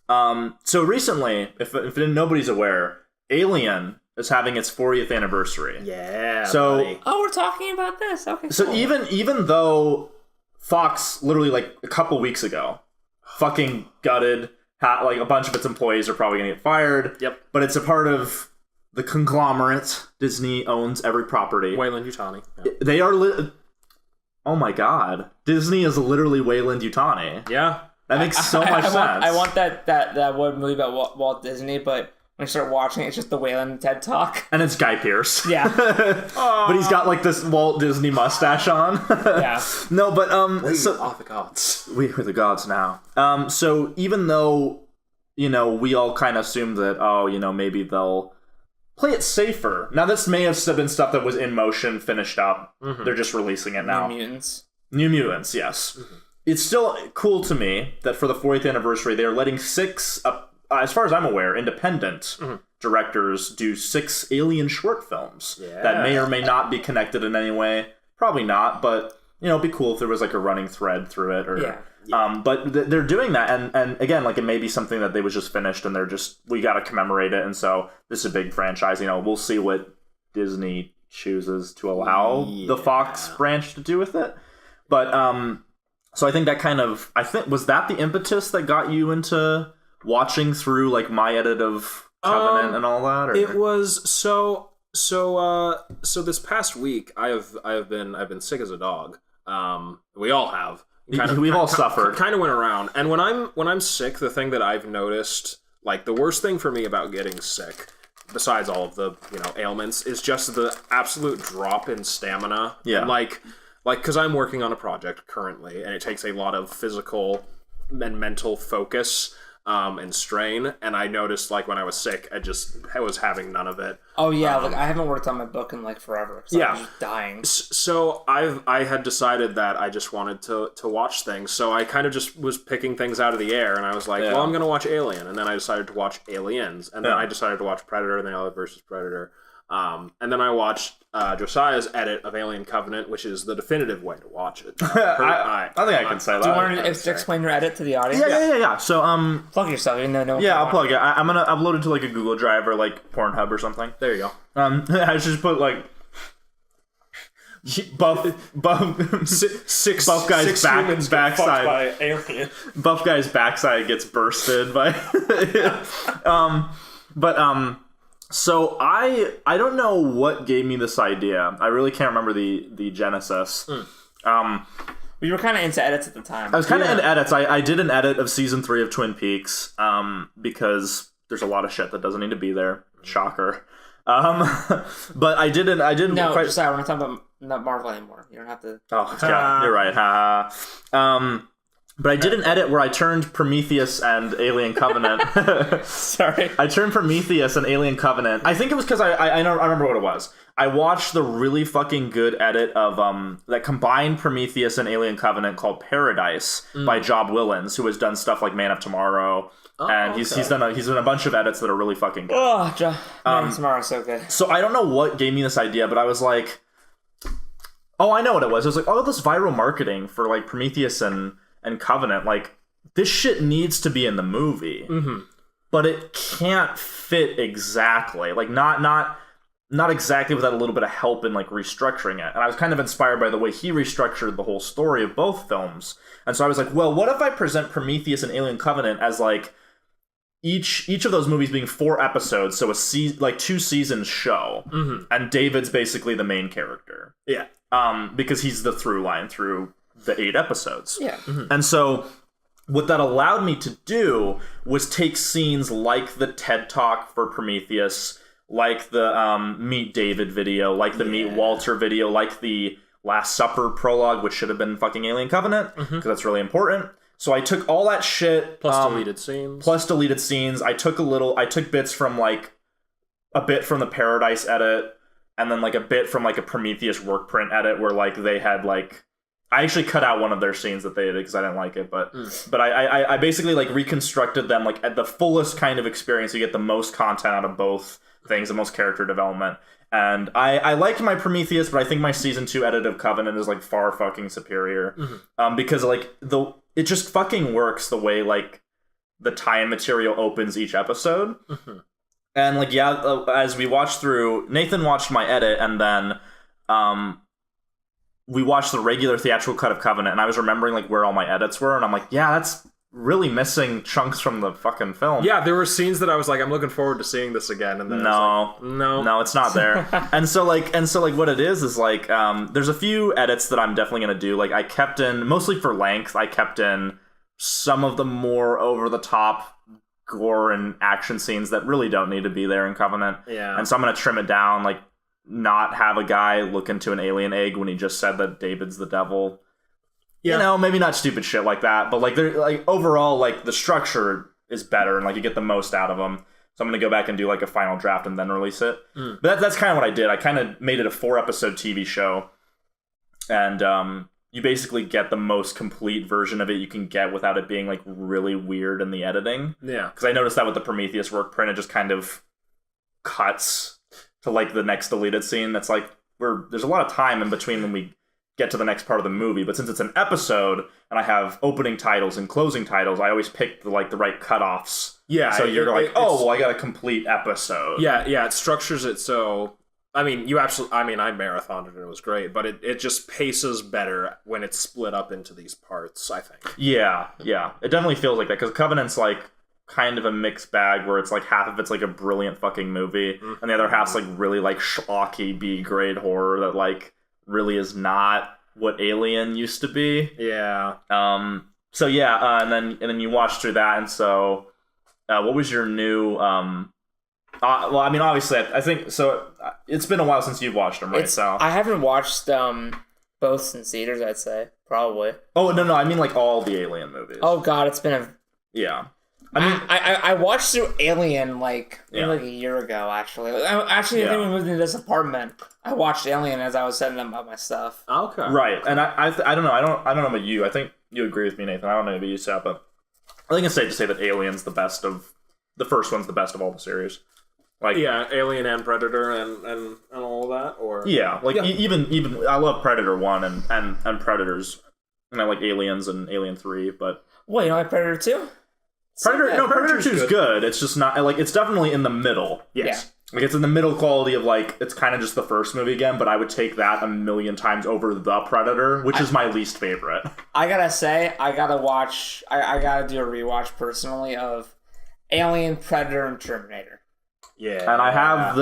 So recently, if nobody's aware, Alien is having its 40th anniversary. Yeah. So buddy. We're talking about this. Okay. So cool. even though Fox literally like a couple weeks ago fucking gutted, like a bunch of its employees are probably gonna get fired. Yep. But it's a part of the conglomerate. Disney owns every property. Weyland-Yutani. Yeah. They are. Oh my god! Disney is literally Weyland-Yutani. Yeah. That makes so much sense. I want that one movie about Walt Disney, but when I start watching it, it's just the Wayland TED Talk. And it's Guy Pearce. Yeah. But he's got like this Walt Disney mustache on. Yeah. No, but we are the gods. We are the gods now. So even though, we all kind of assumed that, maybe they'll play it safer. Now this may have been stuff that was in motion, finished up. Mm-hmm. They're just releasing it now. New Mutants, yes. Mm-hmm. It's still cool to me that for the 40th anniversary, they're letting 6, as far as I'm aware, independent directors do 6 Alien short films that may or may not be connected in any way. Probably not, but, it'd be cool if there was like a running thread through it. Or, but they're doing that, and again, like it may be something that they was just finished, and we got to commemorate it, and so this is a big franchise. We'll see what Disney chooses to allow the Fox branch to do with it. But, so I think was that the impetus that got you into watching through like my edit of Covenant and all that? Or? It was so this past week I've been sick as a dog. We all have. We've all suffered. Kind of went around. And when I'm sick, the thing that I've noticed, like the worst thing for me about getting sick, besides all of the ailments, is just the absolute drop in stamina. Yeah. And like, because I'm working on a project currently, and it takes a lot of physical and mental focus and strain, and I noticed, like, when I was sick, I was having none of it. Oh, yeah, I haven't worked on my book in, like, forever, because I'm just dying. So I had decided that I just wanted to watch things, so I kind of just was picking things out of the air, and I was like, well, I'm going to watch Alien, and then I decided to watch Aliens, and then I decided to watch Predator, and then Alien vs. Predator. And then I watched Josiah's edit of Alien Covenant, which is the definitive way to watch it. I think I can say that. Do you want to explain your edit to the audience? Yeah. So plug yourself, even though no one can I'll plug it. I'm gonna upload it to like a Google Drive or like Pornhub or something. There you go. I just put like buff guy's backside by alien. Buff guy's backside gets bursted by So I don't know what gave me this idea. I really can't remember the genesis. You were kind of into edits at the time. I was kind of into edits. I did an edit of season 3 of Twin Peaks because there's a lot of shit that doesn't need to be there. Shocker. But I didn't. No, quite... sorry, we're not talking about not Marvel anymore. You don't have to. Oh, yeah, you're right. But I did an edit where I turned Prometheus and Alien Covenant. Sorry. I turned Prometheus and Alien Covenant. I think it was because I remember what it was. I watched the really fucking good edit of that combined Prometheus and Alien Covenant called Paradise by Job Willens, who has done stuff like Man of Tomorrow. And he's done a bunch of edits that are really fucking good. Man of Tomorrow's so good. So I don't know what gave me this idea, but I was like, oh, I know what it was. It was like, oh, this viral marketing for like Prometheus and Covenant, like this shit needs to be in the movie, but it can't fit exactly, like not exactly without a little bit of help in like restructuring it. And I was kind of inspired by the way he restructured the whole story of both films, and so I was like, well, what if I present Prometheus and Alien Covenant as like each of those movies being 4 episodes, so a 2-season show, and David's basically the main character, because he's the through line through the 8 episodes. Yeah. And so what that allowed me to do was take scenes like the TED Talk for Prometheus, like the Meet David video, like the Meet Walter video, like the Last Supper prologue, which should have been fucking Alien Covenant, because that's really important. So I took all that shit. Plus deleted scenes. I took bits from like a bit from the Paradise edit, and then like a bit from like a Prometheus work print edit where like they had like, I actually cut out one of their scenes that they did because I didn't like it, but I basically like reconstructed them like at the fullest kind of experience. You get the most content out of both things, the most character development. And I liked my Prometheus, but I think my season 2 edit of Covenant is like far fucking superior, because like it just fucking works the way like the tie-in material opens each episode. And like as we watched through, Nathan watched my edit, and then we watched the regular theatrical cut of Covenant, and I was remembering like where all my edits were, and I'm like, yeah, that's really missing chunks from the fucking film. Yeah, there were scenes that I was like, I'm looking forward to seeing this again, and then no, it's not there. and so like what it is like there's a few edits that I'm definitely gonna do. Like I kept in, mostly for length, I kept in some of the more over the top gore and action scenes that really don't need to be there in Covenant. Yeah. And so I'm gonna trim it down, like not have a guy look into an alien egg when he just said that David's the devil. Yeah. You know, maybe not stupid shit like that, but like they're like overall like the structure is better and like you get the most out of them. So I'm gonna go back and do like a final draft and then release it. But that's kind of what I did. I kind of made it a 4-episode TV show, and you basically get the most complete version of it you can get without it being like really weird in the editing. Yeah, because I noticed that with the Prometheus work print, it just kind of cuts to like the next deleted scene. That's like there's a lot of time in between when we get to the next part of the movie, but since it's an episode and I have opening titles and closing titles, I always pick the like cutoffs. Yeah, so you're like, I got a complete episode. Yeah, it structures it so. I mean, I marathoned it. It was great, but it just paces better when it's split up into these parts, I think. Yeah, it definitely feels like that because Covenant's like kind of a mixed bag where it's like half of it's like a brilliant fucking movie, and the other half's like really like schlocky B-grade horror that like really is not what Alien used to be. Yeah. So yeah, and then you watch through that, and so what was your new well, I mean, obviously, I think so. It's been a while since you've watched them, right? So I haven't watched both in theaters. I'd say probably. Oh no, I mean like all the Alien movies. Oh God, it's been a I mean, I watched through Alien like a year ago. Actually, I think we moved into this apartment. I watched Alien as I was setting up my stuff. Okay, right. And I don't know. I don't know about you. I think you agree with me, Nathan. I don't know about you, Seth, but I think it's safe to say that Alien's the best of the first one's the best of all the series. Like Alien and Predator and all of that. Or even I love Predator 1 and Predators, and I like Aliens and Alien 3. But you don't like Predator 2? Predator 2 is good. It's just not like it's definitely in the middle. Yes. Like it's in the middle quality of like it's kind of just the first movie again, but I would take that a million times over the Predator, which is my least favorite. I gotta say, I gotta do a rewatch personally of Alien, Predator, and Terminator. Yeah. And I have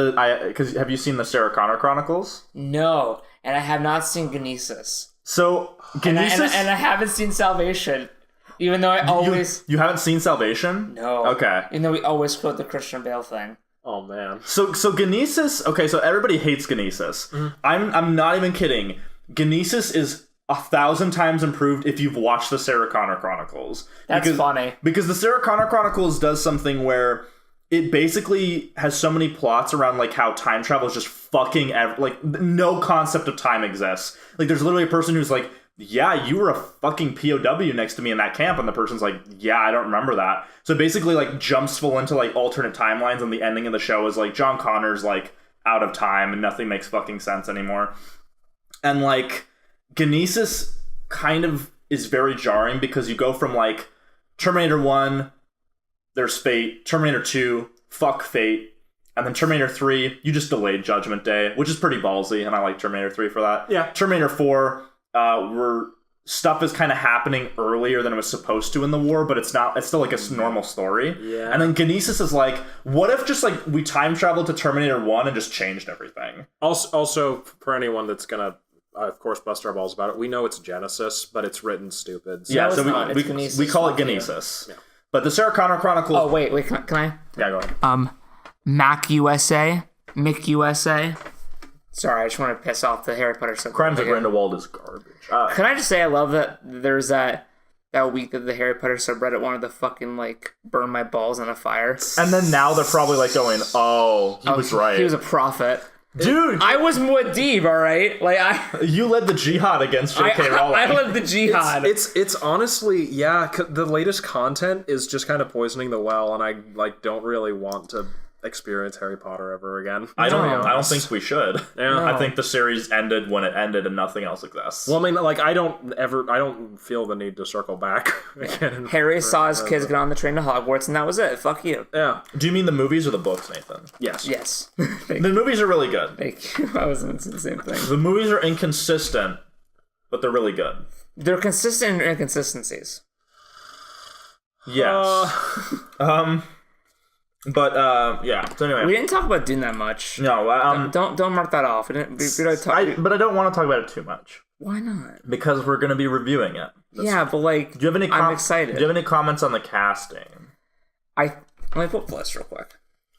because have you seen the Sarah Connor Chronicles? No, and I have not seen Genesis. So Genesis, and I haven't seen Salvation. Even though I always... You haven't seen Salvation? No. Okay. Even though we always quote the Christian Bale thing. Oh, man. So Genesis... Okay, so everybody hates Genesis. Mm-hmm. I'm not even kidding. Genesis is 1,000 times improved if you've watched the Sarah Connor Chronicles. That's funny. Because the Sarah Connor Chronicles does something where it basically has so many plots around like how time travel is just fucking... like, no concept of time exists. Like, there's literally a person who's like... Yeah, you were a fucking POW next to me in that camp, and the person's like, yeah, I don't remember that. So basically, like, jumps full into, like, alternate timelines, and the ending of the show is, like, John Connor's, like, out of time, and nothing makes fucking sense anymore. And, like, Genesis kind of is very jarring, because you go from, like, Terminator 1, there's fate, Terminator 2, fuck fate, and then Terminator 3, you just delayed Judgment Day, which is pretty ballsy, and I like Terminator 3 for that. Yeah. Terminator 4... where stuff is kind of happening earlier than it was supposed to in the war, but it's still like a normal story. Yeah. And then Genesis is like, what if just like we time traveled to Terminator 1 and just changed everything? Also for anyone that's gonna of course bust our balls about it, we know it's Genesis, but it's written stupid. So we call it Genesis. Yeah. But the Sarah Connor Chronicles... Oh, wait, can I? Yeah, go ahead. Mac USA Mick USA. Sorry, I just want to piss off the Harry Potter stuff. Crimes of Grindelwald is garbage. Can I just say I love that there's that week that the Harry Potter subreddit wanted to fucking like burn my balls on a fire. And then now they're probably like going, "Oh, he was right. He was a prophet." Dude, I was Muad'Dib, all right? You led the jihad against J.K. Rowling. I led the jihad. It's honestly, the latest content is just kind of poisoning the well, and I don't really want to experience Harry Potter ever again. I don't think we should. Yeah. No. I think the series ended when it ended and nothing else exists. Well, I mean, I don't feel the need to circle back again. Harry saw his kids get on the train to Hogwarts, and that was it. Fuck you. Yeah. Do you mean the movies or the books, Nathan? Yes. Yes. The movies are really good. Thank you. I was going to say the same thing. The movies are inconsistent, but they're really good. They're consistent in inconsistencies. Yes. But yeah. So anyway, We didn't talk about Dune that much. no. Don't mark that off. We don't talk. But I don't want to talk about it too much Why not? because we're going to be reviewing it. Yeah, but like, Do you have any? I'm excited. Do you have any comments on the casting? Let me pull up the list real quick.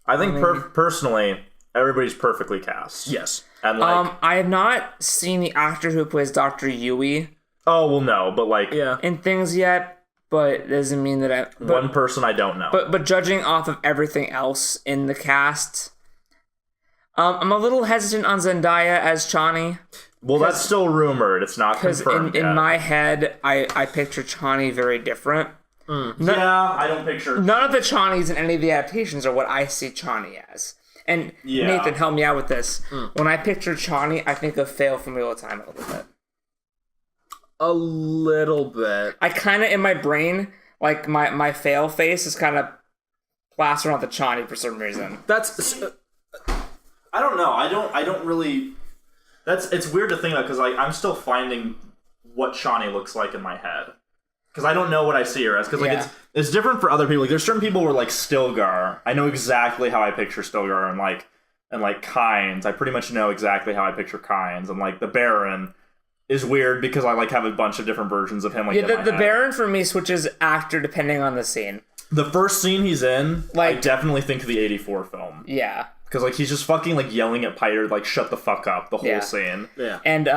I think personally, everybody's perfectly cast. Yes. And like, I have not seen the actor who plays Dr. Yui oh well, no, but like, Yeah. in things yet, but it doesn't mean that one person I don't know. But judging off of everything else in the cast, I'm a little hesitant on Zendaya as Chani. well, that's still rumored. It's not Because confirmed in yet. my head, I picture Chani very different. yeah, I don't picture. None of the Chanis in any of the adaptations are what I see Chani as. And Yeah. Nathan, help me out with this. When I picture Chani, I think of Fail from Wheel of Time a little bit. A little bit. I kind of, in my brain, like my Fail face is kind of plastered on the Chani for some reason. That's I don't know. I don't really. It's weird to think about because like I'm still finding what Shawnee looks like in my head because I don't know what I see her as because like Yeah. it's different for other people. Like there's certain people who are like Stilgar. I know exactly how I picture Stilgar and like Kynes. I pretty much know exactly how I picture Kynes and like the Baron is weird because I like have a bunch of different versions of him. Like Yeah, in my the head. Baron for me switches actor depending on the scene. The first scene he's in, Like- I definitely think of the '84 film Yeah. because like he's just fucking like yelling at Pyre like shut the fuck up the whole Yeah. scene. yeah. And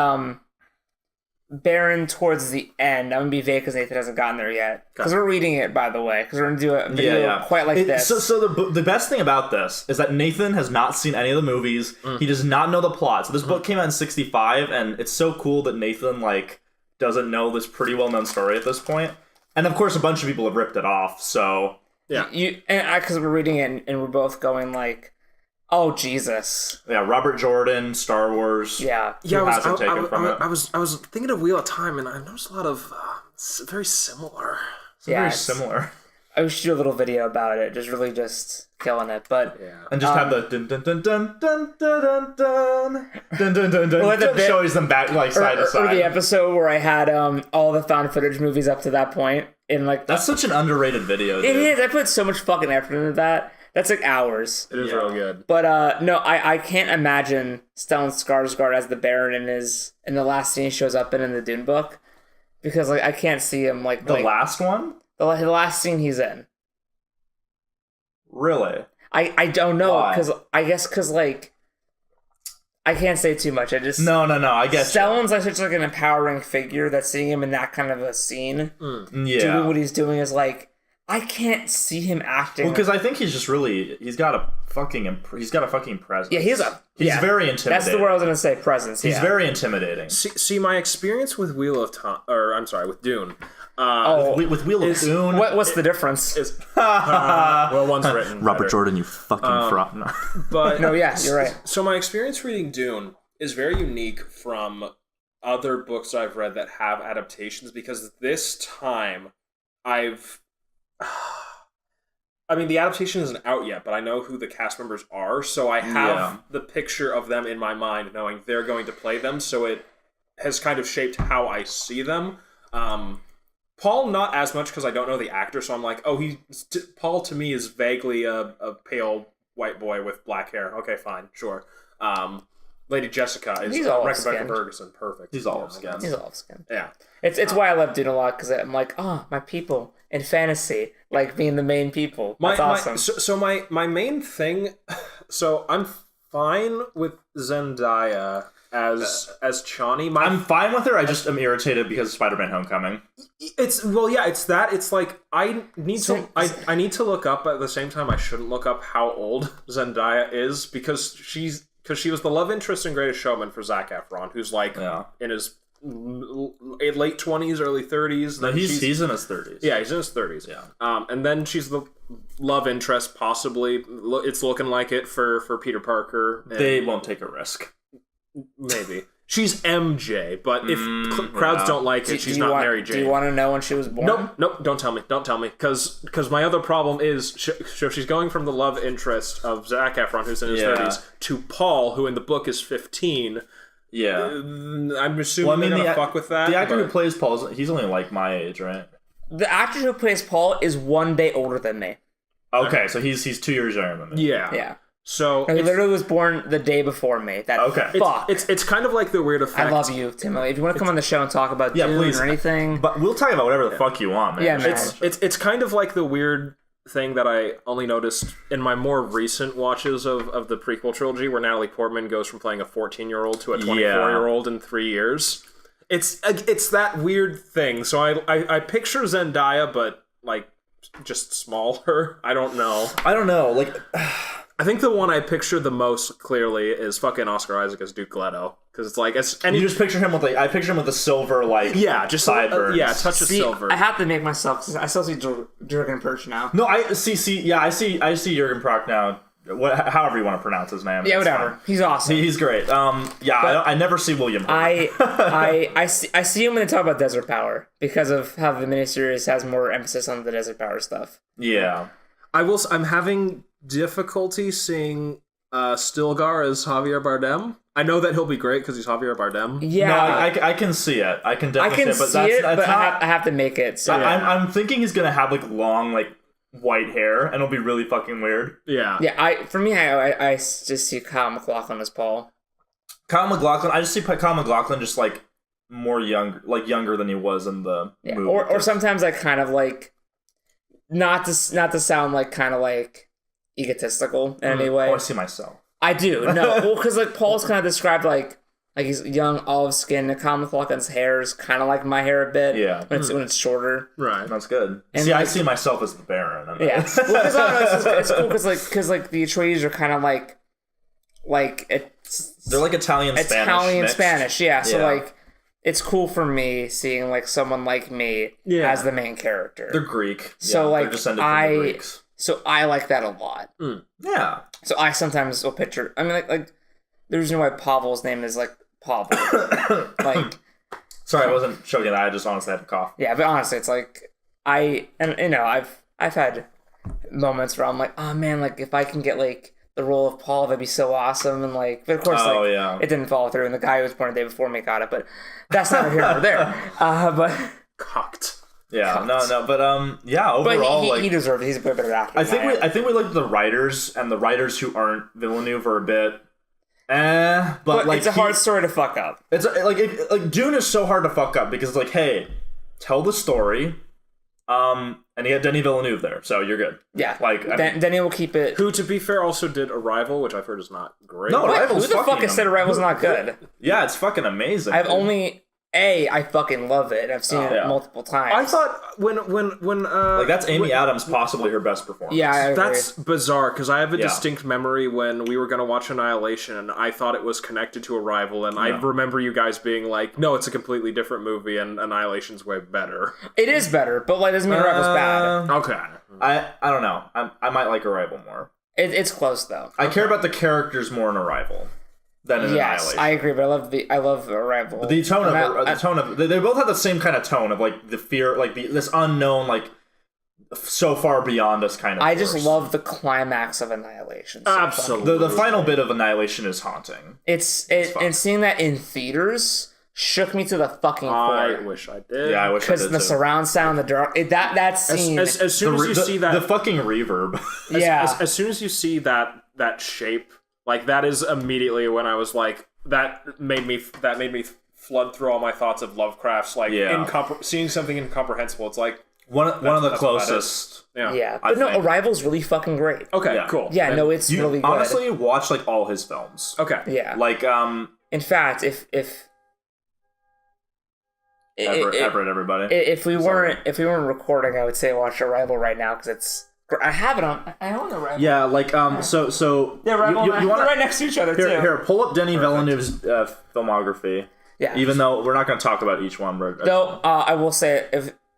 Baron towards the end, I'm gonna be vague because Nathan hasn't gotten there yet. Because we're reading it, by the way. Because we're gonna do a video quite like this. So the best thing about this is that Nathan has not seen any of the movies. He does not know the plot. So this book came out in '65, and it's so cool that Nathan like doesn't know this pretty well known story at this point. And of course, a bunch of people have ripped it off. So Yeah. Because we're reading it and we're both going like, oh Jesus. yeah, Robert Jordan, Star Wars. Yeah. Yeah, hasn't taken from it? I was thinking of Wheel of Time, and I noticed a lot of very similar. It's very it's- similar. I should do a little video about it, just killing it. But Yeah. And just have the dun dun dun dun dun dun dun dun dun dun dun dun. Well, the bit- shows them back like side to or side. the episode where I had all the found footage movies up to that point in like That's such an underrated video. it Dude. is. I put so much fucking effort into that. That's like hours. It is real good. But no, I can't imagine Stellan Skarsgård as the Baron in the last scene he shows up in the Dune book, because like I can't see him like The last one? the last scene he's in. Really? I don't know Why? because like I can't say too much. I just No. I guess. Stellan's like such like an empowering figure that seeing him in that kind of a scene Yeah. doing what he's doing is like I can't see him acting. Well, because I think he's just really he's got a fucking presence. yeah, he's very intimidating. That's the word I was gonna say. Presence. He's yeah. very intimidating. See, my experience with Wheel of Time, or I'm sorry, with Dune. With Wheel of Dune. What's the difference? Is well, one's written. better. Jordan, you fucking fraud. But No, yeah, you're right. So my experience reading Dune is very unique from other books I've read that have adaptations, because this time I mean, the adaptation isn't out yet, but I know who the cast members are, so I have the picture of them in my mind, knowing they're going to play them, so it has kind of shaped how I see them. Paul, not as much, because I don't know the actor, so I'm like, Paul to me is vaguely a pale white boy with black hair. Okay, fine, sure. Lady Jessica is He's Rebecca olive-skinned. Ferguson. Perfect. He's olive-skinned. He's olive skin. Yeah. It's why I love Dune a lot, because I'm like, oh, my people in fantasy, like being the main people. That's awesome. So my main thing, so I'm fine with Zendaya as Chani. I'm fine with her. I just am irritated because of Spider-Man: Homecoming. It's that. It's like I need to look up, but at the same time I shouldn't look up how old Zendaya is because she was the love interest in Greatest Showman for Zac Efron, who's like in his late 20s, early 30s. No, he's in his 30s. Yeah, he's in his 30s. Yeah. And then she's the love interest, possibly. It's looking like it for Peter Parker. They won't take a risk. Maybe. She's MJ, but if crowds don't like it, she's not Mary Jane. Do you want to know when she was born? Nope, don't tell me. Because my other problem is, she's going from the love interest of Zac Efron, who's in his 30s, to Paul, who in the book is 15. Yeah. I'm assuming they're gonna fuck with that. The actor who plays Paul, he's only like my age, right? The actor who plays Paul is 1 day older than me. Okay, so he's 2 years younger than me. Yeah. So he literally was born the day before me. It's kind of like the weird effect. I love you, Tim. If you want to come on the show and talk about Dune or anything, but we'll talk about whatever the fuck you want, man. Yeah, man. It's kind of like the weird thing that I only noticed in my more recent watches of the prequel trilogy, where Natalie Portman goes from playing a 14-year-old to a 24-year-old in 3 years. It's that weird thing. So I picture Zendaya, but like just smaller. I don't know. Like. I think the one I picture the most clearly is fucking Oscar Isaac as Duke Leto, because it's like you just picture him with the silver just sideburns. Touch of silver. I have to make myself. Cause I still see Jurgen Perch now. No, I see Jurgen Proch now. However you want to pronounce his name. Yeah, whatever. Fine. He's awesome. He's great. I never see William Hurt. I see him when they talk about Desert Power because of how the miniseries has more emphasis on the Desert Power stuff. Yeah, I'm having difficulty seeing Stilgar as Javier Bardem. I know that he'll be great because he's Javier Bardem. Yeah, no, I can see it. I can definitely see it, but that's not, I have to make it. So I'm thinking he's gonna have like long white hair, and it'll be really fucking weird. Yeah. Yeah. I just see Kyle MacLachlan as Paul. I just see Kyle MacLachlan just like more younger than he was in the movie. Or sometimes I kind of like not to sound like kind of like egotistical in any way. I want to see myself. I do. No, well, because like Paul's kind of described like he's young, olive skin. And Kyle MacLachlan's hair is kind of like my hair a bit. Yeah, when it's shorter. Right, that's good. And I see myself as the Baron. Yeah, well, it's cool because the Atreides are kind of like they're like Italian Spanish. Yeah, so like it's cool for me seeing like someone like me as the main character. They're Greek, so they're descended from the Greeks. So I like that a lot. Yeah. So I sometimes will picture. I mean, like the reason why Pavel's name is like Pavel. Sorry, I wasn't choking. I just honestly had to cough. Yeah, but honestly, it's like I've had moments where I'm like, oh man, like if I can get like the role of Paul, that'd be so awesome. And like, but of course, it didn't follow through, and the guy who was born the day before me got it. But that's not here nor there. But cocked. Yeah, no, but overall, but he deserved it. He's a better actor. I think we like the writers, and the writers who aren't Villeneuve are a bit, but like it's a hard story to fuck up. It's like Dune is so hard to fuck up because it's like, hey, tell the story, and you had Denis Villeneuve there, so you're good. Yeah, Denis will keep it. Who, to be fair, also did Arrival, which I've heard is not great. No, Arrival's who the fuck has said Arrival's not good? Yeah, it's fucking amazing. I fucking love it. I've seen it multiple times. I thought when that's Amy Adams, possibly her best performance. Yeah, I agree. That's bizarre because I have a distinct memory when we were going to watch Annihilation and I thought it was connected to Arrival, and I remember you guys being like, no, it's a completely different movie and Annihilation's way better. It is better, but like doesn't mean Arrival's bad. Okay. I don't know. I might like Arrival more. It's close though. I care about the characters more in Arrival than in Annihilation. I agree, but I love Arrival. The tone of they both have the same kind of tone of like the fear, like this unknown, like so far beyond us kind of. I just love the climax of Annihilation. So absolutely, the final bit of Annihilation is haunting. And seeing that in theaters shook me to the fucking core. I wish I did. Yeah, I wish I did. Because the surround sound, the dark, that scene. As soon as you see that, the fucking reverb. As soon as you see that shape. Like, that is immediately when I was like, that made me flood through all my thoughts of Lovecraft's, like, seeing something incomprehensible. It's like, One of the closest. Yeah. But no, Arrival's really fucking great. Okay, cool. Yeah, no, it's really good. Honestly, watch like all his films. Okay. Yeah. Like in fact, if Everett, everybody. If we weren't recording, I would say watch Arrival right now because it's. I have it on. I own Arrival. Yeah, like so. Yeah, Arrival. You want right next to each other too. Here, pull up Denis Villeneuve's filmography. Yeah. Even though we're not going to talk about each one, though, I will say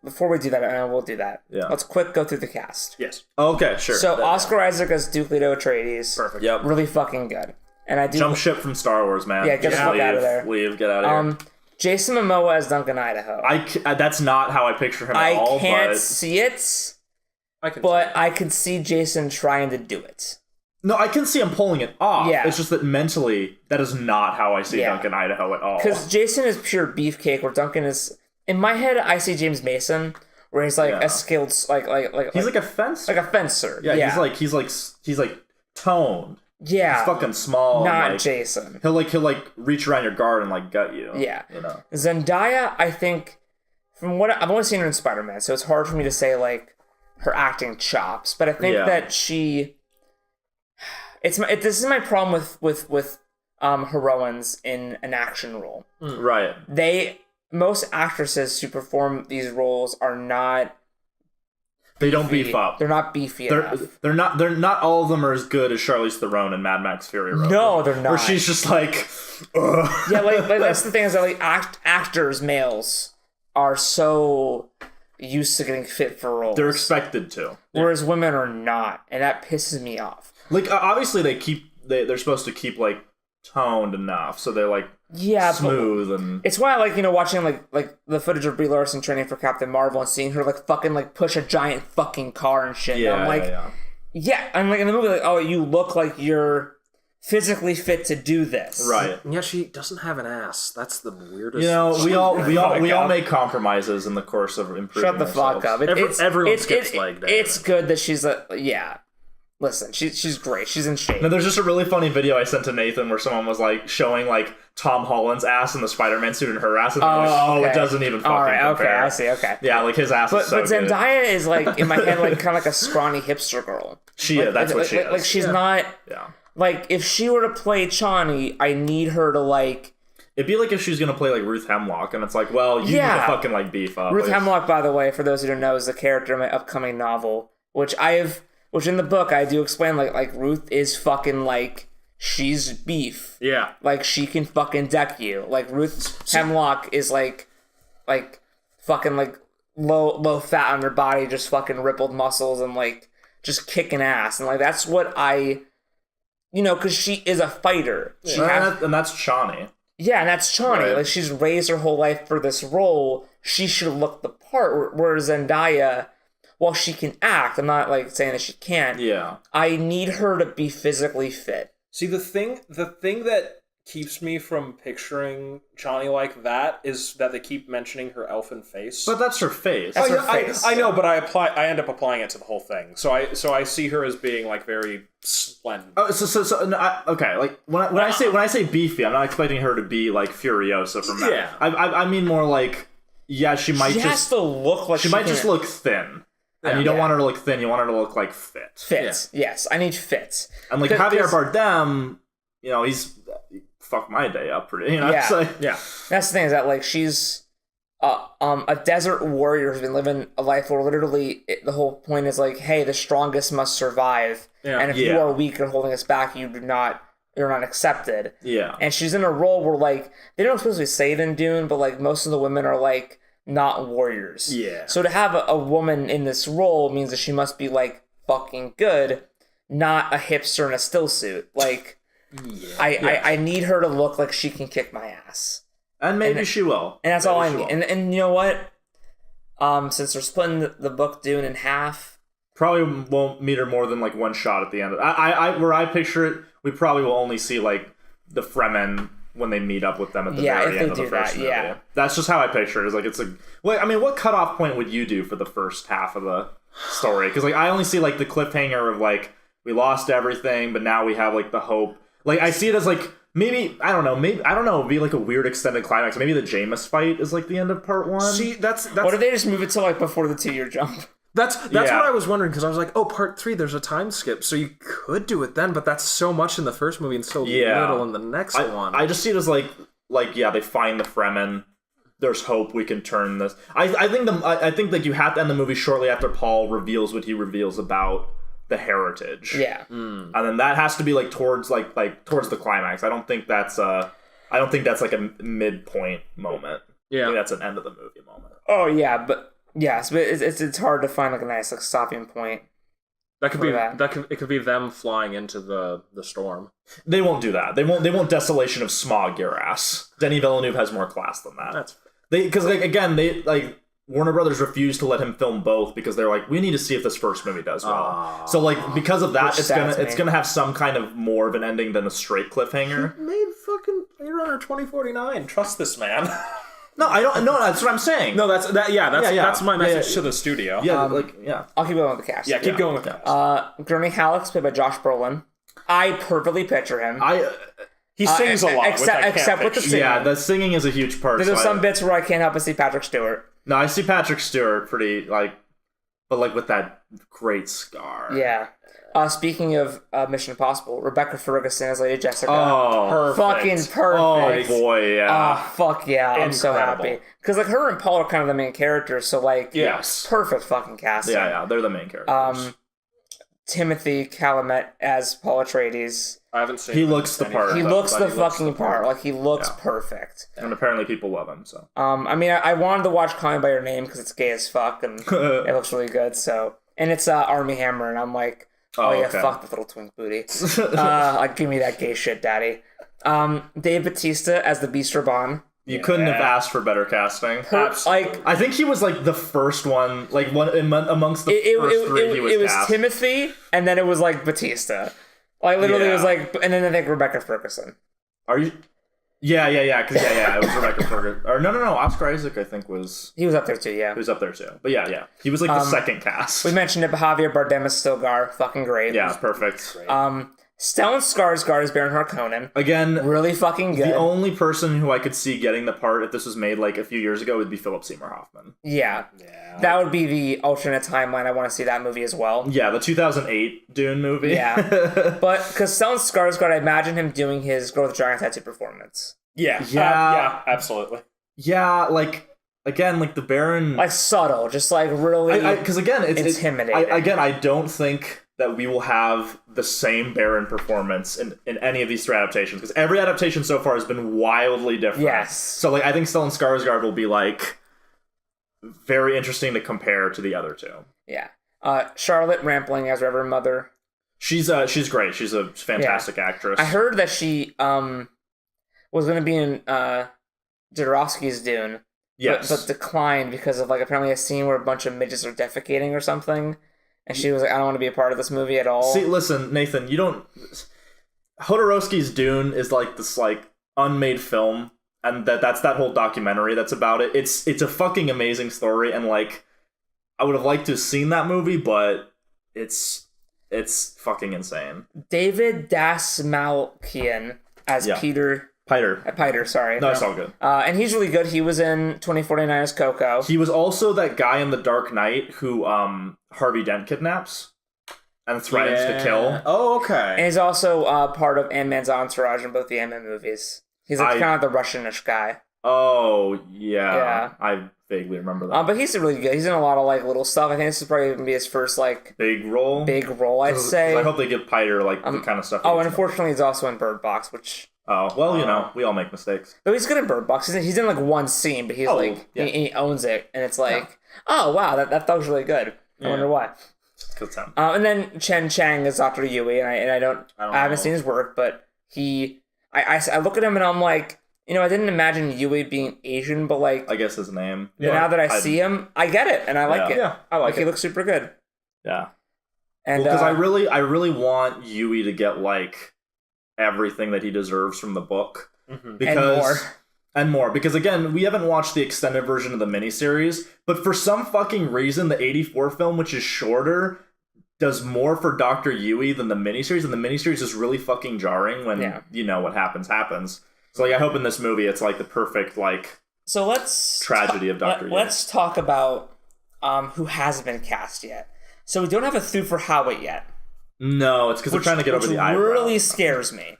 before we do that, and I will do that. Yeah. Let's quick go through the cast. Yes. Okay, sure. So Oscar Isaac as Duke Leto Atreides. Perfect. Yep. Really fucking good. And I do jump ship from Star Wars, man. Yeah, get the fuck out of there. Leave, get out of here. Jason Momoa as Duncan Idaho. That's not how I picture him at all. I can't see it, but I can see Jason trying to do it. No, I can see him pulling it off. Yeah. It's just that mentally, that is not how I see Duncan Idaho at all. Because Jason is pure beefcake, where Duncan is... In my head, I see James Mason, where he's like a skilled... He's like a fencer. Like a fencer. Yeah, he's like toned. Yeah. He's fucking small. Not Jason. He'll reach around your guard and like gut you. Yeah. You know. Zendaya, I think, from what I've only seen her in Spider-Man, so it's hard for me to say like her acting chops, but I think that she... this is my problem with heroines in an action role. Right. Most actresses who perform these roles are not... They don't beef up. They're not beefy enough. They're not all of them are as good as Charlize Theron in Mad Max Fury Road. No, they're not. Where she's just like... Ugh. Yeah, like that's the thing is that like actors, males, are so used to getting fit for roles. They're expected to. Whereas women are not, and that pisses me off. Like, obviously they're supposed to keep, like, toned enough, so they're, like, smooth and... It's why I like, watching, like the footage of Brie Larson training for Captain Marvel and seeing her, like, fucking, like, push a giant fucking car and shit. Yeah, and I'm like... Yeah, I'm like, in the movie, like, oh, you look like you're physically fit to do this. Right. Yeah, she doesn't have an ass. That's the weirdest... You know, we all make compromises in the course of improving Shut the fuck up. Everyone skips leg day. It's good that she's a... Yeah. Listen, she's great. She's in shape. No, there's just a really funny video I sent to Nathan where someone was like showing like Tom Holland's ass in the Spider-Man suit and her ass, and it doesn't even fucking compare. Okay, I see. Okay, yeah, like his ass is so good. But Zendaya is like in my head like kind of like a scrawny hipster girl. That's what she is. Like she's not. Yeah. Like if she were to play Chani, I need her to like. It'd be like if she's gonna play like Ruth Hemlock, and it's like, well, you need to fucking like beef up. Ruth Hemlock, by the way, for those who don't know, is the character in my upcoming novel, which in the book I do explain, like Ruth is fucking like, she's beef. Yeah. Like she can fucking deck you. Like Ruth Hemlock is like fucking like low fat on her body, just fucking rippled muscles and like just kicking ass. And like that's what because she is a fighter. And that's Chani. Yeah, and that's Chani. Right. Like she's raised her whole life for this role. She should look the part. Whereas Zendaya, while she can act, I'm not like saying that she can't. Yeah. I need her to be physically fit. See, the thing that keeps me from picturing Chani like that is that they keep mentioning her elfin face. But that's her face. That's her face. I know, but I end up applying it to the whole thing. So I see her as being like very splendid. Oh, okay. Like when I say beefy, I'm not expecting her to be like Furiosa from that. Yeah. I mean more like she might has to look like she might just look thin. And you don't want her to look thin, you want her to look like fit. Fit, yes. I need fit. And like Javier Bardem, he's fucked my day up pretty, Yeah. So, yeah. That's the thing, is that like she's a desert warrior who's been living a life where literally the whole point is like, hey, the strongest must survive. Yeah. And if you are weak and holding us back, you're not accepted. Yeah. And she's in a role where like they don't explicitly say it in Dune, but like most of the women are like not warriors. Yeah. So to have a woman in this role means that she must be like fucking good, not a hipster in a still suit. Like, I need her to look like she can kick my ass. And maybe she will. And that's all I need. And you know what? Since they're splitting the book Dune in half, probably won't meet her more than like one shot at the end. Where I picture it, we probably will only see like the Fremen when they meet up with them at the very end of the first movie. Yeah. That's just how I picture it. It's like, what cutoff point would you do for the first half of the story? Because like I only see like the cliffhanger of like we lost everything, but now we have like the hope. Like I see it as like Maybe I don't know. It'd be like a weird extended climax. Maybe the Jameis fight is like the end of part 1. See, that's. What if they just move it to like before the 2-year jump? That's what I was wondering, because I was like, oh, part 3, there's a time skip, so you could do it then, but that's so much in the first movie and so little in the next one. I just see it as like they find the Fremen. There's hope we can turn this. I think like you have to end the movie shortly after Paul reveals what he reveals about the heritage. Yeah. And then that has to be like towards the climax. I don't think that's like a midpoint moment. Yeah. I think that's an end of the movie moment. Oh yeah, but yes, but it's hard to find like a nice like stopping point. It could be them flying into the storm. They won't do that. They won't Desolation of Smog your ass. Denis Villeneuve has more class than that. Because Warner Brothers refused to let him film both because they're like, we need to see if this first movie does well. So like because of that, it's gonna have some kind of more of an ending than a straight cliffhanger. He made fucking Blade Runner 2049. Trust this man. No, I don't. No, that's what I'm saying. No, that's my message to the studio. Yeah, I'll keep going with the cast. Yeah, keep going with the cast. Gurney Halleck's played by Josh Brolin. I perfectly picture him. He sings a lot, except with the singing. Yeah, the singing is a huge part. There's some bits where I can't help but see Patrick Stewart. No, I see Patrick Stewart pretty but with that great scar. Yeah. Speaking of Mission Impossible, Rebecca Ferguson as Lady Jessica. Oh, perfect. Fucking perfect. Oh boy, yeah. Fuck yeah, I'm so happy. Because like her and Paul are kind of the main characters, so like yes, perfect fucking casting. Yeah, they're the main characters. Timothy Chalamet as Paul Atreides. I haven't seen. He looks the part. He looks the fucking part. Like he looks perfect. And apparently people love him. So. I mean, I wanted to watch Call Me by Your Name because it's gay as fuck and it looks really good. So, and it's Armie Hammer, and I'm like. Oh yeah, okay. Fuck the little twink booty. Like, give me that gay shit, daddy. Dave Bautista as the Beast Raban. You couldn't have asked for better casting. Like, I think he was like the first one, like one amongst the first three. It was cast. Timothy, and then it was like Bautista. Like literally, it was like, and then I think Rebecca Ferguson. Are you? Yeah. It was Rebecca Ferguson. Or no. Oscar Isaac, I think he was up there too. Yeah, he was up there too. But yeah, he was like the second cast. We mentioned it, but Javier Bardem as Stilgar, fucking great. Yeah, perfect. Great. Stellan Skarsgård as Baron Harkonnen. Again, really fucking good. The only person who I could see getting the part if this was made like a few years ago would be Philip Seymour Hoffman. Yeah. That would be the alternate timeline. I want to see that movie as well. Yeah, the 2008 Dune movie. Yeah, but because Stellan Skarsgård, I imagine him doing his Girl with the Dragon Tattoo performance. Yeah, absolutely. Yeah, like again, like the Baron, like subtle, just like really. Because again, it's intimidating. I don't think that we will have the same Baron performance in any of these three adaptations, because every adaptation so far has been wildly different. Yes. So like I think Stellan Skarsgård will be like very interesting to compare to the other two. Yeah. Charlotte Rampling as Reverend Mother. She's great. She's a fantastic actress. I heard that she was going to be in Jodorowsky's Dune. Yes. But declined because of like apparently a scene where a bunch of midgets are defecating or something. And she was like, I don't want to be a part of this movie at all. See, listen, Nathan, you don't... Jodorowsky's Dune is like this like unmade film, and that's that whole documentary that's about it. It's a fucking amazing story, and like I would have liked to have seen that movie, but it's fucking insane. David Dastmalchian as Piter, sorry. No, it's all good. And he's really good. He was in 2049 as Coco. He was also that guy in The Dark Knight who Harvey Dent kidnaps and threatens to kill. Oh, okay. And he's also part of Ant-Man's entourage in both the Ant-Man movies. He's like kind of the Russianish guy. Oh, yeah. I vaguely remember that. But he's really good. He's in a lot of like little stuff. I think this is probably going to be his first like big role, I'd say. I hope they give Piter like the kind of stuff. Oh, and unfortunately he's also in Bird Box, which... Oh, well, we all make mistakes. But he's good in Bird Box. He's in like one scene, but he's he owns it. And it's like, oh, wow, that was really good. I wonder why. And then Chen Chang is Dr. Yui, and I haven't seen his work, but I look at him and I'm like, I didn't imagine Yui being Asian, but like... I guess his name. Yeah. Now that I see him, I get it, and I like it. Yeah, I like it. He looks super good. Yeah. And because I really want Yui to get like everything that he deserves from the book. Mm-hmm. And more. Because again, we haven't watched the extended version of the miniseries, but for some fucking reason, the 84 film, which is shorter, does more for Dr. Yui than the miniseries, and the miniseries is really fucking jarring when you know what happens. So like I hope in this movie it's like the perfect like tragedy of Dr. Yui. Let's talk about who hasn't been cast yet. So we don't have a Thufir Hawat yet. No, it's because they're trying to get over the eyebrow. Which really scares me.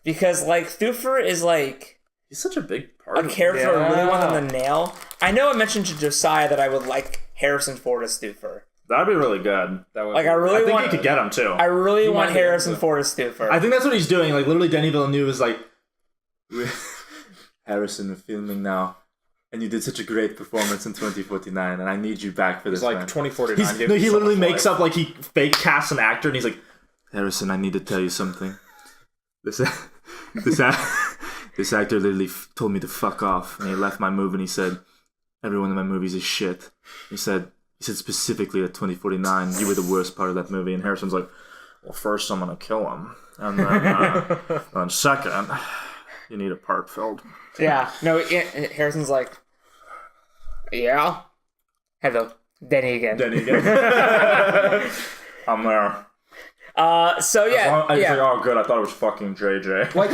Because, like, Thufir is, like... He's such a big part a character I really want them to nail. I know I mentioned to Josiah that I would like Harrison Ford as Thufir. That'd be really good. I think you could get him, too. I really want Harrison Ford as Thufir. I think that's what he's doing. Like, literally, Denis Villeneuve is like... Harrison, we're filming now. And you did such a great performance in 2049, and I need you back for this. It's like 2049. He literally makes up like he fake casts an actor, and he's like, Harrison, I need to tell you something. This actor literally told me to fuck off, and he left my movie, and he said, every one of my movies is shit. He said specifically at 2049, you were the worst part of that movie. And Harrison's like, well, first I'm gonna kill him, and then second, you need a part filled. Yeah, no, Harrison's like, yeah. Hello, Denny again. I'm there. So yeah, I was like, oh good, I thought it was fucking JJ. Like,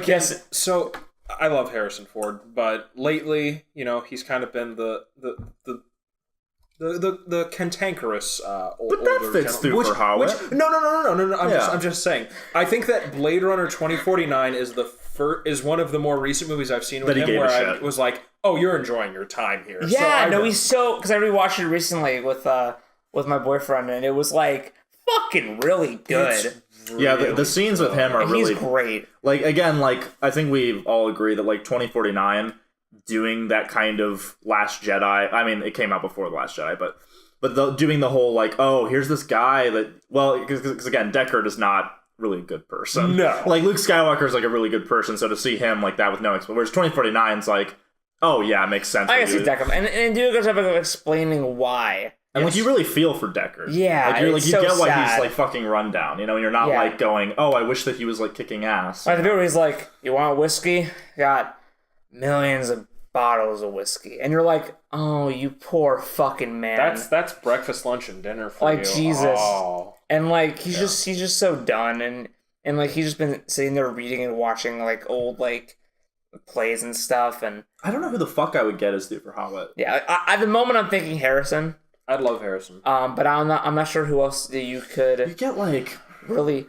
yes. So I love Harrison Ford, but lately, you know, he's kind of been the cantankerous but that fits Thufir Hawat. No. I'm just saying. I think that Blade Runner 2049 is one of the more recent movies I've seen with him where I was like, oh, you're enjoying your time here. Yeah, he's so, because I rewatched it recently with my boyfriend, and it was like fucking really good. Really the scenes with him are really he's great. Like again, like I think we all agree that like 2049 doing that kind of Last Jedi. I mean, it came out before the Last Jedi, but doing the whole like, oh, here's this guy that because again, Deckard is not really a good person. No, like Luke Skywalker is like a really good person. So to see him like that with no explanation, whereas 2049 is like, oh yeah, it makes sense. I can see Deckard, and do a good job of explaining why. And like you really feel for Deckard. Yeah, like you're like you so get why sad. he's like fucking run down, you know, and you're not like going, oh, I wish that he was like kicking ass. Like the bit where he's like, you want whiskey? Got millions of bottles of whiskey, and you're like, oh, you poor fucking man. That's breakfast, lunch, and dinner for like you. Jesus. Oh. And like he's just so done, and like he's just been sitting there reading and watching like old like plays and stuff, and I don't know who the fuck I would get as Thufir Hawat. Yeah, at the moment I'm thinking Harrison. I'd love Harrison. But I'm not sure who else you could. You get like really.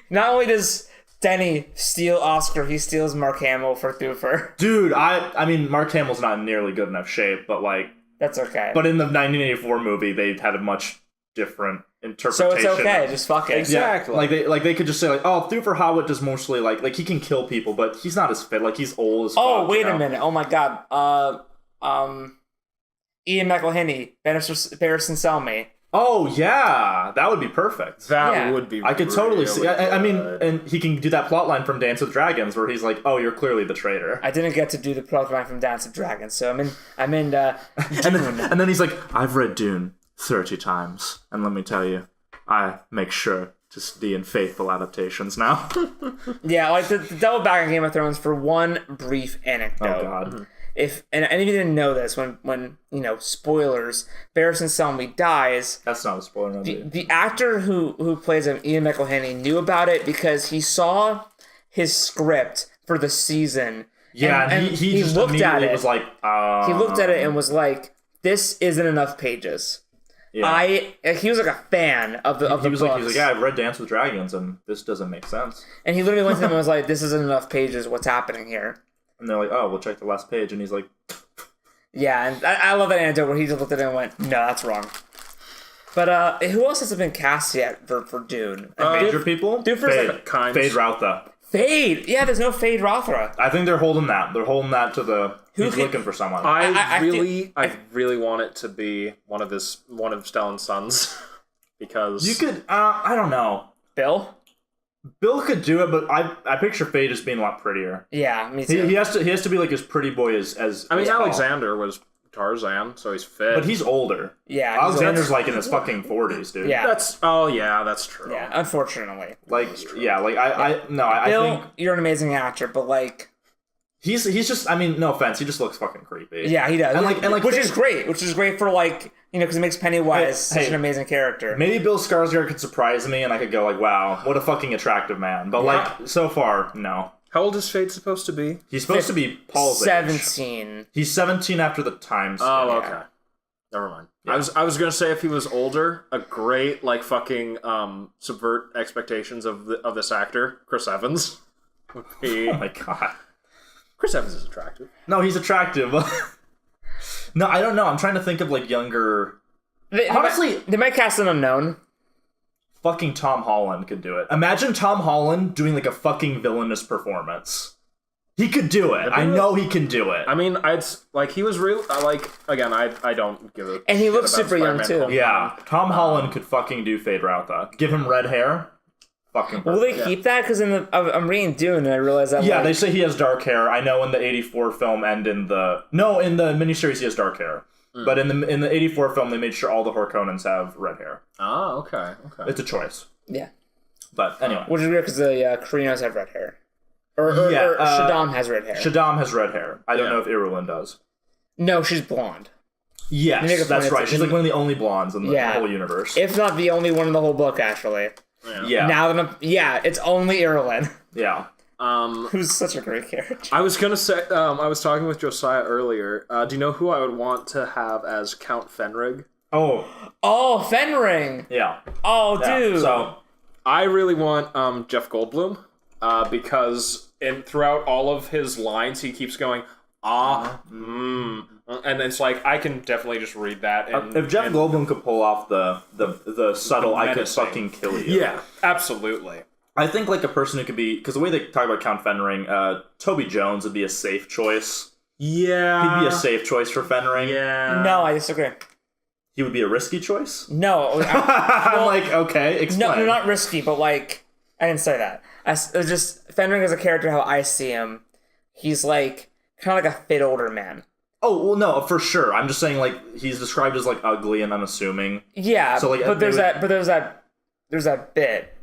Not only does Denny steal Oscar, he steals Mark Hamill for Thufir. Dude, I mean Mark Hamill's not in nearly good enough shape, but like that's okay. But in the 1984 movie, they had a much different interpretation. So it's okay, just fuck it. Exactly. Yeah, like they could just say like, oh, Thufir Hawat does mostly like he can kill people, but he's not as fit. Like he's old as fuck. Oh, wait a minute. Oh my god. Ian McElhinney, Barristan Selmy. Oh yeah, that would be perfect. That would be. I could totally see. I mean, and he can do that plot line from Dance with Dragons, where he's like, "Oh, you're clearly the traitor." I didn't get to do the plot line from Dance with Dragons, so I'm in Dune. and then he's like, "I've read Dune 30 times, and let me tell you, I make sure to be in faithful adaptations now." Yeah, like the double back on Game of Thrones for one brief anecdote. Oh god. If you didn't know this, when you know, spoilers, Barristan Selmy dies. That's not a spoiler. The actor who plays him, Ian McElhinney, knew about it because he saw his script for the season. Yeah, and he just looked at it. Was like, he looked at it and was like, "This isn't enough pages." Yeah. He was like a fan of the books. He was like, yeah, I've read Dance with Dragons, and this doesn't make sense. And he literally went to them and was like, "This isn't enough pages. What's happening here?" And they're like, oh, we'll check the last page. And he's like... Yeah, and I love that anecdote where he just looked at it and went, no, that's wrong. But who else hasn't been cast yet for Dune? Major people? Fade Rautha. Fade? Yeah, there's no Fade Rautha. I think they're holding that. They're holding that to the... He's looking for someone. I really want it to be one of Stellan's sons. Because... You could... I don't know. Bill could do it, but I picture Fade as being a lot prettier. Yeah, me too. He has to be like as pretty boy as I mean, Alexander was Tarzan, so he's fit. But he's older. Yeah, Alexander's like in his fucking 40s, dude. Yeah, that's true. Yeah, unfortunately. Like, yeah, like I Bill, think you're an amazing actor, but like He's just, I mean, no offense, he just looks fucking creepy. Yeah, he does. And which is great for like, because it makes Pennywise such an amazing character. Maybe Bill Skarsgård could surprise me and I could go like, wow, what a fucking attractive man. But like, so far, no. How old is Fate supposed to be? He's supposed to be Paul's 17. Age. He's 17 after the time skip. Oh, okay. Never mind. Yeah. I was gonna say if he was older, a great like fucking subvert expectations of this actor, Chris Evans, would be. Oh my god. Chris Evans is attractive. No, he's attractive. No, I don't know. I'm trying to think of like younger. Honestly, they might cast an unknown. Fucking Tom Holland could do it. Imagine Tom Holland doing like a fucking villainous performance. He could do it. I know he can do it. I mean, he was real. Like again, I don't give a. And he looks super young too. Yeah, Tom Holland could fucking do Fade Rautha. Give him red hair. Fucking perfect. Will they keep that? Because I'm reading Dune and I realize that. Yeah, they say he has dark hair. I know in the '84 film and in the miniseries he has dark hair. But in the '84 film they made sure all the Harkonnens have red hair. Oh, okay. It's a choice. Yeah. But anyway, which is weird because the Karinos have red hair. Or Shaddam has red hair. Shaddam has red hair. I don't know if Irulan does. No, she's blonde. Yes, that's right. She's like one of the only blondes in the whole universe. If not the only one in the whole book, actually. Yeah. Now that it's only Irulan. Yeah. Who's such a great character. I was gonna say, I was talking with Josiah earlier. Do you know who I would want to have as Count Fenrig? Oh, Fenring. Yeah. Oh, dude. So I really want Jeff Goldblum because throughout all of his lines, he keeps going and it's like I can definitely just read that. If Jeff Goldblum could pull off the subtle, I could fucking kill you. Yeah, absolutely. I think like a person who could be, because the way they talk about Count Fenring, Toby Jones would be a safe choice. Yeah, he'd be a safe choice for Fenring. Yeah, no, I disagree. He would be a risky choice. No, I'm like, okay, explain. No, not risky, but like I didn't say that. Just Fenring as a character, how I see him, he's like kind of like a fit older man. Oh well, no, for sure. I'm just saying like he's described as like ugly and unassuming. Yeah, so like, but there's that bit.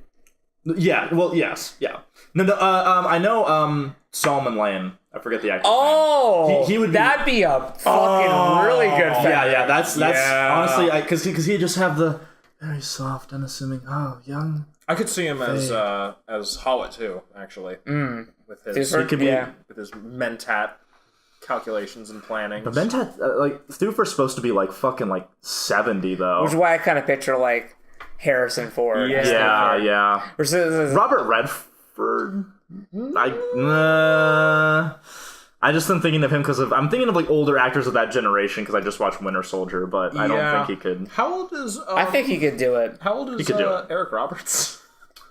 Yeah, well, yes, yeah. No, I know Solomon Lane. I forget the actor's name. He would that'd be a fucking really good film. Yeah, that's honestly, because he'd just have the very soft, unassuming, young. I could see him as Hollett too, actually. With his with his mentat calculations and planning. But mentat, like, Thufir's supposed to be like fucking like 70 though. Which is why I kind of picture like Harrison Ford. Yeah. Robert Redford. I just am thinking of him because I'm thinking of like older actors of that generation because I just watched Winter Soldier, but I don't think he could. How old is? I think he could do it. How old is Eric Roberts?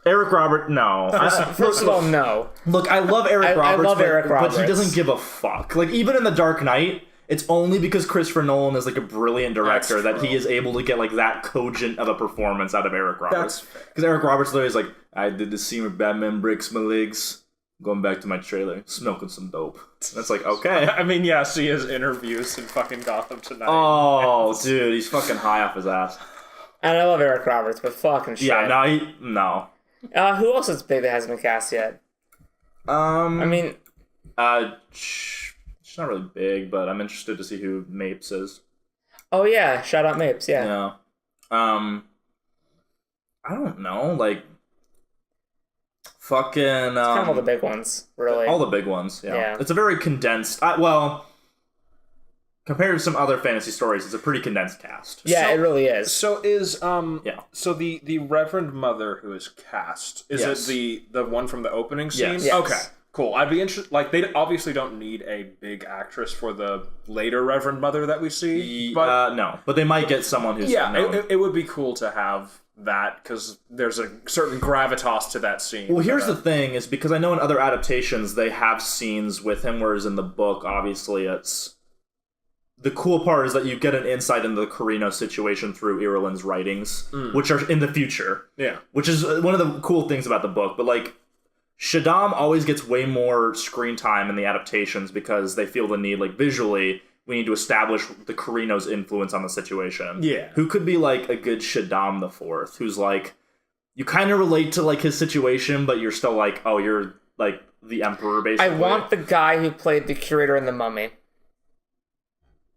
Eric Roberts, no. First of all, no. Look, I love Eric Roberts, Eric Roberts, but he doesn't give a fuck. Like even in The Dark Knight, it's only because Christopher Nolan is like a brilliant director that he is able to get like that cogent of a performance out of Eric Roberts. Because Eric Roberts literally is like, I did the scene where Batman breaks my legs. Going back to my trailer, smoking some dope. That's like, okay. I mean, yeah, see his interviews in fucking Gotham Tonight. Oh, dude, he's fucking high off his ass. And I love Eric Roberts, but fucking shit. Yeah, no. Who else is big that hasn't been cast yet? I mean... she's not really big, but I'm interested to see who Mapes is. Oh, yeah, shout out Mapes, yeah. Yeah. I don't know, like... Fucking it's kind of all the big ones, really. All the big ones, yeah. It's a very condensed compared to some other fantasy stories, it's a pretty condensed cast. Yeah, it really is. So is so the Reverend Mother who is cast, is it the one from the opening scene? Yes. Okay. Cool. I'd be interested. Like, they obviously don't need a big actress for the later Reverend Mother that we see. But no, but they might get someone who's it would be cool to have that because there's a certain gravitas to that scene. Well, here's the thing: is because I know in other adaptations they have scenes with him, whereas in the book, obviously, it's the cool part is that you get an insight into the Carino situation through Irulan's writings, which are in the future. Yeah, which is one of the cool things about the book, but like. Shaddam always gets way more screen time in the adaptations because they feel the need, like visually, we need to establish the Carino's influence on the situation. Yeah. Who could be like a good Shaddam the Fourth, who's like, you kind of relate to like his situation, but you're still like, oh, you're like the Emperor, basically. I want the guy who played the curator in The Mummy.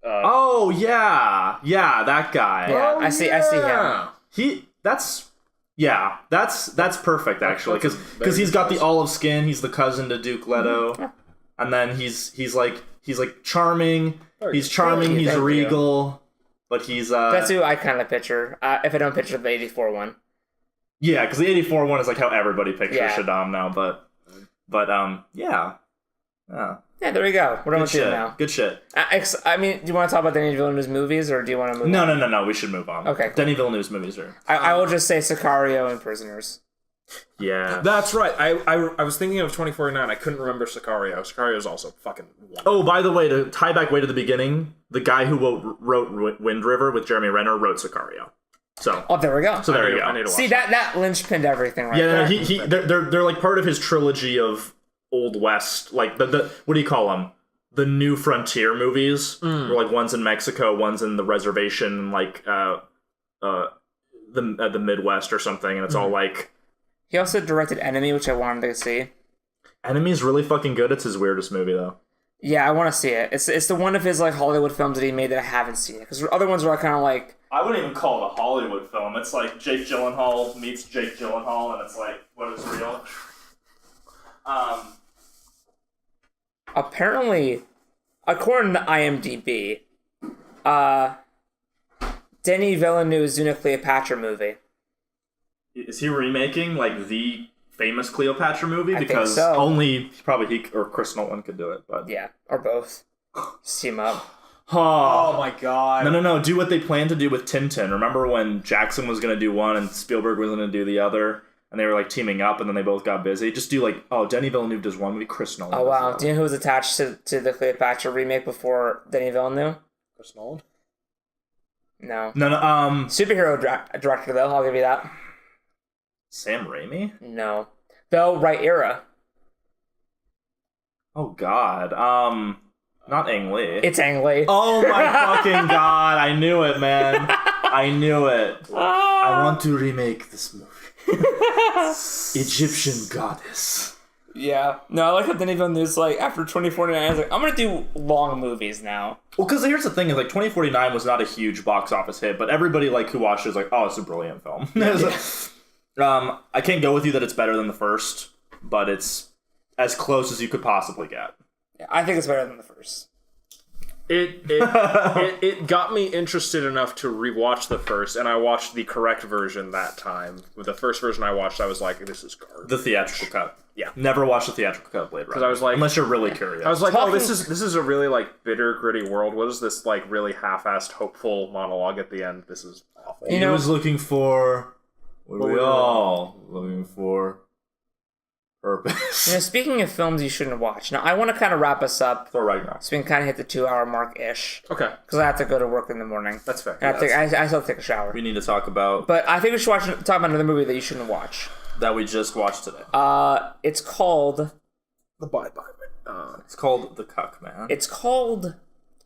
Oh yeah, that guy. Yeah, I see him. That's perfect actually, because he's got the olive skin. He's the cousin to Duke Leto, and then he's like charming. He's charming. He's regal, but he's That's who I kind of picture. If I don't picture the 84 one. Yeah, because the 84 one is like how everybody pictures Shaddam now, but yeah. Yeah, there we go. We're done with you now. Good shit. I mean, do you want to talk about Denis Villeneuve's movies, or do you want to move on? No. We should move on. Okay. Cool. Denis Villeneuve's movies are... I will just say Sicario and Prisoners. Yeah. That's right. I was thinking of 2049. I couldn't remember Sicario. Sicario is also fucking wonderful. Oh, by the way, to tie back way to the beginning, the guy who wrote Wind River with Jeremy Renner wrote Sicario. So. Oh, there we go. So there you go. I need to watch See, that linchpinned everything right there. Yeah, they're like part of his trilogy of Old West, like the what do you call them? The New Frontier movies, where like one's in Mexico, one's in the reservation, like the Midwest or something, and it's all like. He also directed Enemy, which I wanted to see. Enemy's really fucking good. It's his weirdest movie though. Yeah, I want to see it. It's the one of his like Hollywood films that he made that I haven't seen. Because the other ones are kind of like. I wouldn't even call it a Hollywood film. It's like Jake Gyllenhaal meets Jake Gyllenhaal, and it's like what is real. Apparently, according to IMDb, Denis Villeneuve's doing a Cleopatra movie. Is he remaking like the famous Cleopatra movie? I think Because so. only probably he or Chris Nolan could do it. But Yeah, or both. Just team up. Oh my god. No. Do what they planned to do with Tintin. Remember when Jackson was going to do one and Spielberg was going to do the other? And they were like teaming up and then they both got busy. Just do like, Denis Villeneuve does one movie, Chris Nolan. Oh wow, do you know who was attached to the Cleopatra remake before Denis Villeneuve? Chris Nolan? No. No. Superhero director though, I'll give you that. Sam Raimi? No. Though, right era. Oh god. Not Ang Lee. It's Ang Lee. Oh my fucking god, I knew it, man. I knew it. I want to remake this movie. Egyptian goddess. Yeah. No, I like how Denis Villeneuve's like, after 2049, I was like, I'm gonna do long movies now. Well, because here's the thing, is like 2049 was not a huge box office hit, but everybody like who watched it was like, oh, it's a brilliant film. I can't go with you that it's better than the first, but it's as close as you could possibly get. Yeah, I think it's better than the first. It got me interested enough to rewatch the first, and I watched the correct version that time. With the first version I watched, I was like, "This is garbage." The theatrical cut. Yeah. Never watched the theatrical cut of Blade Runner. Because I was like, unless you're really curious. I was like, this is a really like bitter, gritty world. What is this like really half-assed, hopeful monologue at the end? This is awful. You know, he was looking for. What are we all looking for? Purpose. You know, speaking of films you shouldn't watch, now I want to kind of wrap us up. Thor Ragnarok. So we can kind of hit the 2-hour mark-ish. Okay. Because I have to go to work in the morning. That's fair. And I still have to take a shower. We need to talk about But I think we should talk about another movie that you shouldn't watch. that we just watched today. It's called... It's called The Cuck Man. It's called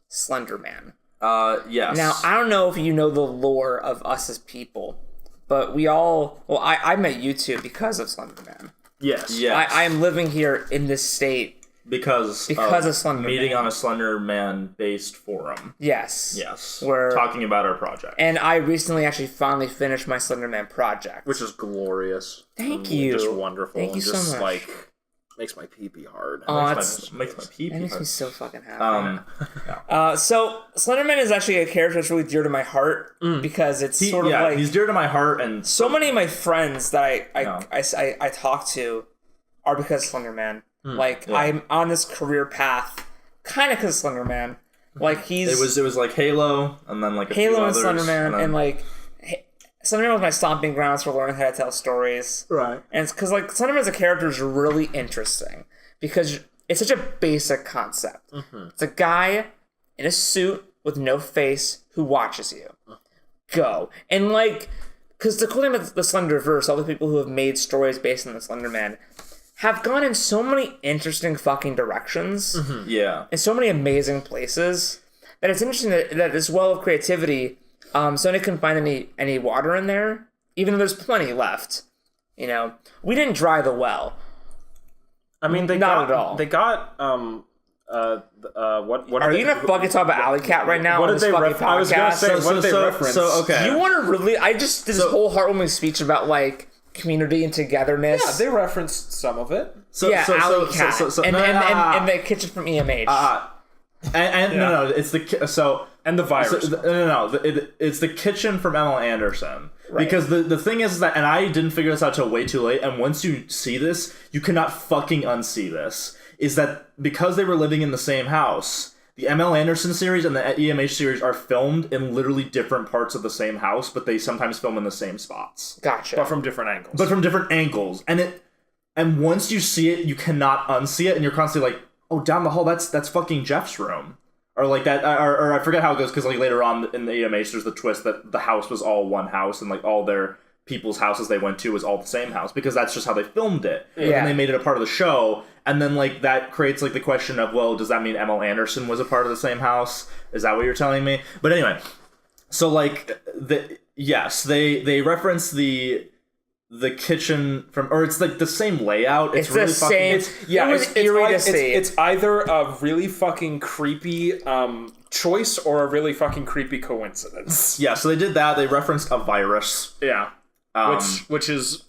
Slender Man. Yes. Now, I don't know if you know the lore of us as people, but we all... Well, I met you two because of Slender Man. Yes. I am living here in this state because of Slender meeting Man. on a Slender Man based forum. Yes. We're talking about our project. And I recently actually finally finished my Slender Man project. Which is glorious. Thank you. Just wonderful. Thank you so just, much. like, makes my pee-pee hard. Makes my pee That makes hard. me so fucking happy. Yeah. So Slenderman is actually a character that's really dear to my heart because it's sort of like he's dear to my heart, and so many of my friends that I talk to are because of Slenderman. I'm on this career path kind of because of Slenderman. Like it was like Halo, and then like Halo and few others, Slenderman, and like Slenderman was my stomping grounds for learning how to tell stories. Right. And it's because like Slenderman as a character is really interesting because it's such a basic concept. Mm-hmm. It's a guy in a suit with no face who watches you. Go. And like, because the cool thing about the Slenderverse, all the people who have made stories based on the Slender Man have gone in so many interesting fucking directions. Mm-hmm. Yeah. In so many amazing places that it's interesting that this well of creativity, Sony couldn't find any water in there, even though there's plenty left. You know, we didn't dry the well. I mean, Not at all. They got what are you gonna fucking talk about Alley Cat right now? What did they reference? I was gonna say, what did they reference? So okay, you want to really? I just did this whole heartwarming speech about like community and togetherness. Yeah, they referenced some of it. Alley Cat and the kitchen from EMH. No, it's the and the virus. It's the kitchen from Emma Anderson. Right. Because the thing is that, and I didn't figure this out till way too late, and once you see this, you cannot fucking unsee this, is that because they were living in the same house, the ML Anderson series and the EMH series are filmed in literally different parts of the same house, but they sometimes film in the same spots. Gotcha. But from different angles. And once you see it, you cannot unsee it, and you're constantly like, oh, down the hall, that's fucking Jeff's room. Or like that, or I forget how it goes, because like later on in the EMH, there's the twist that the house was all one house, and like all their people's houses they went to was all the same house, because that's just how they filmed it. Yeah. And they made it a part of the show, and then like that creates like the question of, well, does that mean Emma Anderson was a part of the same house? Is that what you're telling me? But anyway, so like they reference the kitchen from, or it's like the same layout. It's really the same. It's eerie to see. It's either a really fucking creepy choice or a really fucking creepy coincidence. Yeah, so they did that. They referenced a virus. Yeah, which is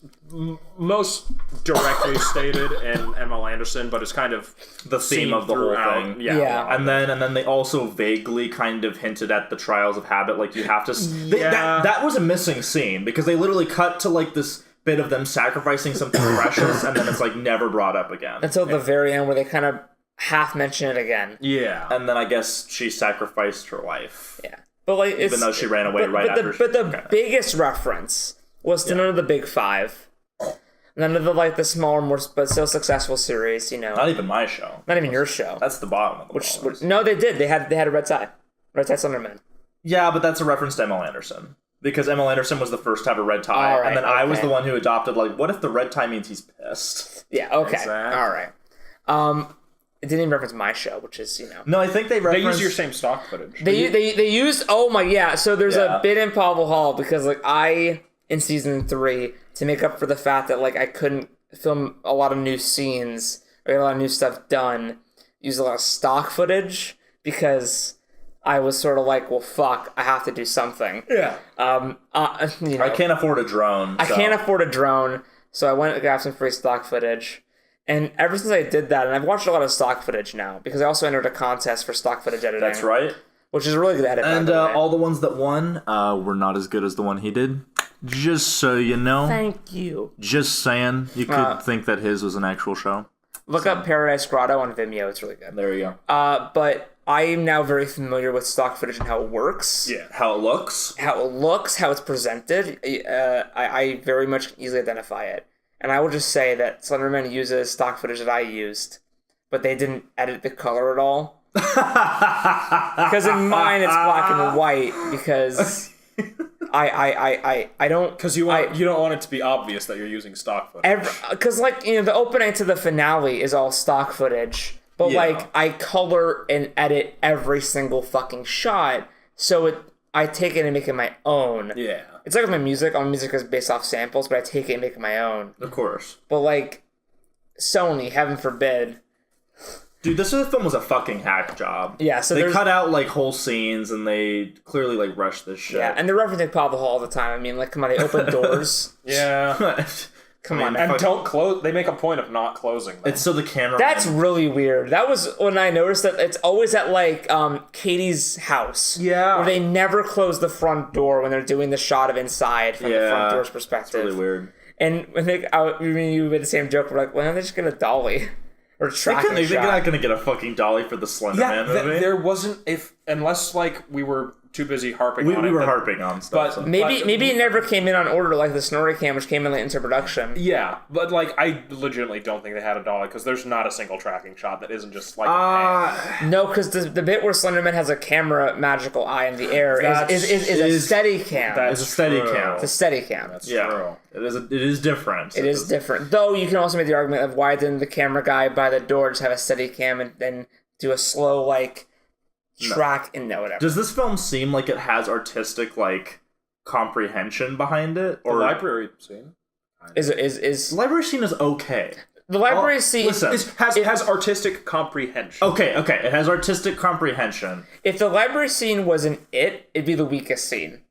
most directly stated in ML Anderson, but it's kind of the theme of the whole thing. Yeah. And then they also vaguely kind of hinted at the trials of habit. Like you have to. That was a missing scene, because they literally cut to like this bit of them sacrificing something precious, and then it's like never brought up again until the very end, where they kind of half mention it again. Yeah, and then I guess she sacrificed her life. Yeah, but like even though she ran away after. But the biggest reference was to none of the big five, none of the smaller, more but still successful series. You know, not even my show. Not even your show. That's the bottom of the which no, they did. They had a red tie Slenderman. Yeah, but that's a reference to Emma Anderson. Because Emma Anderson was the first to have a red tie, right, and then I was the one who adopted, like, what if the red tie means he's pissed? Yeah, okay. Exactly. All right. It didn't even reference my show, which is, No, I think they referenced... They use your same stock footage. They used... Oh, my... Yeah, so there's a bit in Pavel Hall, because, like, in season 3, to make up for the fact that, like, I couldn't film a lot of new scenes, or a lot of new stuff done, use a lot of stock footage, because... I was sort of like, well, fuck, I have to do something. Yeah. I can't afford a drone. I can't afford a drone, so I went and got some free stock footage. And ever since I did that, and I've watched a lot of stock footage now, because I also entered a contest for stock footage editing. That's right. Which is a really good edit. And all the ones that won were not as good as the one he did. Just so you know. Thank you. Just saying. You could think that his was an actual show. Look up Paradise Grotto on Vimeo. It's really good. There you go. But I am now very familiar with stock footage and how it works. Yeah. How it looks. How it's presented. I very much can easily identify it. And I will just say that Slenderman uses stock footage that I used, but they didn't edit the color at all. Because in mine it's black and white, because I don't... Because you don't want it to be obvious that you're using stock footage. Because, the opening to the finale is all stock footage, but, I color and edit every single fucking shot, so I take it and make it my own. Yeah. It's like with my music. All my music is based off samples, but I take it and make it my own. Of course. But, Sony, heaven forbid... Dude, this film was a fucking hack job. Yeah, so they cut out whole scenes, and they clearly rushed this shit. Yeah, and they're referencing Pavel Hall all the time. I mean, come on, they open doors. Yeah. Come on. And don't close. They make a point of not closing them. It's so the camera. That's really weird. That was when I noticed that it's always at Katie's house. Yeah. Where they never close the front door when they're doing the shot of inside from the front door's perspective. It's really weird. And when you made the same joke, we're like, why don't they just get a dolly? Or tracking shot. They're not going to get a fucking dolly for the Slender Man movie. There wasn't, unless we were too busy harping on it. We were harping on stuff. But maybe it never came in on order like the Snorri Cam, which came in into production. Yeah, but I legitimately don't think they had a dolly, because there's not a single tracking shot that isn't just No, because the bit where Slenderman has a camera magical eye in the air is a steady cam. It's a steady cam. It's a steady cam. That's true. It is different. It is different. Though you can also make the argument of why didn't the camera guy by the door just have a steady cam and then do a slow track and whatever. Does this film seem like it has artistic comprehension behind it? Or the library scene? Is the library scene is okay. The library scene has artistic comprehension. Okay, it has artistic comprehension. If the library scene wasn't it'd be the weakest scene.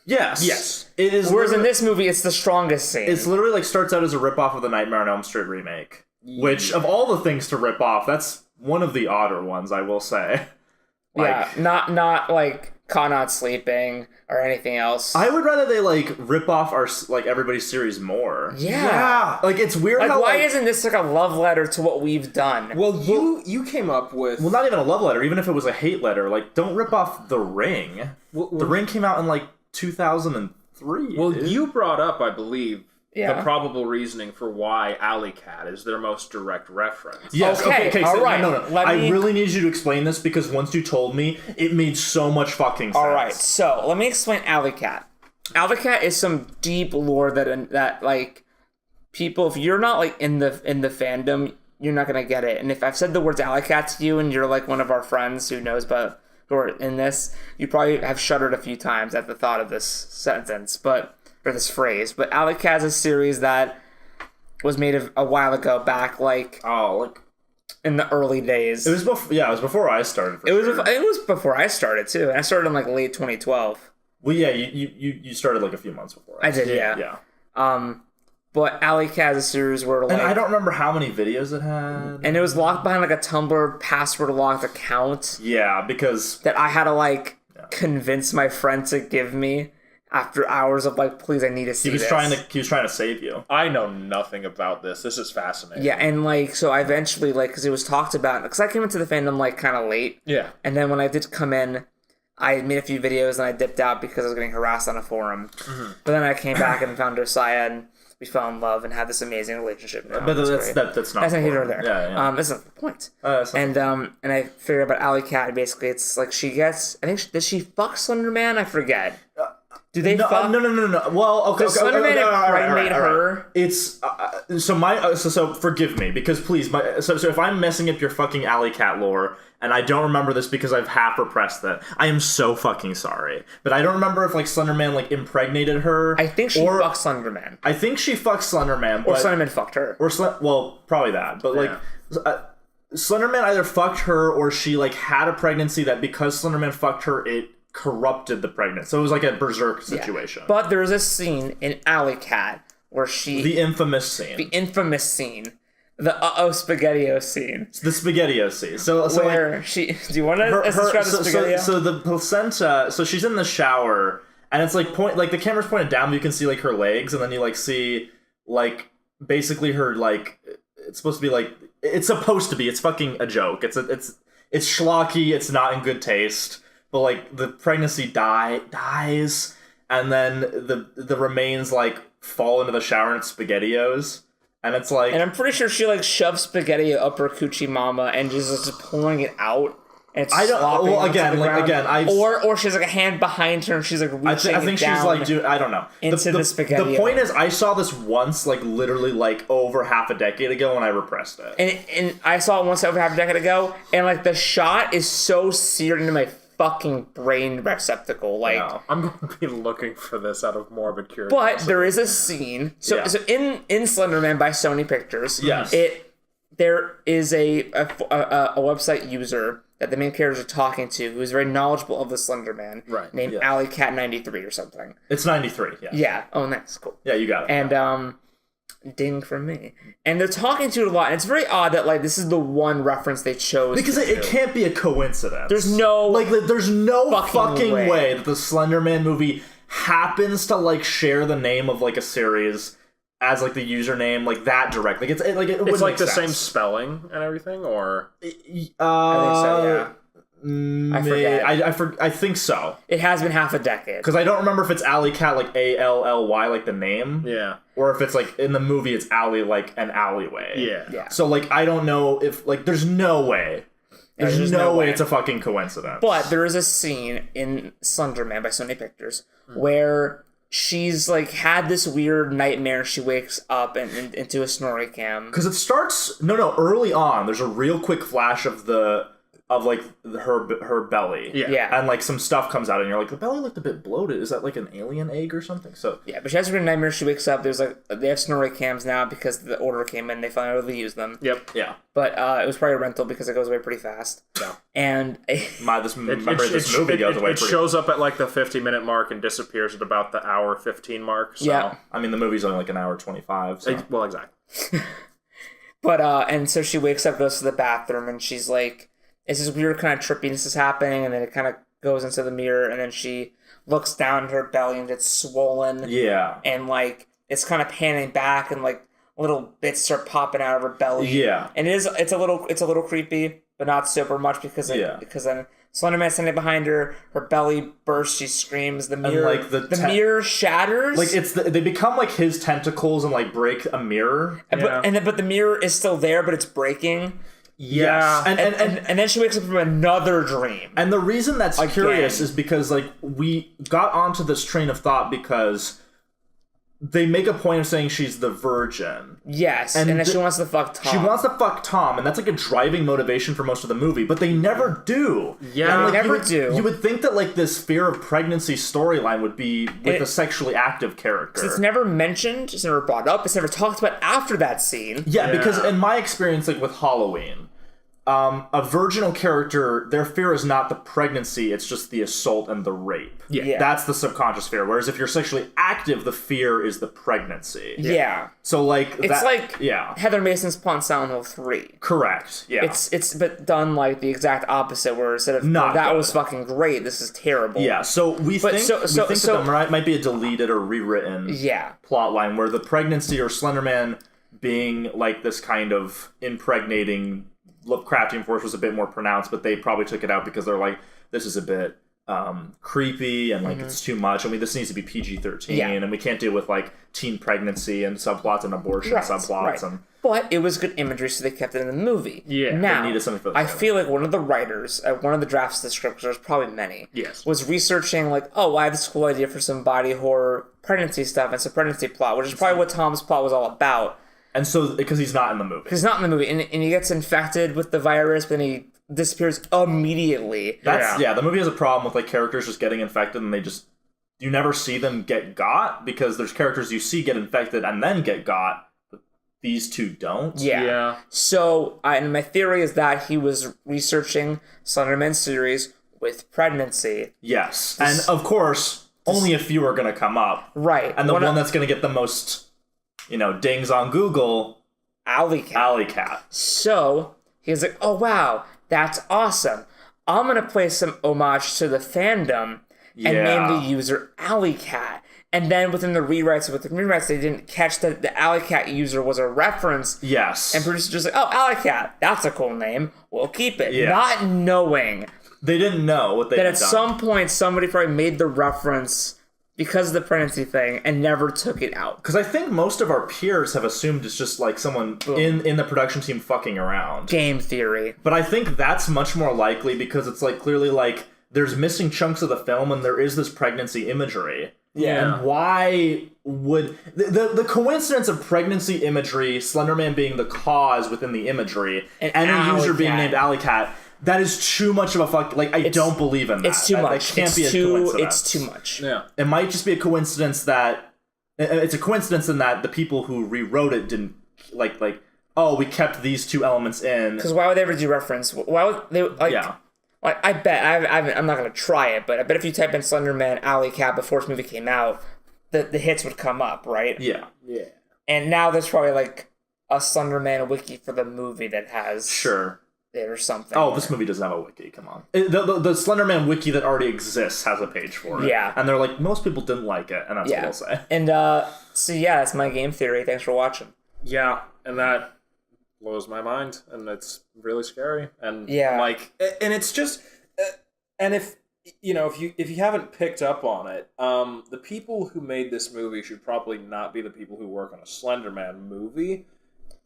Yes. It is. Whereas in this movie, it's the strongest scene. It's literally like starts out as a ripoff of the Nightmare on Elm Street remake. Which, of all the things to rip off, that's one of the odder ones, I will say. Like, not like Caught Not Sleeping or anything else. I would rather they like rip off our like Everybody's series more. Yeah. Like it's weird like how why isn't this like a love letter to what we've done? Well, you came up with not even a love letter, even if it was a hate letter. Like don't rip off The Ring. The Ring came out in like 2003. Well, you brought up, I believe, the probable reasoning for why Alley Cat is their most direct reference. Yes. Okay. All so, right. No. I really need you to explain this because once you told me, it made so much fucking sense. All right. So let me explain Alley Cat. Alley Cat is some deep lore that like people, if you're not like in the fandom, you're not gonna get it. And if I've said the words Alley Cat to you, and you're like one of our friends who knows about who are in this, you probably have shuddered a few times at the thought of this sentence, or this phrase. But Alley Cat is a series that was made a while ago, back like in the early days. It was before. Yeah, it was before I started. It was before I started too, and I started in like late 2012. Well, yeah, you started like a few months before. I did, yeah. But Alley Cat is a series where like, and I don't remember how many videos it had, and it was locked behind like a Tumblr password locked account. Yeah, because that I had to like convince my friend to give me. After hours of like, please, I need to see this. He was trying to save you. I know nothing about this. This is fascinating. Yeah, and like, so I eventually like, because it was talked about, because I came into the fandom like kind of late. Yeah. And then when I did come in, I made a few videos and I dipped out because I was getting harassed on a forum. Mm-hmm. But then I came back and found Josiah and we fell in love and had this amazing relationship. Now. But that's not neither there. Yeah. That's not the point. And I figured about Alley Cat. Basically, it's like she gets. I think does she fuck Slender Man? I forget. Do they fuck? No. Well, okay. Slender Man impregnate her. It's so forgive me because please, so if I'm messing up your fucking Alley Cat lore and I don't remember this because I've half repressed it, I am so fucking sorry. But I don't remember if like Slender Man like impregnated her. I think she fucked Slender Man. I think she fucked Slender Man, or Slender Man fucked her. Well, probably that. But like. Slender Man either fucked her or she like had a pregnancy that because Slender Man fucked her, it corrupted the pregnancy. So it was like a berserk situation. Yeah. But there is a scene in Alley Cat where the infamous scene. The Spaghetti-O scene. The Spaghetti-O scene. So where like, she... Do you want to describe the Spaghetti-O? So the placenta... So she's in the shower, and it's like the camera's pointed down, but you can see like her legs, and then you like see like basically her like... It's supposed to be like... It's supposed to be. It's fucking a joke. It's schlocky. It's not in good taste. But like the pregnancy dies, and then the remains like fall into the shower and it's SpaghettiOs, and it's like. And I'm pretty sure she like shoves spaghetti up her coochie mama and just pouring it out. And it's slopping or she's like a hand behind her and she's like reaching I think she's like doing. I don't know. Into the spaghetti. The point is, I saw this once, like literally, like over half a decade ago, and I repressed it. And I saw it once over half a decade ago, and like the shot is so seared into my fucking brain receptacle. Like I'm going to be looking for this out of morbid curiosity. But there is a scene. So in Slender Man by Sony Pictures, yes, there is a website user that the main characters are talking to, who is very knowledgeable of the Slender Man, named Alley Cat 93 or something. It's 93, yeah. Yeah. Oh, nice, cool. Yeah, you got it. And ding from me. And they're talking to it a lot, and it's very odd that like this is the one reference they chose because it can't be a coincidence. There's no fucking way that the Slender Man movie happens to like share the name of like a series as like the username like that direct. Like it's like the same spelling and everything, or I think so, yeah. I forget. I think so. It has been half a decade. Because I don't remember if it's Alley Cat like ALLY like the name. Yeah. Or if it's like in the movie it's alley like an alleyway. Yeah. So like I don't know if like there's no way. There's no way it's a fucking coincidence. But there is a scene in Slender Man by Sony Pictures where she's like had this weird nightmare. She wakes up and into a snorri cam. Because it starts early on. There's a real quick flash of the of like her belly. Yeah. And like some stuff comes out and you're like, the belly looked a bit bloated. Is that like an alien egg or something? So yeah, but she has a nightmare. She wakes up. There's like they have snorri cams now because the order came in. They finally use them. Yep. Yeah. But it was probably a rental because it goes away pretty fast. Yeah. And this movie goes away. It shows up at like the 50-minute mark and disappears at about the hour 15 mark. So. Yeah. I mean, the movie's only like an hour 25. So. Well, exactly. But and so she wakes up, goes to the bathroom, and she's like, "It's this weird kind of trippiness is happening," and then it kind of goes into the mirror, and then she looks down at her belly and it's swollen. Yeah. And like it's kind of panning back, and like little bits start popping out of her belly. Yeah. And it's a little creepy, but not super much because then Slenderman's standing behind her, her belly bursts, she screams, the mirror and like the mirror shatters. Like they become like his tentacles and like break a mirror. But the mirror is still there, but it's breaking. Yes. And then she wakes up from another dream. And the reason that's curious is because like we got onto this train of thought because they make a point of saying she's the virgin. Yes, and then she wants to fuck Tom. She wants to fuck Tom, and that's like a driving motivation for most of the movie, but they never do. Yeah, and, like, they never do. You would think that like this fear of pregnancy storyline would be with a sexually active character. It's never mentioned, it's never brought up, it's never talked about after that scene. Yeah, because in my experience, like with Halloween, a virginal character, their fear is not the pregnancy, it's just the assault and the rape. Yeah. That's the subconscious fear. Whereas if you're sexually active, the fear is the pregnancy. Yeah. So like it's like Heather Mason's Pawn Silent Hill 3. Correct. Yeah. It's but done like the exact opposite, where instead of not that good. Was fucking great, this is terrible. Yeah, so we think that there might be a deleted or rewritten plot line where the pregnancy or Slenderman being like this kind of impregnating Lovecraftian force was a bit more pronounced, but they probably took it out because they're like, this is a bit creepy and like it's too much. I mean, this needs to be PG-13 and we can't deal with like teen pregnancy and subplots and abortion subplots. And but it was good imagery, so they kept it in the movie. Yeah. Now, they needed something for the I feel like one of the writers, one of the drafts of the script, there's probably many, was researching like, oh, I have this cool idea for some body horror pregnancy stuff and some pregnancy plot, which is probably what Tom's plot was all about. And so, because he's not in the movie. He's not in the movie, and he gets infected with the virus, but then he disappears immediately. The movie has a problem with like characters just getting infected and you never see them get got, because there's characters you see get infected and then get got, but these two don't. Yeah. So, and my theory is that he was researching Slenderman series with pregnancy. Yes. And of course, only a few are going to come up. Right. And the one that's going to get the most, dings on Google, Alley Cat. So, he's like, oh wow, that's awesome. I'm going to play some homage to the fandom and name the user Alley Cat. And then within the rewrites, they didn't catch that the Alley Cat user was a reference. Yes. And producers just like, oh, Alley Cat, that's a cool name. We'll keep it. Yeah. Not knowing they didn't know what they had done. That at some point, somebody probably made the reference because of the pregnancy thing and never took it out. Because I think most of our peers have assumed it's just like someone in the production team fucking around. Game theory. But I think that's much more likely because it's like clearly like there's missing chunks of the film and there is this pregnancy imagery. Yeah. And why would the coincidence of pregnancy imagery, Slenderman being the cause within the imagery, and a user being named Alley Cat, that is too much of a fuck. Like, I don't believe in that. It's too much. That can't be a coincidence. It's too much. Yeah. It might just be a coincidence that it's a coincidence in that the people who rewrote it didn't like. Oh, we kept these two elements in. Because why would they ever do reference? Why would they like? Yeah. Like, I bet I'm not gonna try it, but I bet if you type in Slenderman Alley Cat before this movie came out, the hits would come up, right? Yeah. Yeah. And now there's probably like a Slenderman wiki for the movie that has it or something. Oh, this movie doesn't have a wiki. Come on. The Slenderman wiki that already exists has a page for it. Yeah. And they're like, most people didn't like it, and that's what they'll say. And so yeah, that's my game theory. Thanks for watching. Yeah, and that blows my mind, and it's really scary. And and it's just, and if you haven't picked up on it, the people who made this movie should probably not be the people who work on a Slenderman movie.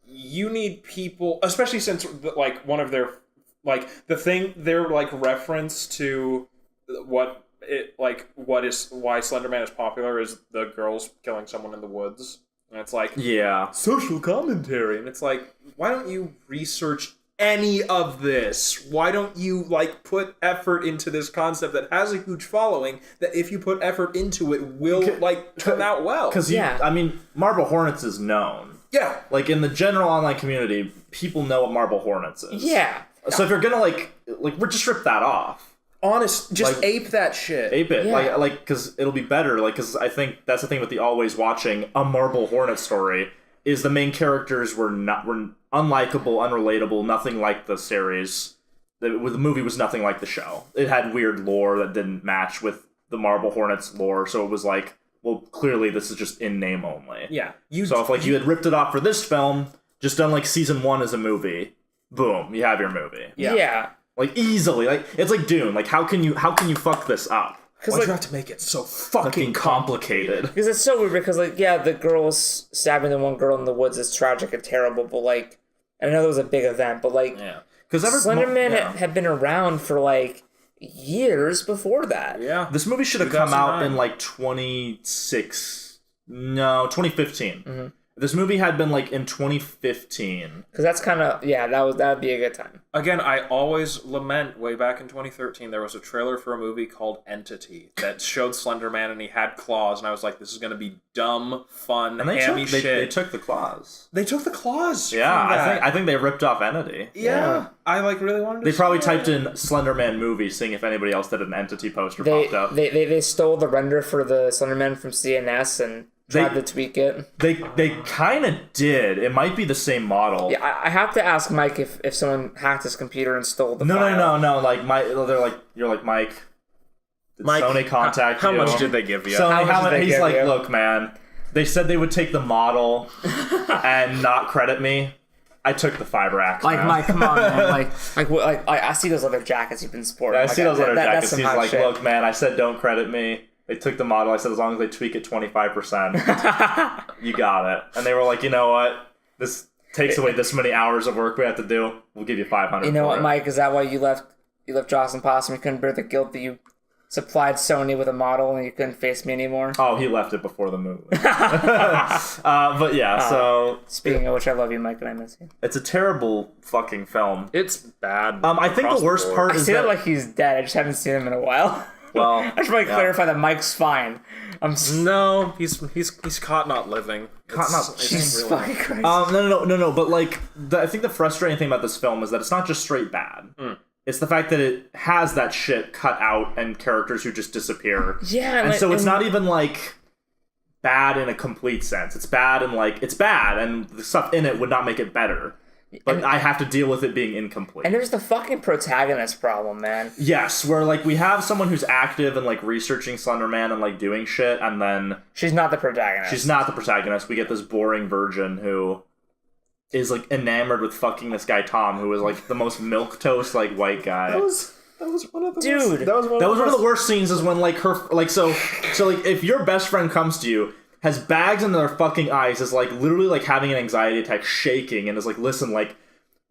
You need people, especially since like one of their their like reference to why Slenderman is popular is the girls killing someone in the woods. And it's like, social commentary. And it's like, why don't you research any of this? Why don't you like put effort into this concept that has a huge following, that if you put effort into it will like turn out well? Because I mean, Marble Hornets is known. Yeah. Like in the general online community, people know what Marble Hornets is. Yeah. So if you're gonna like we're just rip that off. Honest, just like, ape that shit. Ape it, Yeah. like, because it'll be better. Like, because I think that's the thing with the always watching a Marble Hornet story is the main characters were unlikable, unrelatable, nothing like the series. The movie was nothing like the show. It had weird lore that didn't match with the Marble Hornets lore, so it was like, well, clearly this is just in name only. Yeah. So if like you had ripped it off for this film, just done like season 1 as a movie, boom, you have your movie. Yeah. Like easily, like it's like Dune. Like how can you fuck this up? Why'd you have to make it so fucking complicated? Because it's so weird. Because like, yeah, the girl's stabbing the one girl in the woods is tragic and terrible. But like, I know there was a big event, but like, because Slenderman had been around for like years before that. Yeah, this movie should have come out in like 2015. Mm-hmm. This movie had been like in 2015. Because that's kind of, that'd be a good time. Again, I always lament, way back in 2013, there was a trailer for a movie called Entity that showed Slenderman and he had claws, and I was like, this is going to be dumb, fun, hammy shit. They took the claws. They took the claws. Yeah, I think they ripped off Entity. Yeah. I like really wanted to They probably typed in Slenderman movie, seeing if anybody else did an Entity poster popped up. They stole the render for the Slenderman from CNS and tried to tweak it. They kind of did. It might be the same model. Yeah, I have to ask Mike if someone hacked his computer and stole the file. No. Like Mike, they're like, you're like, Mike. Did Sony contact you? How much did they give you? He's like, look, man. They said they would take the model and not credit me. I took the fiber axe. Like, Mike, come on, man. Like, I see those other jackets you've been sporting. Yeah, I see those other jackets. He's like, look, man. I said don't credit me. They took the model. I said, as long as they tweak it 25%, you got it. And they were like, you know what? This takes away this many hours of work we have to do. We'll give you $500. You know what, Mike? Is that why you left Jocelyn Possum? You couldn't bear the guilt that you supplied Sony with a model and you couldn't face me anymore? Oh, he left it before the movie. But yeah, so... Speaking of which, I love you, Mike, and I miss you. It's a terrible fucking film. It's bad. I think the worst part is that... I say it like he's dead. I just haven't seen him in a while. Well, I just want to clarify that Mike's fine. No, he's caught not living. Jesus fucking Christ. No. But like, I think the frustrating thing about this film is that it's not just straight bad. It's the fact that it has that shit cut out and characters who just disappear. Yeah, and so it's not even like bad in a complete sense. It's bad and like it's bad, and the stuff in it would not make it better. But I have to deal with it being incomplete. And there's the fucking protagonist problem, man. Yes, where like we have someone who's active and like researching Slenderman and like doing shit, and then she's not the protagonist. She's not the protagonist. We get this boring virgin who is like enamored with fucking this guy Tom, who is like the most milquetoast like white guy. That was one of the dude. That was one of the worst scenes. Is when like her like so like if your best friend comes to you, has bags in their fucking eyes, is like literally like having an anxiety attack, shaking, and is like, listen, like,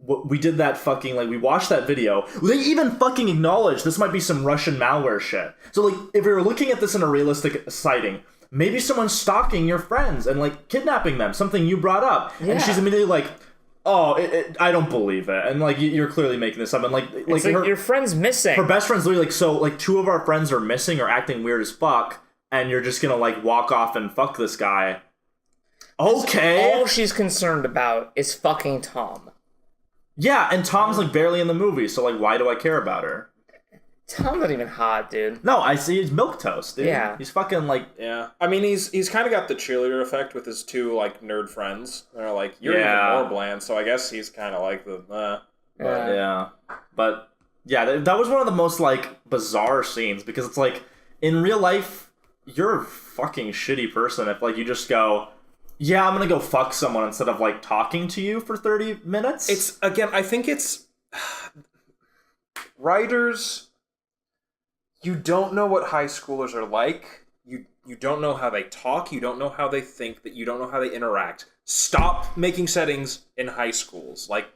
we did that fucking, like, we watched that video. They even fucking acknowledge this might be some Russian malware shit. So, like, if we were looking at this in a realistic sighting, maybe someone's stalking your friends and, like, kidnapping them, something you brought up. Yeah. And she's immediately like, oh, I don't believe it. And, like, you're clearly making this up. And, like your friend's missing. Her best friend's literally like, so, like, 2 of our friends are missing or acting weird as fuck. And you're just gonna, like, walk off and fuck this guy. Okay. All she's concerned about is fucking Tom. Yeah, and Tom's, like, barely in the movie, so, like, why do I care about her? Tom's not even hot, dude. No, I see he's milquetoast, dude. Yeah. He's fucking, like... Yeah. I mean, he's kind of got the cheerleader effect with his 2, like, nerd friends. They're like, you're even more bland, so I guess he's kind of like the... Yeah. But, yeah, that was one of the most, like, bizarre scenes, because it's, like, in real life... You're a fucking shitty person if, like, you just go, yeah, I'm gonna go fuck someone instead of, like, talking to you for 30 minutes. It's, again, I think it's... Writers, you don't know what high schoolers are like. You don't know how they talk. You don't know how they think. That you don't know how they interact. Stop making settings in high schools. Like,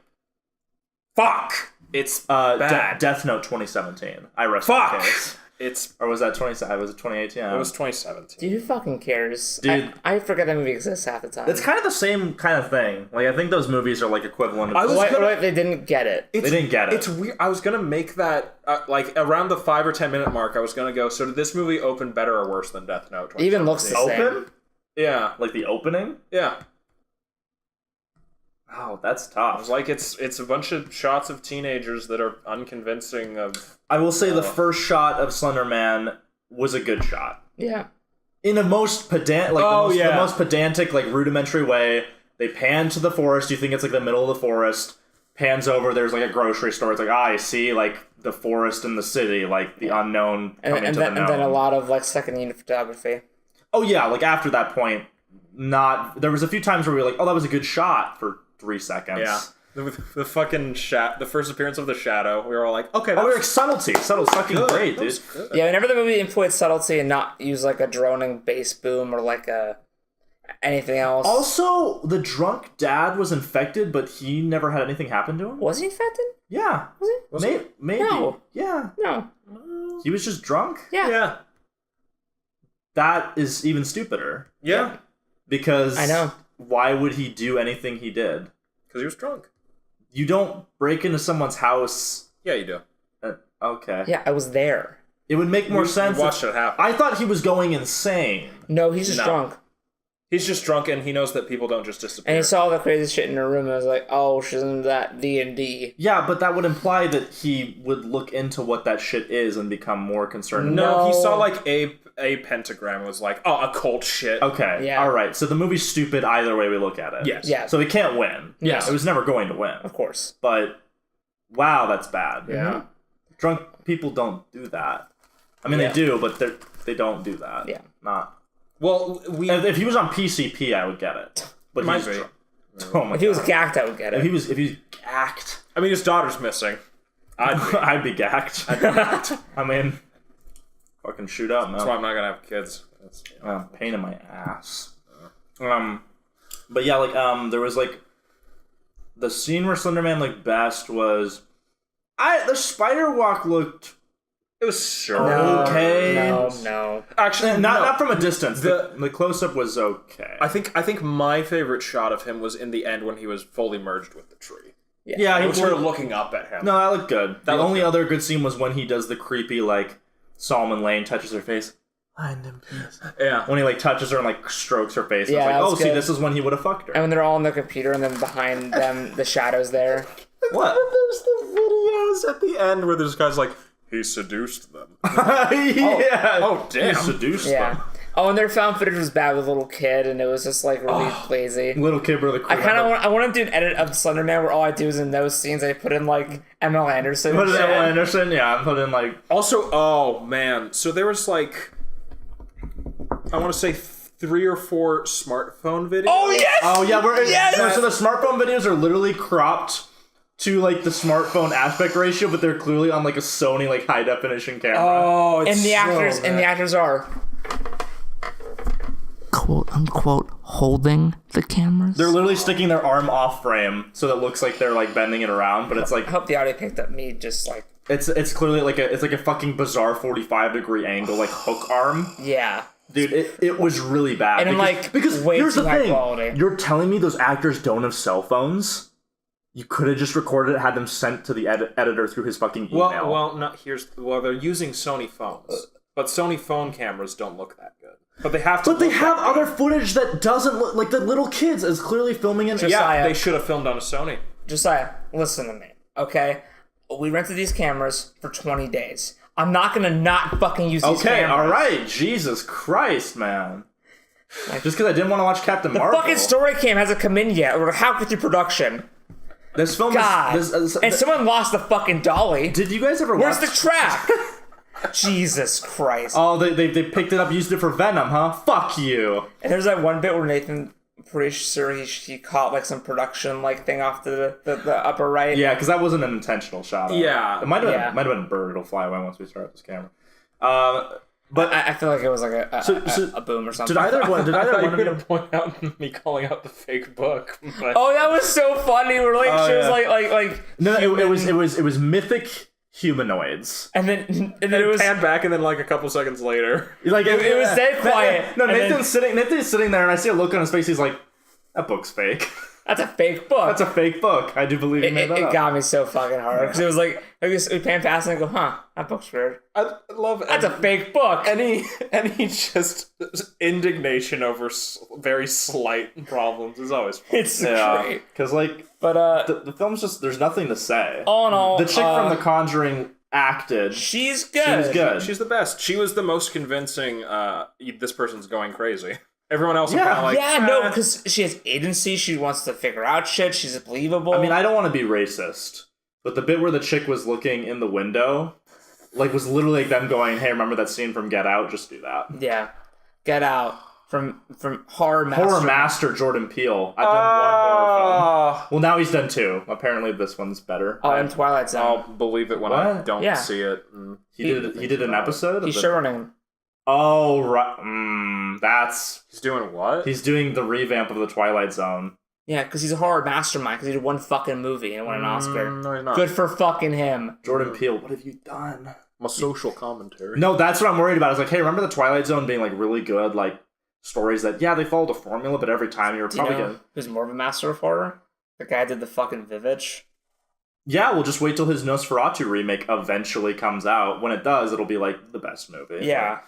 fuck! It's bad. Death Note 2017. I rest my case. Or was that 2017? Was it 2018? It was 2017. Dude, who fucking cares? Dude. I forget that movie exists half the time. It's kind of the same kind of thing. Like, I think those movies are, like, equivalent. What, they didn't get it. They didn't get it. It's weird. I was going to make that, like, around the 5 or 10 minute mark, I was going to go, so did this movie open better or worse than Death Note? It even looks the same. Open? Yeah. Like, the opening? Yeah. Wow, that's I tough. was like, it's a bunch of shots of teenagers that are unconvincing of... I will say the first shot of Slender Man was a good shot. Yeah. In a most the most pedantic, like, rudimentary way. They pan to the forest. You think it's, like, the middle of the forest. Pans over, there's, like, a grocery store. It's like, I see, like, the forest and the city, like, the unknown coming to the known. And then a lot of, like, second unit photography. Oh, yeah, like, after that point, there was a few times where we were like, oh, that was a good shot for 3 seconds. Yeah. The fucking the first appearance of the shadow, we were all like, okay, we were like, subtlety's fucking great, dude. Good. Yeah, whenever the movie employed subtlety and not use, like, a droning bass boom or, like, anything else. Also, the drunk dad was infected, but he never had anything happen to him. Was he infected? Yeah. Was he? Maybe. No. Yeah. No. He was just drunk? Yeah. Yeah. That is even stupider. Yeah. Because... I know. Why would he do anything he did? Because he was drunk. You don't break into someone's house... Yeah, you do. Okay. Yeah, I was there. It would make more sense. Watch it happen. I thought he was going insane. No, he's just drunk. He's just drunk, and he knows that people don't just disappear. And he saw the crazy shit in her room and was like, oh, she's in that D&D. Yeah, but that would imply that he would look into what that shit is and become more concerned. No, he saw, like, a pentagram and was like, oh, occult shit. Okay, Yeah. Alright, so the movie's stupid either way we look at it. Yes. Yeah. So he can't win. Yes. It was never going to win. Of course. But, wow, that's bad. Yeah. Drunk people don't do that. I mean, Yeah. they do, but they don't do that. Yeah. Not... Well, If he was on PCP, I would get it. But Might he's be. drunk. Oh my If he was God. gacked, I would get it. If he was gacked, I mean, his daughter's missing. I'd be gacked. I mean, fucking shoot up, man. That's why I'm not gonna have kids. Pain in my ass. But yeah, like there was like the scene where Slenderman looked best was the spider walk looked It was sure. okay. No. Actually, not from a distance. The close up was okay. I think my favorite shot of him was in the end when he was fully merged with the tree. Yeah, He was sort of looking up at him. No, that looked good. The looked only good. other good scene was when he does the creepy like Solomon Lane touches her face. Yeah. When he like touches her and like strokes her face. Yeah, It's like, that oh, was see, good. this is when he would have fucked her. And when they're all on the computer and then behind them, the shadows there. What? There's the videos at the end where this guy's like, he seduced them. Yeah. Oh, damn. He seduced Yeah. them. Oh, and their found footage was bad with a little kid, and it was just like really lazy. Little kid really cool. I want to do an edit of Slender Man where all I do is in those scenes I put in like ML Anderson. Put in shit. Emma Anderson, yeah. I put in like Also, oh, man. So there was like, I want to say 3 or 4 smartphone videos. Oh yes! oh yeah, Yes! so the smartphone videos are literally cropped to like the smartphone aspect ratio, but they're clearly on like a Sony like high definition camera. Oh, it's And the actors so and the actors are quote unquote holding the cameras. They're literally sticking their arm off frame so that it looks like they're like bending it around, but it's like I hope the audio picked up me just like it's clearly like a fucking bizarre 45-degree angle like hook arm. yeah. Dude, it was really bad. And I'm like, because way here's too the high thing. quality. You're telling me those actors don't have cell phones? You could have just recorded it, had them sent to the editor through his fucking email. Well, they're using Sony phones, but Sony phone cameras don't look that good. But they have to. But they look have that other good. footage that doesn't look like the little kids is clearly filming it. Yeah, Josiah. they should have filmed on a Sony. Josiah, listen to me, okay? We rented these cameras for 20 days. I'm not gonna not fucking use these Okay, cameras. alright. Jesus Christ, man. Just because I didn't want to watch Captain Marvel. Fucking story cam hasn't come in yet. Or how could you production? This film God. is... And someone lost the fucking dolly. Did you guys ever Where's watch... the track? Jesus Christ. Oh, they picked it up, used it for Venom, huh? Fuck you. And there's that one bit where Nathan, pretty sure he caught like some production like thing off the upper right. Yeah, because that wasn't an intentional shot. Yeah. It might have Yeah. been a bird. It'll fly away once we start up this camera. But I feel like it was like a boom or something. Did either one of you... point out me calling out the fake book. But... Oh, that was so funny. We're like, she was yeah. like No, it was mythic humanoids. And then it was pan back, and then like a couple seconds later, Like it was dead quiet. No, and Nathan's sitting there, and I see a look on his face. He's like, "That book's fake. That's a fake book. That's a fake book. I do believe he made that It up." got me so fucking hard because it was like we pan past and I go, "Huh, that book's weird. I love That's a fake book." any just indignation over very slight problems is always fun. It's great. Because like, But the film's just there's nothing to say. all in all, The chick from The Conjuring acted. she's good. She was good. She's the best. She was the most convincing. This person's going crazy. Everyone else, Yeah. kind of like, Yeah, no, because she has agency. She wants to figure out shit. She's believable. I mean, I don't want to be racist, but the bit where the chick was looking in the window, like, was literally like them going, "Hey, remember that scene from Get Out? Just do that." Yeah, Get Out from horror master. Horror master Jordan Peele. I've done one horror film. Well, now he's done two. Apparently, this one's better. Oh, and Twilight Zone. I'll believe it when I What? don't Yeah. see it. He did an episode. He's of the... showrunning. Oh right. That's He's doing what? he's doing the revamp of the Twilight Zone. Yeah, because he's a horror mastermind. Because he did one fucking movie and won an Oscar. No, he's not. Good for fucking him. Jordan Peele, what have you done? My social commentary. No, that's what I'm worried about. It's like, hey, remember the Twilight Zone being like really good, like stories that they followed a formula, but every time you're Do you probably know who's more of a master of horror? The guy who did the fucking Vivitch. Yeah, we'll just wait till his Nosferatu remake eventually comes out. When it does, it'll be like the best movie. Yeah.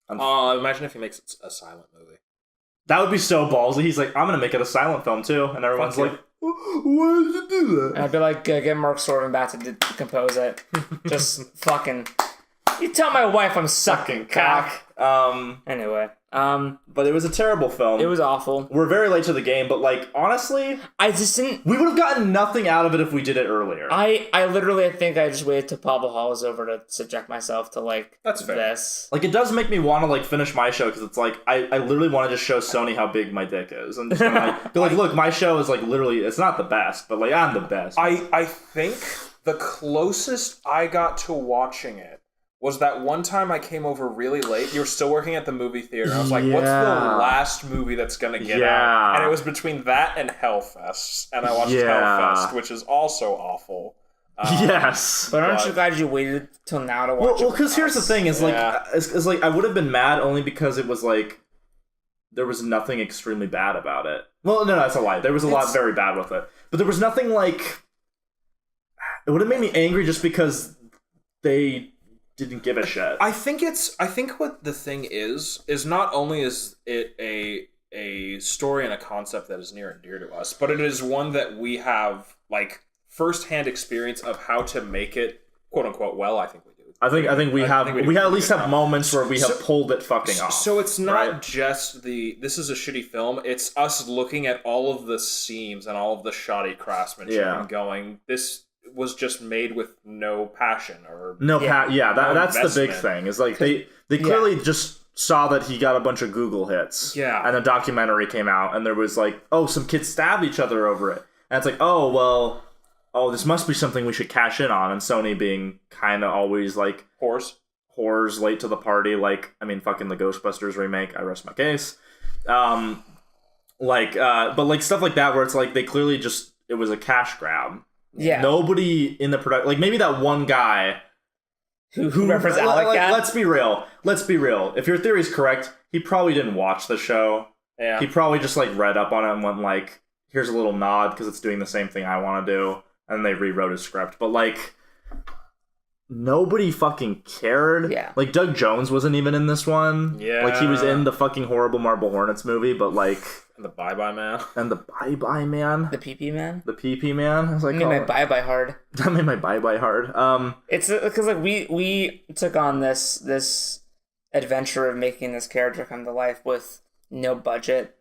Imagine if he makes it a silent movie. That would be so ballsy. He's like, I'm gonna make it a silent film too, and everyone's Fuck like, why did you do that? And I'd be like, get Mark Sorvin back to compose it. Just fucking. You tell my wife I'm sucking cock. Anyway, but it was a terrible film. it was awful. We're very late to the game, but like honestly, I just didn't. we would have gotten nothing out of it if we did it earlier. I literally think I just waited till Pablo Hall was over to subject myself to like That's fair. this. Like it does make me want to like finish my show because it's like I literally want to just show Sony how big my dick is and just like, be like, look, my show is like literally it's not the best, but like I'm the best. I think the closest I got to watching it was that one time I came over really late. You were still working at the movie theater. I was like, what's the last movie that's going to get out? And it was between that and Hellfest. And I watched Hellfest, which is also awful. Yes. But aren't you glad you waited till now to watch it? Well, because here's the thing: is like, is like I would have been mad only because it was like there was nothing extremely bad about it. Well, no, that's a lie. There was a lot very bad with it, but there was nothing like. It would have made me angry just because they didn't give a shit. I think what the thing is not only is it a story and a concept that is near and dear to us, but it is one that we have like firsthand experience of how to make it quote unquote well. I think we do. I think we at least have moments where we have pulled it fucking off. So it's not just this is a shitty film. It's us looking at all of the seams and all of the shoddy craftsmanship and going, this was just made with no passion or that's the big thing. Is like they clearly just saw that he got a bunch of Google hits. Yeah. And a documentary came out and there was like, oh, some kids stabbed each other over it. And it's like, oh, this must be something we should cash in on. And Sony being kind of always like whores late to the party. Like, I mean, fucking the Ghostbusters remake. I rest my case. But like stuff like that where it's like they clearly just it was a cash grab. Yeah. Nobody in the production, like maybe that one guy who referenced Alec. Let's be real. If your theory is correct, he probably didn't watch the show. Yeah. He probably just like read up on it and went like, here's a little nod because it's doing the same thing I want to do. And they rewrote his script. But like, nobody fucking cared. Yeah. Like Doug Jones wasn't even in this one. Yeah. Like he was in the fucking horrible Marble Hornets movie, but like. And the Bye Bye Man. And the Bye Bye Man. The PP Man. The PP Man. I was like, that made my Bye Bye hard. That made my Bye Bye hard. It's because like we took on this adventure of making this character come to life with no budget.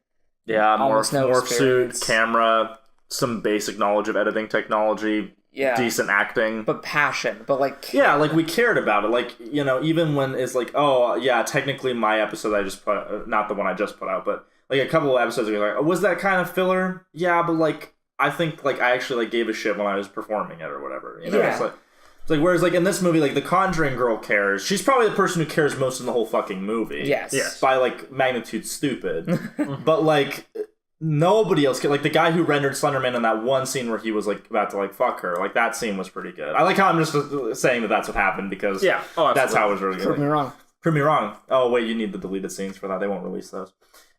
Yeah, almost no morph experience. suit, camera, some basic knowledge of editing technology. Yeah. Decent acting. But passion. But like yeah, like we cared about it. Like, you know, even when it's like, oh yeah, technically my episode I just put not the one I just put out, but like a couple of episodes ago, like, oh, was that kind of filler? Yeah, but like I think like I actually like gave a shit when I was performing it or whatever. You know? Yeah. It's like whereas like in this movie, like the Conjuring girl cares. She's probably the person who cares most in the whole fucking movie. Yes. By like magnitude stupid. But like nobody else could. Like, the guy who rendered Slenderman in that one scene where he was, like, about to, like, fuck her. Like, that scene was pretty good. I like how I'm just saying that that's what happened because that's how it was really good. Prove me wrong. Prove me wrong. Oh, wait, you need the deleted scenes for that. They won't release those.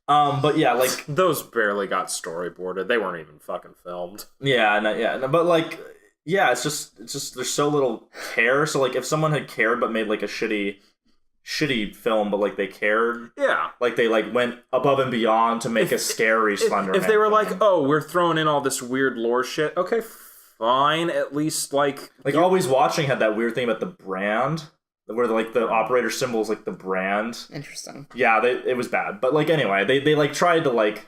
But yeah, like... Those barely got storyboarded. They weren't even fucking filmed. But, like... Yeah, it's just there's so little care. So, like, if someone had cared but made, like, a shitty film, but, like, they cared. Yeah. Like, they, like, went above and beyond to make a scary Slenderman. If they were like, oh, we're throwing in all this weird lore shit, okay, fine. At least, like... Like, Always Watching had that weird thing about the brand, where, like, the operator symbol is, like, the brand. Interesting. Yeah, it was bad. But, like, anyway, they like, tried to, like,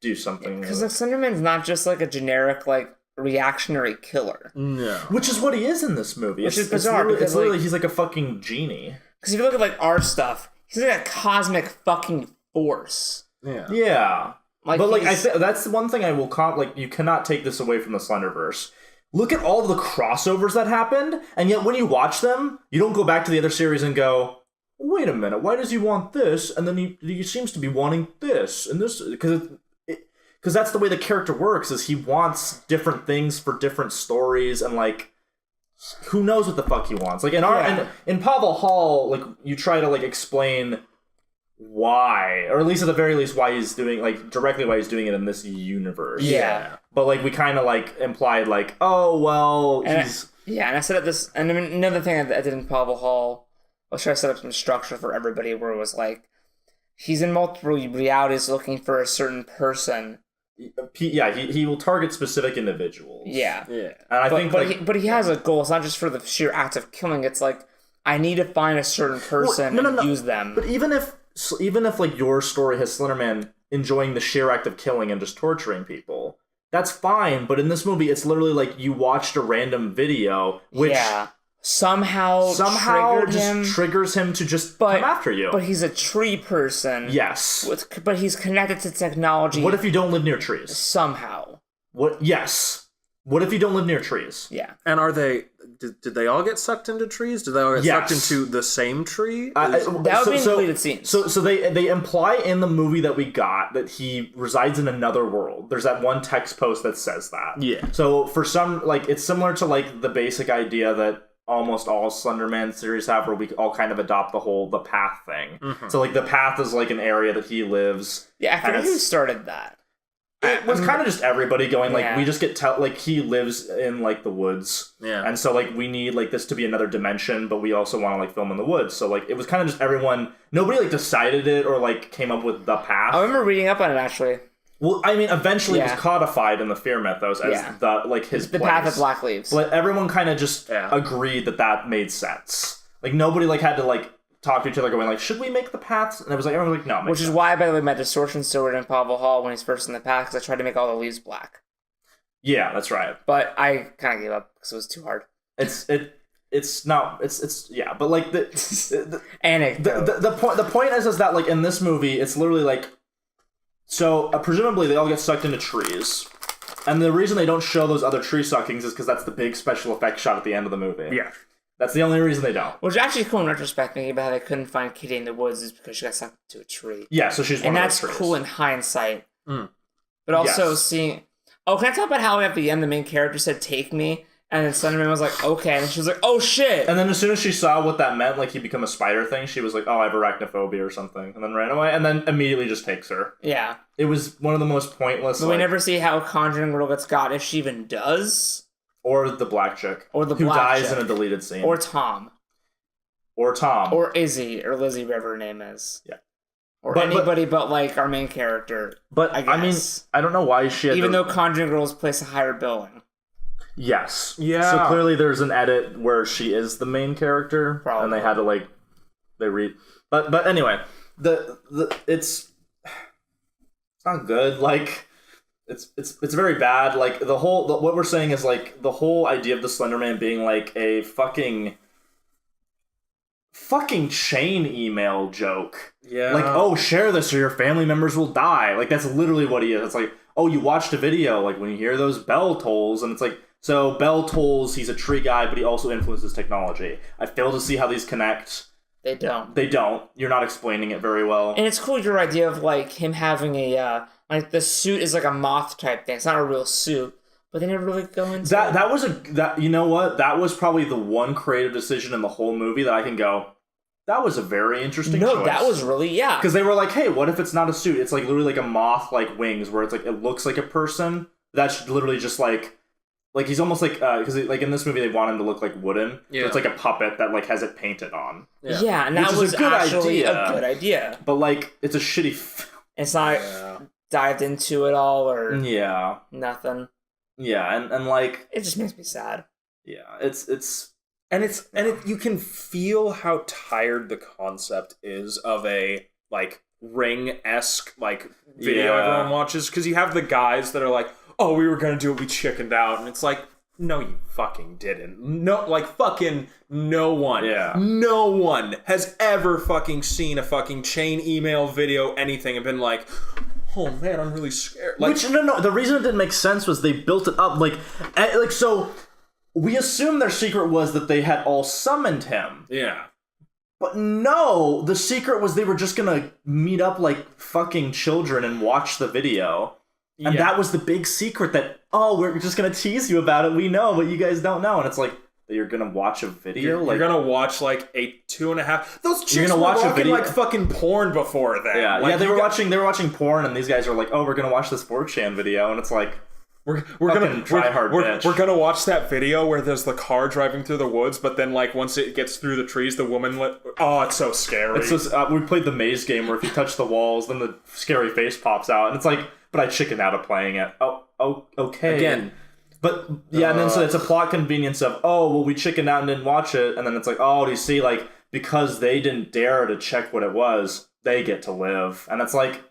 do something. Because, like, Slenderman's not just, like, a generic, like, reactionary killer. No. Which is what he is in this movie. Which is bizarre, it's literally he's like a fucking genie. Because if you look at, like, our stuff, he's like a cosmic fucking force. Yeah. Like, but, like, that's the one thing I will like, you cannot take this away from the Slenderverse. Look at all the crossovers that happened, and yet when you watch them, you don't go back to the other series and go, wait a minute, why does he want this? And then he seems to be wanting this, and this, because that's the way the character works, is he wants different things for different stories, and, like, who knows what the fuck he wants. Like, in Pavel Hall, like, you try to, like, explain why, or at least at the very least why he's doing, like, directly why he's doing it in this universe. Yeah. But, like, we kind of, like, implied, like, oh, well, he's... and I set up this, and another thing I did in Pavel Hall was try to set up some structure for everybody where it was, like, he's in multiple realities looking for a certain person. Yeah, he will target specific individuals. Yeah. And I think, but he has a goal. It's not just for the sheer act of killing. It's like, I need to find a certain person and use them. But even if like your story has Slenderman enjoying the sheer act of killing and just torturing people, that's fine. But in this movie, it's literally like you watched a random video, which somehow triggers him to just come after you. But he's a tree person. Yes. But he's connected to technology. What if you don't live near trees? Somehow. Yes. What if you don't live near trees? Yeah. And are they... Did they all get sucked into trees? Did they all get sucked into the same tree? That would be in deleted scenes. So they imply in the movie that we got that he resides in another world. There's that one text post that says that. Yeah. So for some, like, it's similar to, like, the basic idea that almost all Slenderman series have, where we all kind of adopt the path thing. Mm-hmm. So, like, the path is, like, an area that he lives. Yeah, I forget who started that. It was kind of just everybody going, like, we just get like, he lives in, like, the woods. Yeah. And so, like, we need, like, this to be another dimension, but we also want to, like, film in the woods. So, like, it was kind of just everyone, nobody, like, decided it or, like, came up with the path. I remember reading up on it, actually. Well, I mean, eventually it was codified in the Fear Mythos as the, like, his the place. path of black leaves. But everyone kind of just agreed that made sense. Like, nobody, like, had to, like, talk to each other going, like, should we make the paths? And it was like, everyone was like, no. Which is why, by the way, my distortion story in Pavel Hall when he's first in the path, because I tried to make all the leaves black. Yeah, that's right. But I kind of gave up because it was too hard. It's not, yeah, but, like, the anecdote. The point is that, like, in this movie, it's literally, like, so, presumably they all get sucked into trees. And the reason they don't show those other tree suckings is because that's the big special effects shot at the end of the movie. Yeah. That's the only reason they don't. Which is actually cool in retrospect, thinking about how they couldn't find Kitty in the woods is because she got sucked into a tree. Yeah, so she's one of those trees. And that's cool in hindsight. Mm. But also seeing... Oh, can I talk about how at the end the main character said, "Take me"? And then Slenderman was like, okay. And she was like, oh, shit. And then as soon as she saw what that meant, like, he become a spider thing, she was like, oh, I have arachnophobia or something. And then ran away. And then immediately just takes her. Yeah. It was one of the most pointless, But we never see how Conjuring Girl gets got, if she even does. Or the black chick. Or the who black dies chick. in a deleted scene. Or Tom. Or Izzy, or Lizzie, whatever her name is. Yeah. Or anybody but, like, our main character. But, I mean, I don't know why she had even though Conjuring Girls place a higher billing. Yes. Yeah. So clearly there's an edit where she is the main character. Probably. And they had to, like, But anyway, it's not good. Like, it's very bad. Like, what we're saying is, like, the whole idea of the Slender Man being, like, a fucking chain email joke. Yeah. Like, oh, share this or your family members will die. Like, that's literally what he is. It's like, oh, you watched a video, like, when you hear those bell tolls, and it's like, so bell tolls, he's a tree guy, but he also influences technology. I fail to see how these connect. They don't. You're not explaining it very well. And it's cool, your idea of, like, him having a Like the suit is like a moth type thing. It's not a real suit, but they never really go into that. That you know what? That was probably the one creative decision in the whole movie that I can go, that was a very interesting choice. That was really, because they were like, hey, what if it's not a suit? It's like literally like a moth like wings where it's like it looks like a person. That's literally just like he's almost like because like in this movie they want him to look like wooden. Yeah. So it's like a puppet that like has it painted on. Yeah, and that was actually a good idea. But like it's a shitty. It's not dived into it all or nothing. Yeah, and like it just makes me sad. Yeah, it's. And you can feel how tired the concept is of a like Ring-esque like video everyone watches, because you have the guys that are like, oh, we were gonna do it, we chickened out, and it's like, no, you fucking didn't. No, like fucking no one. Yeah. No one has ever fucking seen a fucking chain email video anything and been like, oh man, I'm really scared. Like, which no, the reason it didn't make sense was they built it up like so. We assumed their secret was that they had all summoned him. Yeah. But no, the secret was they were just gonna meet up like fucking children and watch the video. And that was the big secret that, oh, we're just gonna tease you about it. We know, but you guys don't know. And it's like, you're gonna watch a video? You're gonna watch like a 2.5... Those chicks were watching like fucking porn before that. Yeah, like, they were watching porn, and these guys are like, oh, we're gonna watch this 4chan video. And it's like... We're gonna watch that video where there's the car driving through the woods, but then like once it gets through the trees, the woman it's so scary. It's just, we played the maze game where if you touch the walls, then the scary face pops out, and it's like, but I chickened out of playing it. Oh, okay. Again. But yeah, and then so it's a plot convenience of, oh, well, we chickened out and didn't watch it, and then it's like, oh, do you see, like, because they didn't dare to check what it was, they get to live, and it's like,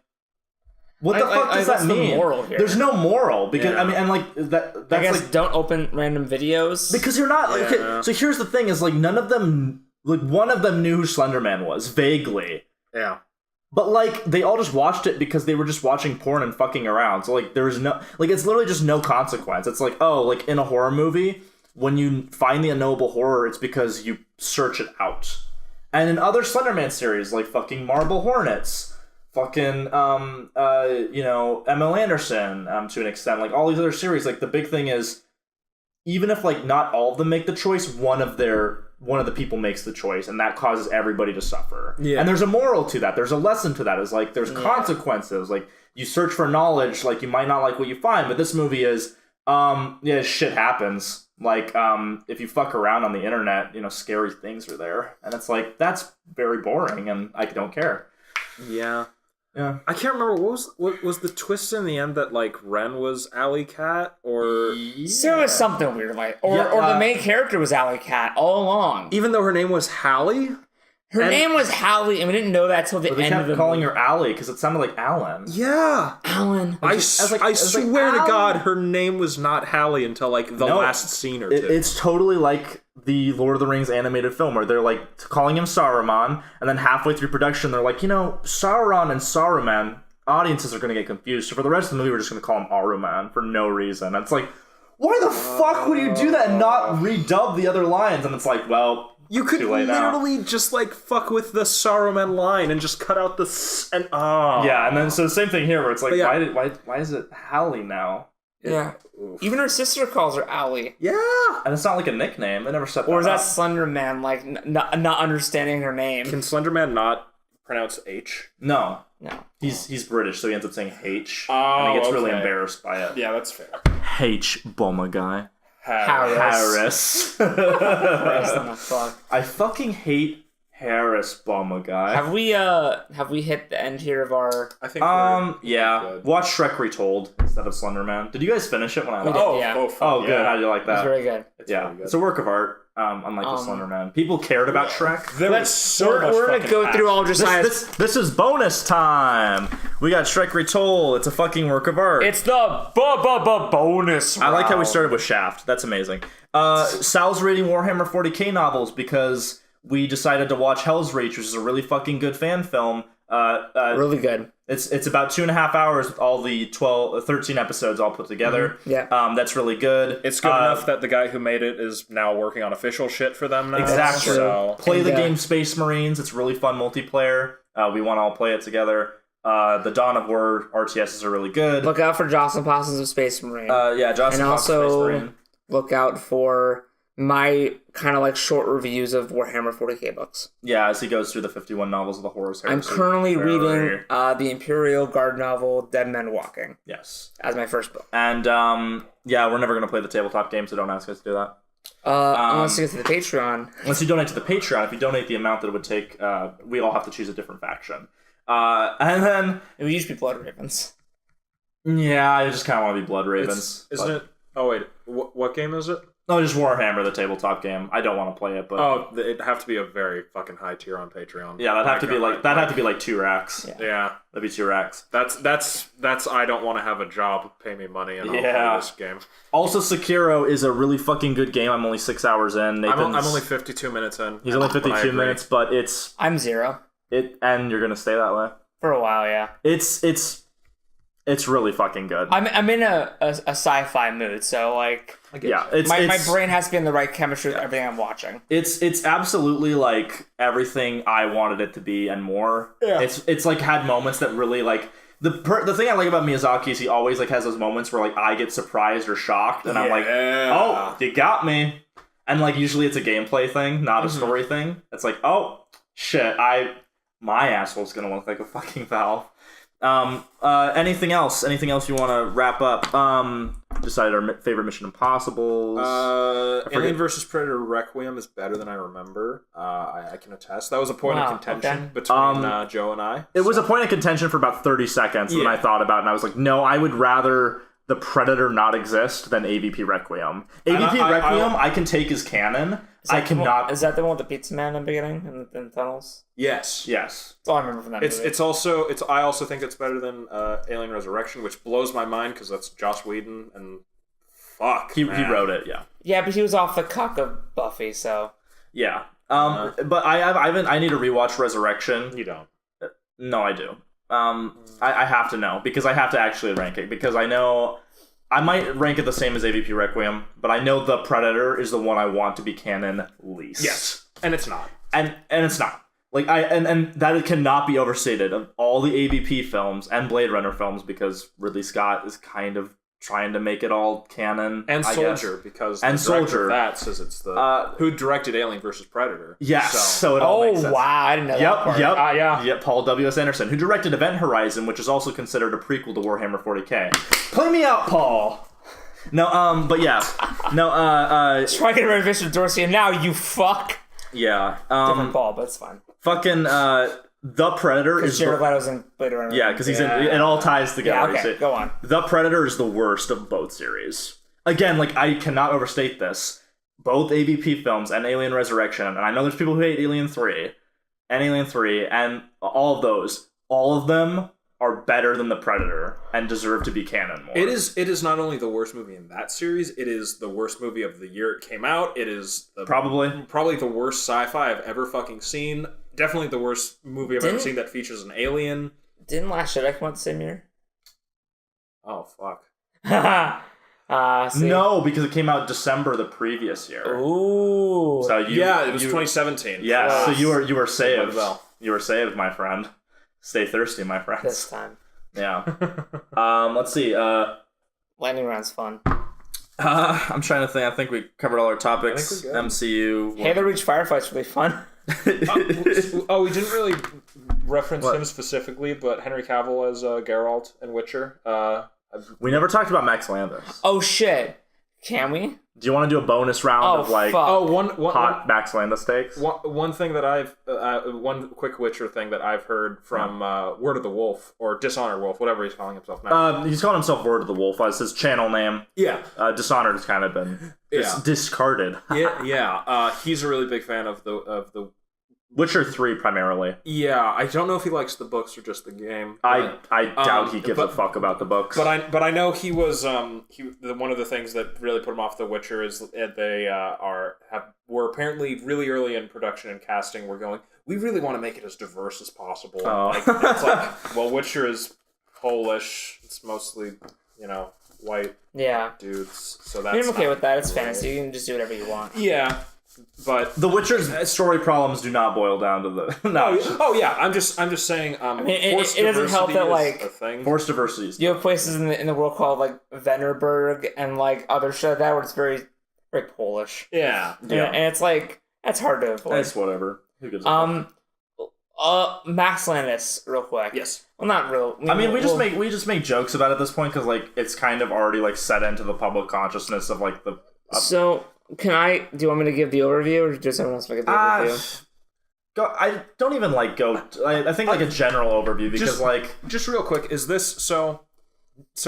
what the fuck does that mean? The moral here? There's no moral because I mean, and like that's I guess like, don't open random videos because you're not. Like, okay, so here's the thing: is like none of them, like one of them knew who Slender Man was vaguely. Yeah. But like they all just watched it because they were just watching porn and fucking around. So like there's no like it's literally just no consequence. It's like, oh, like in a horror movie, when you find the unknowable horror, it's because you search it out. And in other Slender Man series, like fucking Marble Hornets. Fucking, M.L. Anderson, to an extent, like all these other series, like the big thing is, even if like not all of them make the choice, one of the people makes the choice, and that causes everybody to suffer. Yeah. And there's a moral to that. There's a lesson to that. Is like there's consequences. Like you search for knowledge, like you might not like what you find, but this movie is, shit happens. Like, if you fuck around on the internet, scary things are there, and it's like that's very boring, and I don't care. Yeah. Yeah, I can't remember what was the twist in the end that like Ren was Alley Cat or there was something weird like or the main character was Alley Cat all along, even though her name was Hallie. Her name was Hallie, and we didn't know that till the end of the calling her Allie because it sounded like Alan. Yeah, Alan. I swear to God, her name was not Hallie until like the last scene or two. It's totally like the Lord of the Rings animated film where they're like calling him Saruman, and then halfway through production they're like, Sauron and Saruman, audiences are going to get confused. So for the rest of the movie, we're just going to call him Aruman for no reason. And it's like, why the fuck would you do that and not redub the other lines? And it's like, well. You could literally just like fuck with the Saruman line and just cut out the Yeah, and then so the same thing here where it's like, why is it Hallie now? Yeah. Even her sister calls her Allie. Yeah. And it's not like a nickname. They never set that Or is that Slender Man like not understanding her name? Can Slender Man not pronounce H? No. He's British, so he ends up saying H. And he gets really embarrassed by it. Yeah, that's fair. H, bomber guy. Harris. I fucking hate Harris, bomber guy. Have we hit the end here of our? I think. Watch Shrek Retold instead of Slender Man. Did you guys finish it when I left? Good. How do you like that? It's very good. It's a work of art. Unlike the Slender Man, people cared about Shrek. We're gonna go through all Josiah's. This is bonus time. We got Shrek Retold. It's a fucking work of art. It's the bonus round. I like how we started with Shaft. That's amazing. Sal's reading Warhammer 40k novels because we decided to watch Hell's Reach, which is a really fucking good fan film. Really good. It's about 2.5 hours with all the 13 episodes all put together. Mm-hmm. Yeah. That's really good. It's good enough that the guy who made it is now working on official shit for them now. Exactly. So. Play the game Space Marines. It's really fun multiplayer. We want to all play it together. The Dawn of War RTSs are really good. Look out for Jocelyn Parsons of Space Marine. Jocelyn and Parsons of Space also Marine. look out for my kind of like short reviews of Warhammer 40k books. Yeah, as he goes through the 51 novels of the Horus Heresy. I'm currently reading the Imperial Guard novel Dead Men Walking. Yes. As my first book. And we're never going to play the tabletop game, so don't ask us to do that. Unless you get to the Patreon. Unless you donate to the Patreon. If you donate the amount that it would take, we all have to choose a different faction. And then... It would usually be Blood Ravens. Yeah, I just kind of want to be Blood Ravens. Isn't it... Oh, wait. What game is it? No, just Warhammer, the tabletop game. I don't want to play it, but... Oh, it'd have to be a very fucking high tier on Patreon. Yeah, that'd have to be like 2 racks. Yeah. That'd be 2 racks. That's I don't want to have a job, pay me money, and I'll play this game. Also, Sekiro is a really fucking good game. I'm only 6 hours in. I'm only 52 minutes in. He's only 52 minutes, but it's... I'm 0. And you're gonna stay that way? For a while, yeah. It's really fucking good. I'm in a sci-fi mood, so like... my brain has to be in the right chemistry with everything I'm watching. It's absolutely like everything I wanted it to be and more. Yeah. It's like had moments that really like the thing I like about Miyazaki is he always like has those moments where like I get surprised or shocked and I'm like, oh, you got me. And like usually it's a gameplay thing, not a story thing. It's like, oh shit, my asshole's gonna look like a fucking Valve. Anything else? Anything else you want to wrap up? Decided our favorite Mission Impossibles. Alien vs. Predator Requiem is better than I remember. I can attest. That was a point of contention between Joe and I. It was a point of contention for about 30 seconds, and then I thought about it, and I was like, no, I would rather the Predator not exist than AVP Requiem. AVP Requiem I can take as canon. I cannot... Is that the one with the pizza man in the beginning in the tunnels? Yes. That's all I remember from that movie. I also think it's better than Alien Resurrection, which blows my mind because that's Joss Whedon and fuck. He wrote it, yeah. Yeah, but he was off the cock of Buffy, so... Yeah. But I need to rewatch Resurrection. You don't. No, I do. I have to know because I have to actually rank it because I know I might rank it the same as AVP Requiem, but I know the Predator is the one I want to be canon least. Yes, and it's not, and it's not like and that cannot be overstated of all the AVP films and Blade Runner films because Ridley Scott is kind of trying to make it all canon and Soldier because the director of that says it's the who directed Alien vs. Predator. Yes, so it all makes sense. Wow, I didn't know that part. Yep, Paul W.S. Anderson, who directed Event Horizon, which is also considered a prequel to Warhammer 40k. Play me out, Paul. No, but yeah, no, try to get rid of Richard Dorsey, and now you fuck. Yeah, different Paul, but it's fine. Fucking The Predator is Jared Leto's in Blade Runner. Yeah, because he's in. It all ties together. Yeah, okay, go on. The Predator is the worst of both series. Again, like I cannot overstate this. Both AVP films and Alien Resurrection, and I know there's people who hate Alien 3 and all of those. All of them are better than The Predator and deserve to be canon more. It is not only the worst movie in that series, it is the worst movie of the year it came out. It is probably the worst sci-fi I've ever fucking seen. Definitely the worst movie I've ever seen that features an alien. Didn't Last Jedi come out the same year? Oh, fuck. No, because it came out December the previous year. Ooh. So it was 2017. Yeah, so you were saved. You were saved, my friend. Stay thirsty, my friends. This time. Yeah. Let's see. Lightning round's fun. I'm trying to think. I think we covered all our topics. MCU. Halo Reach Firefight's really fun. We didn't really reference him specifically, but Henry Cavill as Geralt in Witcher. We never talked about Max Landis. Oh shit! Can we? Do you want to do a bonus round of like hot Max Landis takes? One thing that I've one quick Witcher thing that I've heard from Word of the Wolf or Dishonored Wolf, whatever he's calling himself now. He's calling himself Word of the Wolf as his channel name. Yeah. Dishonored has kind of been discarded. Yeah. He's a really big fan of the Witcher 3 primarily. Yeah, I don't know if he likes the books or just the game. I doubt he gives a fuck about the books. But I know he was one of the things that really put him off The Witcher is they were apparently really early in production and casting. We're going, we really want to make it as diverse as possible. Like, it's like, well, Witcher is Polish. It's mostly white dudes. So that's I'm okay with that. It's fantasy. You can just do whatever you want. Yeah. But The Witcher's story problems do not boil down to the. No. oh yeah, I'm just saying. It doesn't help that like Forced diversity. you have places in the world called like Venerberg and like other shit like that where it's very Polish. Yeah. And it's like that's hard to avoid. It's whatever. Who gives a fuck? Max Landis, real quick. Yes. Well, not real. I mean, we just make jokes about it at this point because like it's kind of already like set into the public consciousness of like the. So do you want me to give the overview, or does someone else give the overview? I don't even like go. I think like a general overview because just real quick, is this so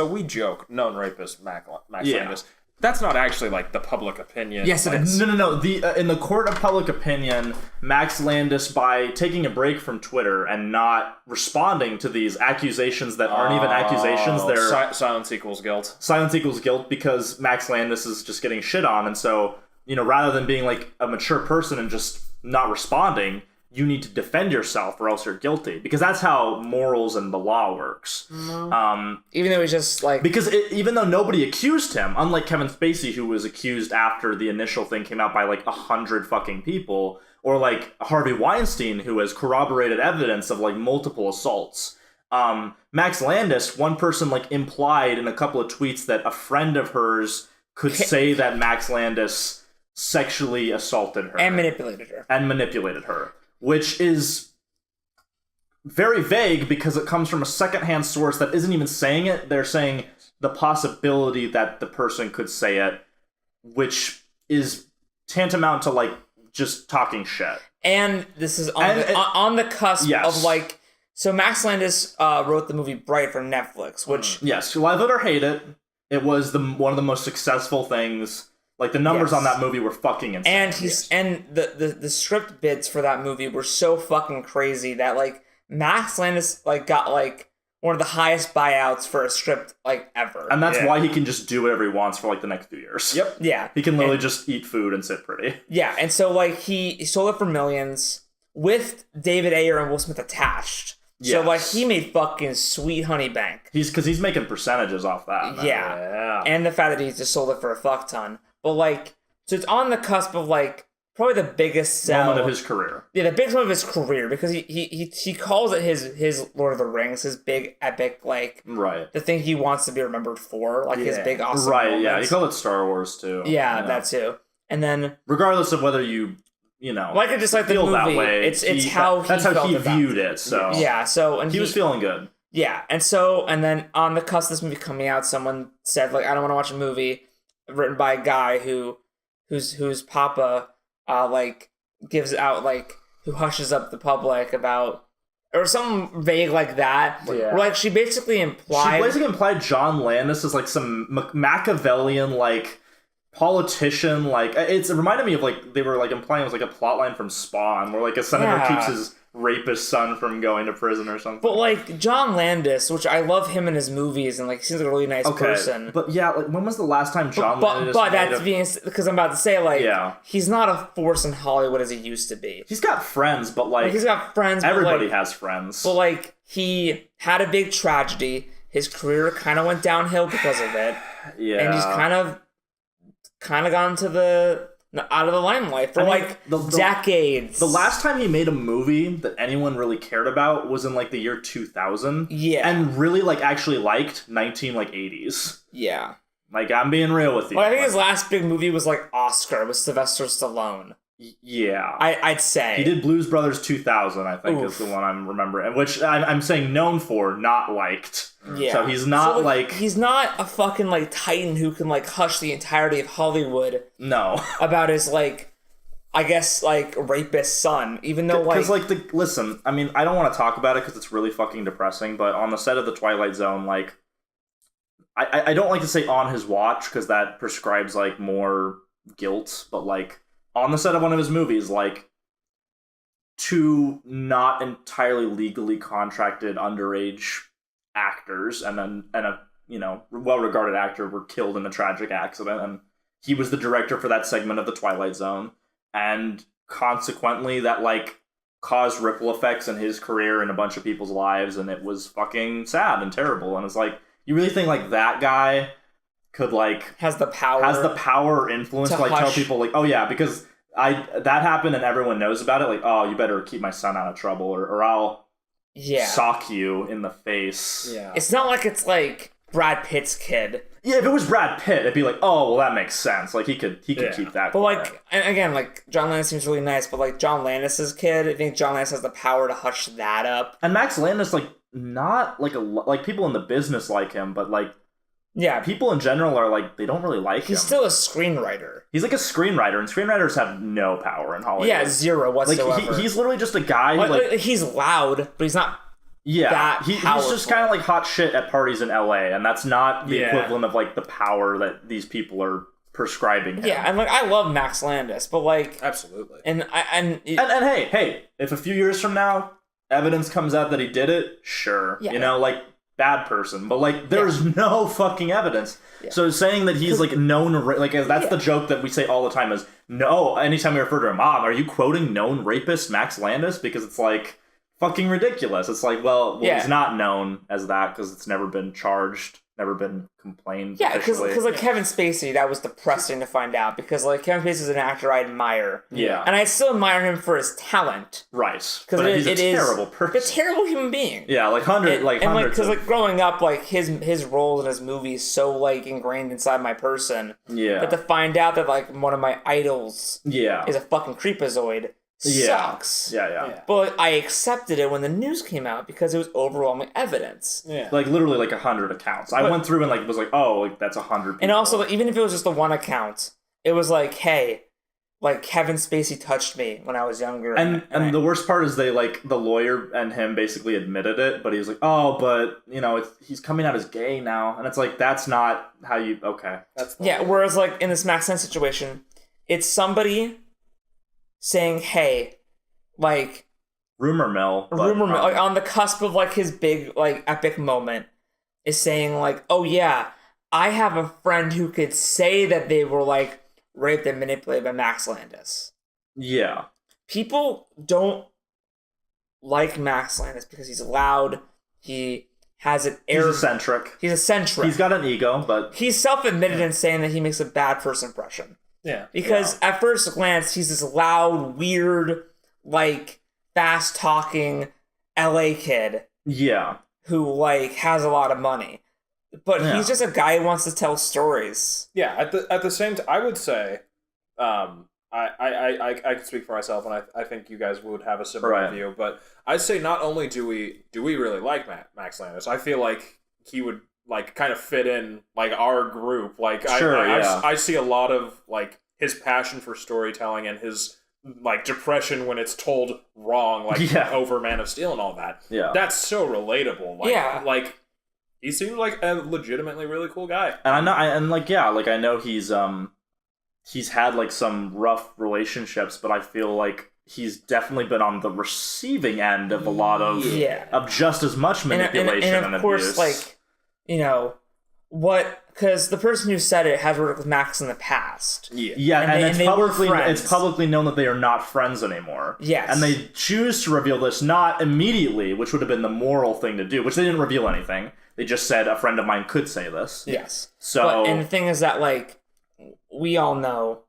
we joke known rapist Max Landis. That's not actually like the public opinion. Yes, it is. No. In the court of public opinion, Max Landis, by taking a break from Twitter and not responding to these accusations that aren't even accusations, they're silence equals guilt. Silence equals guilt because Max Landis is just getting shit on, and so rather than being like a mature person and just not responding, you need to defend yourself or else you're guilty, because that's how morals and the law works. Even though he's just like... Because even though nobody accused him, unlike Kevin Spacey, who was accused after the initial thing came out by like 100 fucking people, or like Harvey Weinstein, who has corroborated evidence of like multiple assaults. Max Landis, one person like implied in a couple of tweets that a friend of hers could say that Max Landis sexually assaulted her. And manipulated her. Which is very vague because it comes from a secondhand source that isn't even saying it. They're saying the possibility that the person could say it, which is tantamount to like just talking shit. And this is on the cusp of like... So Max Landis wrote the movie Bright for Netflix, which... Yes, love it or hate it, it was one of the most successful things. Like, the numbers on that movie were fucking insane. And the script bits for that movie were so fucking crazy that, like, Max Landis, like, got, like, one of the highest buyouts for a script, like, ever. And that's why he can just do whatever he wants for, like, the next few years. Yep. Yeah. He can literally just eat food and sit pretty. Yeah, and so, like, he sold it for millions with David Ayer and Will Smith attached. Yes. So, like, he made fucking sweet honey bank. Because he's making percentages off that. Man. Yeah. And the fact that he just sold it for a fuck ton. But, like, so it's on the cusp of, like, probably the biggest moment of his career. Yeah, the biggest moment of his career, because he calls it his Lord of the Rings, his big, epic, like, right, the thing he wants to be remembered for, like, his big, awesome moments. Yeah, he called it Star Wars, too. Yeah, that too. And then... Regardless of whether you like it just like the movie, that way, that's how he viewed it, so... Yeah, so... And he was feeling good. Yeah, and then on the cusp of this movie coming out, someone said, like, I don't want to watch a movie written by a guy whose papa like gives out, like, who hushes up the public about, or something vague like that. Yeah. Where, like, she basically implied John Landis is like some Machiavellian like politician. Like, it reminded me of, like, they were like implying it was like a plotline from Spawn, where like a senator keeps his rapist son from going to prison or something. But, like, John Landis, which I love him in his movies, and, like, he seems like a really nice person. But yeah, like, when was the last time John Landis? But that's being, because I'm about to say, like, he's not a force in Hollywood as he used to be. He's got friends, but like he's got friends. Everybody has friends. But, like, he had a big tragedy. His career kind of went downhill because of it. Yeah, and he's kind of gone to out of the limelight for decades. The last time he made a movie that anyone really cared about was in like the year 2000. Yeah, and really like actually liked 80s. Yeah, like, I'm being real with you. Well, I think his last big movie was like Oscar with Sylvester Stallone. Yeah, I'd say he did Blues Brothers 2000. I think is the one I'm remembering, which I'm saying known for, not liked. Yeah, so he's not he's not a fucking like titan who can like hush the entirety of Hollywood. No, about his like, I guess, like, rapist son. Even though listen, I mean, I don't want to talk about it because it's really fucking depressing. But on the set of The Twilight Zone, like, I don't like to say on his watch because that prescribes like more guilt, but like, on the set of one of his movies, like, two not entirely legally contracted underage actors and a well-regarded actor were killed in a tragic accident, and he was the director for that segment of The Twilight Zone, and consequently that like caused ripple effects in his career and a bunch of people's lives, and it was fucking sad and terrible. And it's like, you really think like that guy could like has the power or influence to like tell people like, oh yeah, because that happened and everyone knows about it. Like, oh, you better keep my son out of trouble, or I'll sock you in the face. Yeah, it's not like it's like Brad Pitt's kid. Yeah, if it was Brad Pitt, it'd be like, oh, well, that makes sense. Like, he could keep that. But like, and again, like John Landis seems really nice, but like John Landis's kid, I think John Landis has the power to hush that up. And Max Landis, like, not like like people in the business like him, but like, people in general are like, they don't really like him. He's still a screenwriter. He's like a screenwriter, and screenwriters have no power in Hollywood. Yeah, zero whatsoever. Like, he's literally just a guy who, like, he's loud, but he's not. Yeah, he's just kind of like hot shit at parties in LA, and that's not the equivalent of like the power that these people are prescribing him. Yeah, and like I love Max Landis, but like absolutely. And hey, if a few years from now evidence comes out that he did it, sure, you know, like bad person, but like there's no fucking evidence. Yeah. So saying that he's like known, like that's the joke that we say all the time is no. Anytime we refer to him, are you quoting known rapist Max Landis? Because it's like. Fucking ridiculous. It's like, well, he's not known as that because it's never been charged, never been complained. Yeah, because like Kevin Spacey, that was depressing to find out because like Kevin Spacey is an actor I admire. Yeah, and I still admire him for his talent. Right, because he's a terrible person, a terrible human being. Yeah, like hundreds. Because like growing up, like his roles in his movies so like ingrained inside my person. Yeah, but to find out that like one of my idols, is a fucking creepazoid. Sucks. Yeah. But I accepted it when the news came out because it was overwhelming evidence. Yeah. Like literally like 100 accounts. I went through and like was like, oh, like that's 100 people. And also, like, even if it was just the one account, it was like, hey, like Kevin Spacey touched me when I was younger. And the worst part is they like the lawyer and him basically admitted it, but he was like, oh, but you know, he's coming out as gay now, and it's like that's not how you whereas like in this Max Landis situation, it's somebody saying, hey, like rumor mill, like on the cusp of like his big like epic moment, is saying like, oh yeah, I have a friend who could say that they were like raped and manipulated by Max Landis. Yeah, people don't like Max Landis because he's loud. He has an air. He's eccentric. He's got an ego, but he's self-admitted in saying that he makes a bad first impression. Yeah. Because at first glance, he's this loud, weird, like, fast-talking LA kid. Yeah. Who, like, has a lot of money. But he's just a guy who wants to tell stories. Yeah, at the same time, I would say, I can speak for myself, and I think you guys would have a similar view, but I'd say not only do we really like Max Landis, I feel like he would like kind of fit in like our group. Like I see a lot of like his passion for storytelling and his like depression when it's told wrong, like over Man of Steel and all that. Yeah, that's so relatable. Like he seems like a legitimately really cool guy. And I know he's had like some rough relationships, but I feel like he's definitely been on the receiving end of a lot of just as much manipulation and of course, abuse. Like, you know, because the person who said it has worked with Max in the past. Yeah, and it's publicly known that they are not friends anymore. Yes. And they choose to reveal this not immediately, which would have been the moral thing to do, which they didn't reveal anything. They just said a friend of mine could say this. Yes. And the thing is that, like, we all know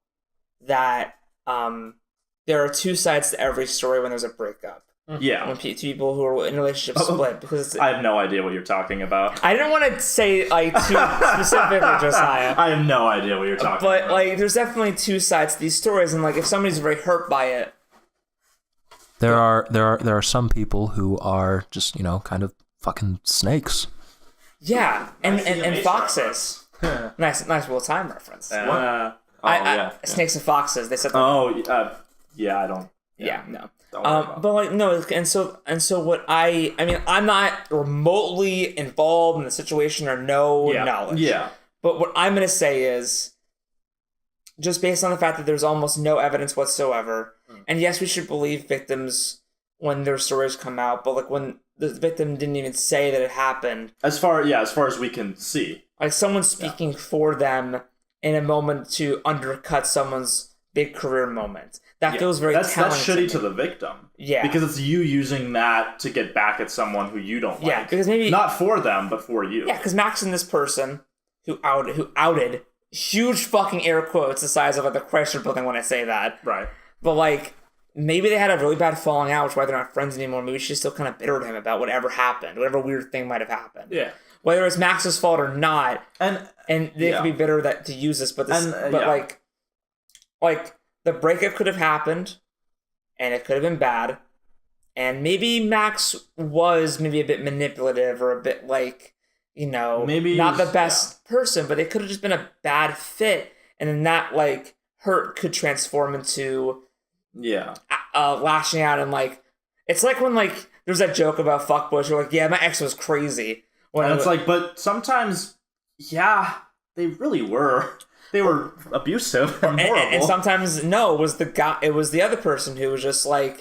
that there are two sides to every story when there's a breakup. Yeah. When two people who are in a relationship split. Because I have no idea what you're talking about. I didn't want to say, like, too specifically, Josiah. I have no idea what you're talking about. But, like, there's definitely two sides to these stories, and, like, if somebody's very hurt by it... There are some people who are just, you know, kind of fucking snakes. Yeah, and foxes. Nice Will Time reference. Snakes and foxes. They said. Yeah, I don't. Yeah, no. But like no, and so what I mean, I'm not remotely involved in the situation or knowledge. Yeah. But what I'm gonna say is, just based on the fact that there's almost no evidence whatsoever, and yes, we should believe victims when their stories come out, but like when the victim didn't even say that it happened. As far as we can see. Like someone speaking for them in a moment to undercut someone's big career moment. That feels very telling. That's shitty to the victim. Yeah. Because it's you using that to get back at someone who you don't like. Yeah, because maybe... Not for them, but for you. Yeah, because Max and this person who outed, huge fucking air quotes the size of like the Chrysler building when I say that. Right. But like, maybe they had a really bad falling out, which is why they're not friends anymore. Maybe she's still kind of bitter to him about whatever happened, whatever weird thing might have happened. Yeah. Whether it's Max's fault or not, and they could be bitter to use this, but like the breakup could have happened, and it could have been bad, and maybe Max was maybe a bit manipulative or a bit like, maybe not the best person, but it could have just been a bad fit, and then that like hurt could transform into lashing out, and like it's like when like there's that joke about fuckboys, you're like, yeah, my ex was crazy. And it's like, but sometimes, they really were. They were abusive and horrible. And sometimes, no, it was the other person who was just like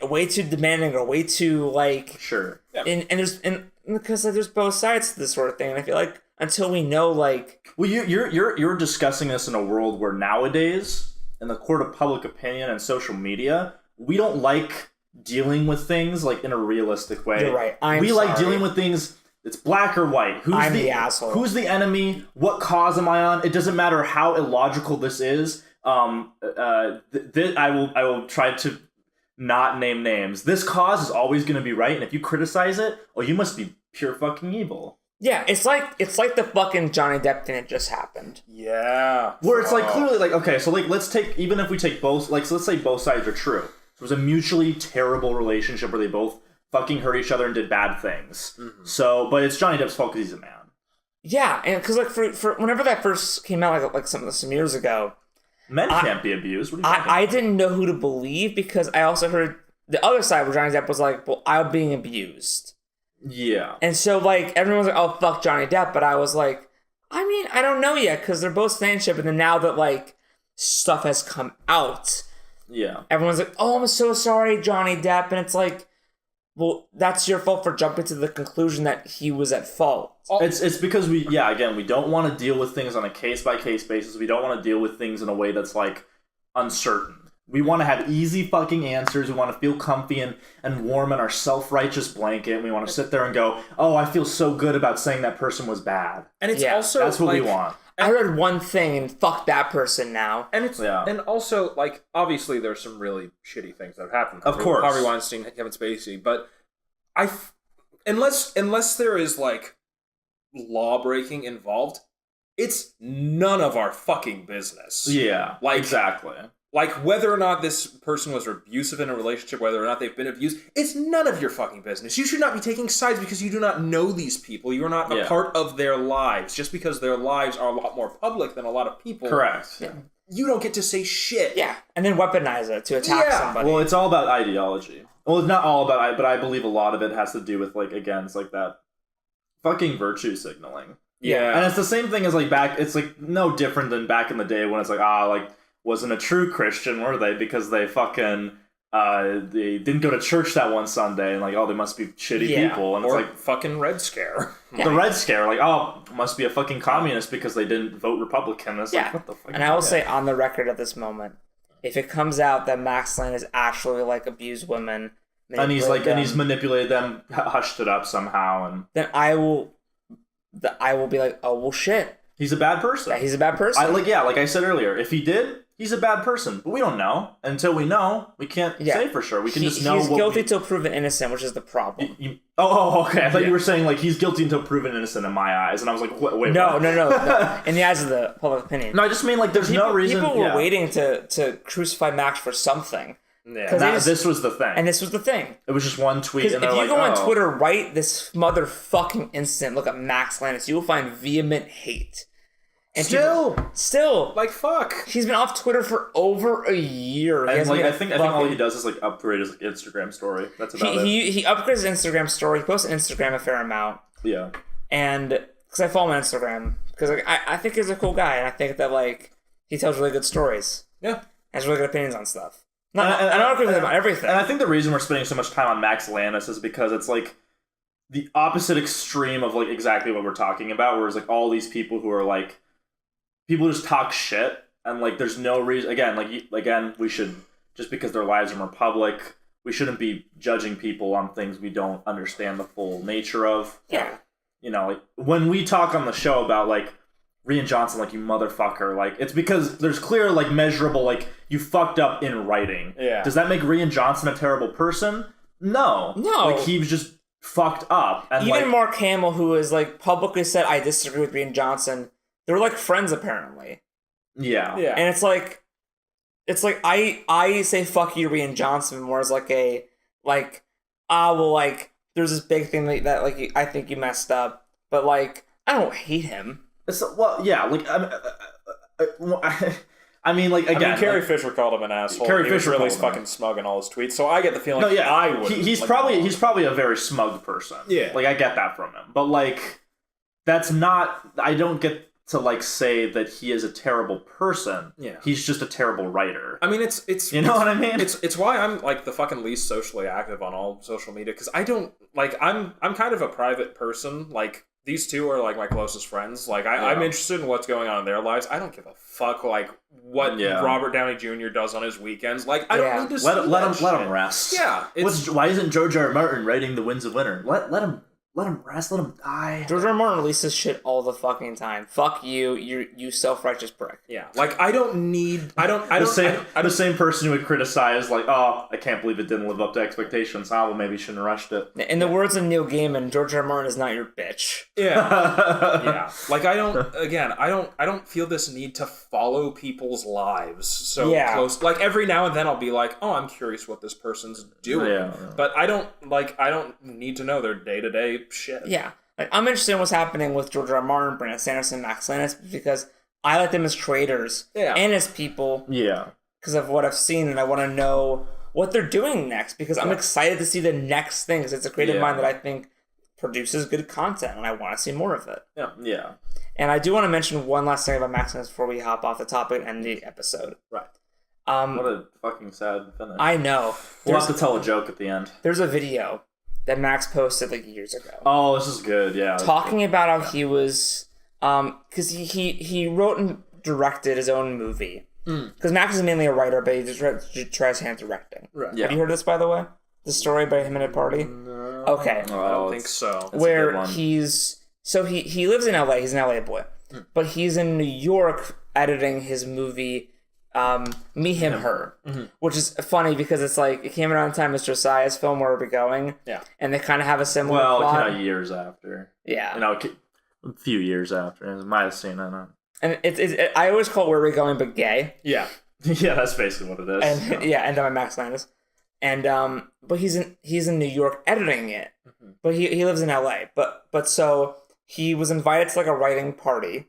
way too demanding or way too like. Sure. Yeah. And because like, there's both sides to this sort of thing, and I feel like until we know like. Well, you're discussing this in a world where nowadays, in the court of public opinion and social media, we don't like dealing with things like in a realistic way. You're right. We like dealing with things. It's black or white. I'm the asshole. Who's the enemy? What cause am I on? It doesn't matter how illogical this is. I will try to not name names. This cause is always going to be right, and if you criticize it, you must be pure fucking evil. Yeah, it's like the fucking Johnny Depp thing that just happened. Yeah. Where it's like clearly like, okay, so like let's say both sides are true. It was a mutually terrible relationship where they both fucking hurt each other and did bad things. Mm-hmm. So, but it's Johnny Depp's fault because he's a man. Yeah, and because like for whenever that first came out, like some years ago, men can't be abused. What I didn't know who to believe because I also heard the other side where Johnny Depp was like, "Well, I'm being abused." Yeah, and so like everyone was like, "Oh, fuck Johnny Depp," but I was like, I mean, I don't know yet because they're both friendship, and then now that like stuff has come out, everyone's like, "Oh, I'm so sorry, Johnny Depp," and it's like. Well, that's your fault for jumping to the conclusion that he was at fault. It's because we don't want to deal with things on a case-by-case basis. We don't want to deal with things in a way that's, like, uncertain. We want to have easy fucking answers. We want to feel comfy and warm in our self-righteous blanket. We want to sit there and go, oh, I feel so good about saying that person was bad. And it's also, that's what we want. I heard one thing and fuck that person now. And it's and also like obviously there's some really shitty things that have happened. Of course, Harvey Weinstein, Kevin Spacey, but unless there is like law breaking involved, it's none of our fucking business. Yeah, like exactly. Like whether or not this person was abusive in a relationship, whether or not they've been abused, it's none of your fucking business. You should not be taking sides because you do not know these people. You are not a part of their lives. Just because their lives are a lot more public than a lot of people. Correct. Yeah. You don't get to say shit. Yeah, and then weaponize it to attack somebody. Well, it's all about ideology. Well, it's not all about, but I believe a lot of it has to do with, like, again, it's like that fucking virtue signaling. Yeah. And it's the same thing as, like, it's, like, no different than back in the day when it's like, like, wasn't a true Christian, were they? Because they fucking, they didn't go to church that one Sunday, and, like, they must be shitty people. And or it's like, fucking Red Scare. The Red Scare, like, must be a fucking communist because they didn't vote Republican. It's like, what the fuck? And I will say on the record at this moment, if it comes out that Max Lane has actually like abused women, and he's manipulated them, hushed it up somehow, and then I will be like, oh well, shit. He's a bad person. Yeah, he's a bad person. Like I said earlier, if he did, he's a bad person. But we don't know. Until we know, we can't say for sure. We can just know. He's guilty till proven innocent, which is the problem. Okay. I thought you were saying like he's guilty until proven innocent in my eyes, and I was like, wait. No. In the eyes of the public opinion. No, I just mean like there's no reason. People were waiting to crucify Max for something. Yeah. This was the thing. And this was the thing. It was just one tweet. And if you go on Twitter right this motherfucking instant, look at Max Landis, you will find vehement hate. And still, like fuck. He's been off Twitter for over a year. And like I think all he does is like upgrade his like, Instagram story. That's about it. He upgrades his Instagram story. He posts on Instagram a fair amount. Yeah. And because I follow him on Instagram because like, I think he's a cool guy, and I think that like he tells really good stories. Yeah. Has really good opinions on stuff. I don't agree with him on everything. And I think the reason we're spending so much time on Max Landis is because it's like the opposite extreme of like exactly what we're talking about, where it's like all these people who are like people just talk shit and like there's no reason. Again, we should just because their lives are more public, we shouldn't be judging people on things we don't understand the full nature of. Yeah. You know, like when we talk on the show about like Rian Johnson, like, you motherfucker. Like, it's because there's clear, like, measurable, like, you fucked up in writing. Yeah. Does that make Rian Johnson a terrible person? No. No. Like, he was just fucked up. And even like, Mark Hamill, who has like publicly said, I disagree with Rian Johnson, they were like friends apparently. Yeah. And it's like I say fuck you, Rian Johnson, more as like a like well, like there's this big thing that like I think you messed up, but like I don't hate him. Well, yeah, like I mean, like, again, Carrie Fisher called him an asshole. Carrie He was Fisher really called him fucking smug in all his tweets. So I get the feeling I would. He's probably a very smug person. Yeah, like I get that from him, but like that's not. I don't get to like say that he is a terrible person. Yeah, he's just a terrible writer. I mean, it's you know what I mean. It's why I'm like the fucking least socially active on all social media because I don't like I'm kind of a private person. Like these two are like my closest friends. Like I'm interested in what's going on in their lives. I don't give a fuck like what Robert Downey Jr. does on his weekends. Like I don't need to let him rest. Yeah, why isn't George R. R. Martin writing The Winds of Winter? Let him rest. Let him die. George R. R. Martin releases shit all the fucking time. Fuck you, you self-righteous prick. Yeah, like I don't need. The same person who would criticize like, oh, I can't believe it didn't live up to expectations. Well, maybe you shouldn't have rushed it. In the words of Neil Gaiman, George R. R. Martin is not your bitch. Yeah, yeah. Like I don't feel this need to follow people's lives so close. Like every now and then I'll be like, oh, I'm curious what this person's doing. Yeah. But I don't need to know their day-to-day shit. Yeah. Like, I'm interested in what's happening with George R. R. Martin, Brandon Sanderson, Max Landis, because I like them as creators and as people. Yeah. Because of what I've seen, and I want to know what they're doing next, because I'm excited to see the next thing, because it's a creative mind that I think produces good content, and I want to see more of it. Yeah. Yeah. And I do want to mention one last thing about Max Landis before we hop off the topic and end the episode. Right. What a fucking sad finish. I know. We'll have to tell a joke at the end. There's a video that Max posted like years ago. Oh, this is good, yeah. Talking about how he was, because he wrote and directed his own movie. Because Max is mainly a writer, but he just tries hand directing. Right. Yeah. Have you heard this, by the way? The story about him in a party? No. Okay. Oh, I don't think so. Where he's, so he lives in LA, he's an LA boy, but he's in New York editing his movie, Me, Him, Her, which is funny because it's like it came around the time as Josiah's film Where Are We Going? Yeah, and they kind of have a similar plot. It came out years after. Yeah, a few years after. I might have seen it. And it's I always call it Where Are We Going, but gay. Yeah, yeah, that's basically what it is. And and by Max Landis, and but he's in New York editing it, but he lives in LA. But so he was invited to like a writing party.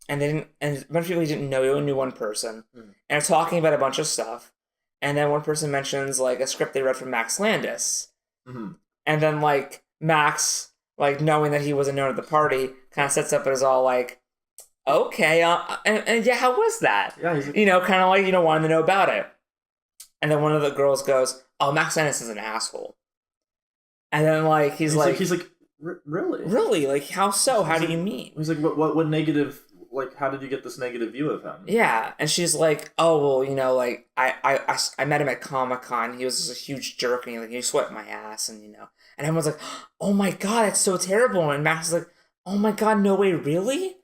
And a bunch of people he didn't know. He only knew one person. And they're talking about a bunch of stuff. And then one person mentions, like, a script they read from Max Landis. And then, like, Max, like, knowing that he wasn't known at the party, kind of sets up as all, like, okay, and yeah, how was that? Yeah, kind of like, wanting to know about it. And then one of the girls goes, oh, Max Landis is an asshole. And then, like, he's like, really? Really? Like, how so? How do you mean? He's like, what negative... Like, how did you get this negative view of him? Yeah, and she's like, oh, well, like, I met him at Comic-Con. He was just a huge jerk, and he swept my ass, and, And everyone's like, oh, my God, that's so terrible. And Max is like, oh, my God, no way, really?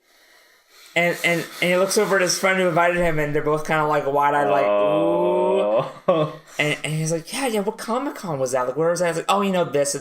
And he looks over at his friend who invited him, and they're both kind of like wide-eyed, like, ooh. And he's like, yeah, what Comic-Con was that? Like, where was that? I was like, oh,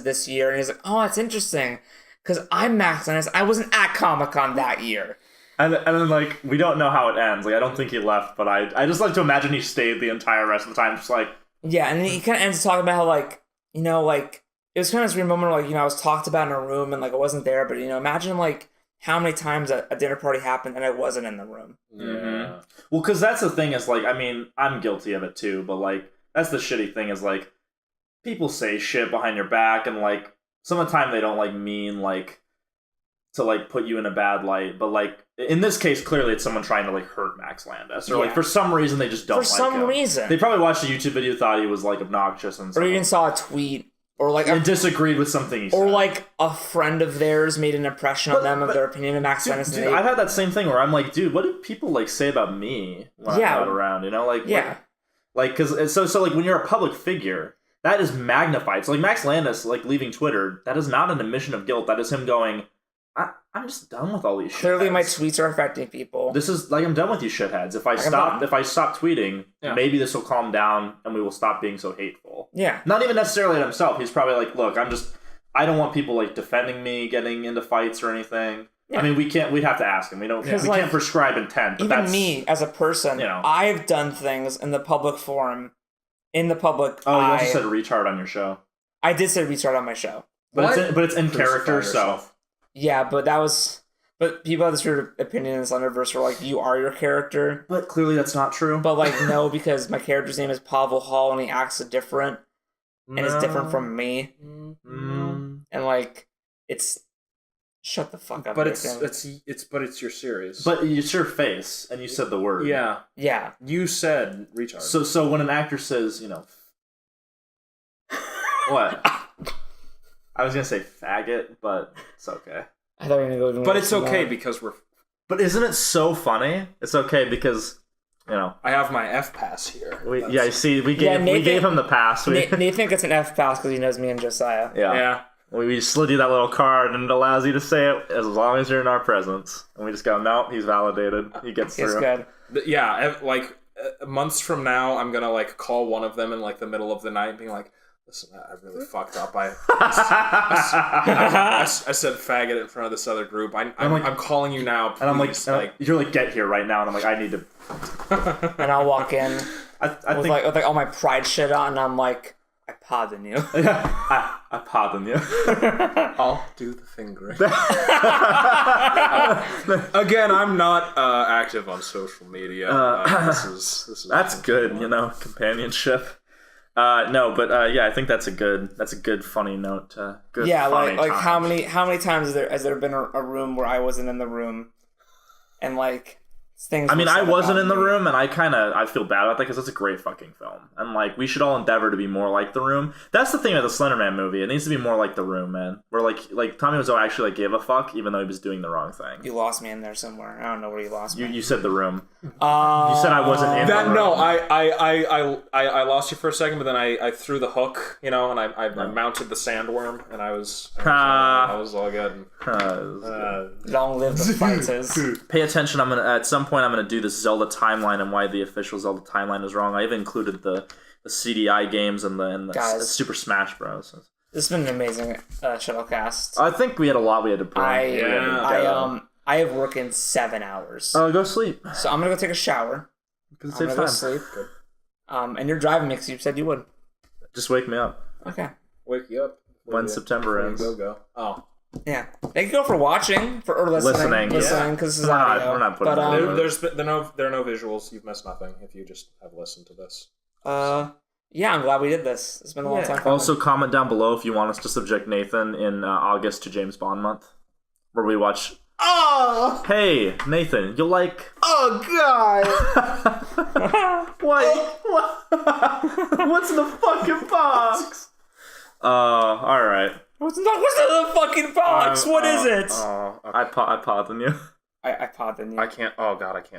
this year. And he's like, oh, that's interesting, because I'm Max, and I wasn't at Comic-Con that year. And then, like, we don't know how it ends. Like, I don't think he left, but I just like to imagine he stayed the entire rest of the time, just like... Yeah, and then he kind of ends talking about how, like, like, it was kind of this weird moment where, like, I was talked about in a room and, like, I wasn't there, but, imagine, like, how many times a dinner party happened and I wasn't in the room. Yeah. Well, because that's the thing is, like, I mean, I'm guilty of it, too, but, like, that's the shitty thing is, like, people say shit behind your back, and, like, some of the time they don't, like, mean, like, to, like, put you in a bad light, but, like, in this case, clearly it's someone trying to, like, hurt Max Landis. Or, like, for some reason, they just don't like him. For some reason. They probably watched a YouTube video, thought he was, like, obnoxious and stuff. Or even saw a tweet. Or, like... And disagreed with something he said. Or, like, a friend of theirs made an impression on them of their opinion of Max Landis. Dude, I've had that same thing where I'm like, dude, what do people, like, say about me when I'm not around, Like, like, because... So, like, when you're a public figure, that is magnified. So, like, Max Landis, like, leaving Twitter, that is not an admission of guilt. That is him going... I'm just done with all these shitheads. Clearly, my tweets are affecting people. This is like, I'm done with you shitheads. If I stop tweeting, maybe this will calm down and we will stop being so hateful. Yeah. Not even necessarily at himself. He's probably like, look, I don't want people like defending me, getting into fights or anything. Yeah. I mean, we'd have to ask him. We can't prescribe intent. But even me as a person, I've done things in the public forum, in the public eye. You also said retard on your show. I did say retard on my show. But it's in character, so. Yeah, but people have this weird opinion in the Slenderverse where, like, you are your character. But clearly that's not true. But, like, no, because my character's name is Pavel Hall and he acts different. And it's different from me. And, like, it's... Shut the fuck up. But it's your series. But it's your face, and you said the word. Yeah. Yeah. You said retard. So when an actor says, what? I was gonna say faggot, but it's okay. I thought you were gonna go. But it's okay because we're. But isn't it so funny? It's okay because, I have my F pass here. We gave him the pass. Nathan gets an F pass because he knows me and Josiah. Yeah. We slid you that little card, and it allows you to say it as long as you're in our presence. And we just go, nope, he's validated. He gets through. He's good. Yeah, like months from now, I'm gonna like call one of them in like the middle of the night, being like, "Listen, I really fucked up. I said faggot in front of this other group. I'm calling you now, please." And I'm like, you're like, get here right now, and I'm like, I need to. And I'll walk in with like all my pride shit on, and I'm like, I pardon you. I pardon you. I'll do the fingering. Again, I'm not active on social media. This is that's good, companionship. No, but I think that's a good funny note. Good. Yeah, funny like times. how many times has there been a room where I wasn't in the room, and like. I mean, I wasn't in the room, and I feel bad about that because it's a great fucking film, and like we should all endeavor to be more like The Room. That's the thing with the Slender Man movie; it needs to be more like The Room, man. Where like Tommy Wiseau actually like gave a fuck, even though he was doing the wrong thing. You lost me in there somewhere. I don't know where you lost me. You said The Room. You said I wasn't in that. The room. No, I lost you for a second, but then I threw the hook, and I mounted the sandworm, and I was all good. Long live the fighters. Pay attention. At some point I'm gonna do this Zelda timeline and why the official Zelda timeline is wrong. I even included the CDI games and the Super Smash Bros. This has been an amazing Shuttlecast. I think we had a lot we had to bring. I have work in 7 hours. Oh, go sleep. So I'm gonna go take a shower. I'm gonna go sleep. And you're driving me because you said you would. Just wake me up. Okay. Wake you up when September ends. Go. Oh. Yeah. Thank you all for watching or listening because this is audio. We're not putting there are no visuals. You've missed nothing if you just have listened to this. Yeah, I'm glad we did this. It's been a long time. Also, comment down below if you want us to subject Nathan in August to James Bond month, where we watch. Oh! Hey, Nathan, you like... Oh, God! What? What's in the fucking box? Alright. What's in the fucking box? What is it? I pardon you. I pardon you. I can't... Oh, God, I can't.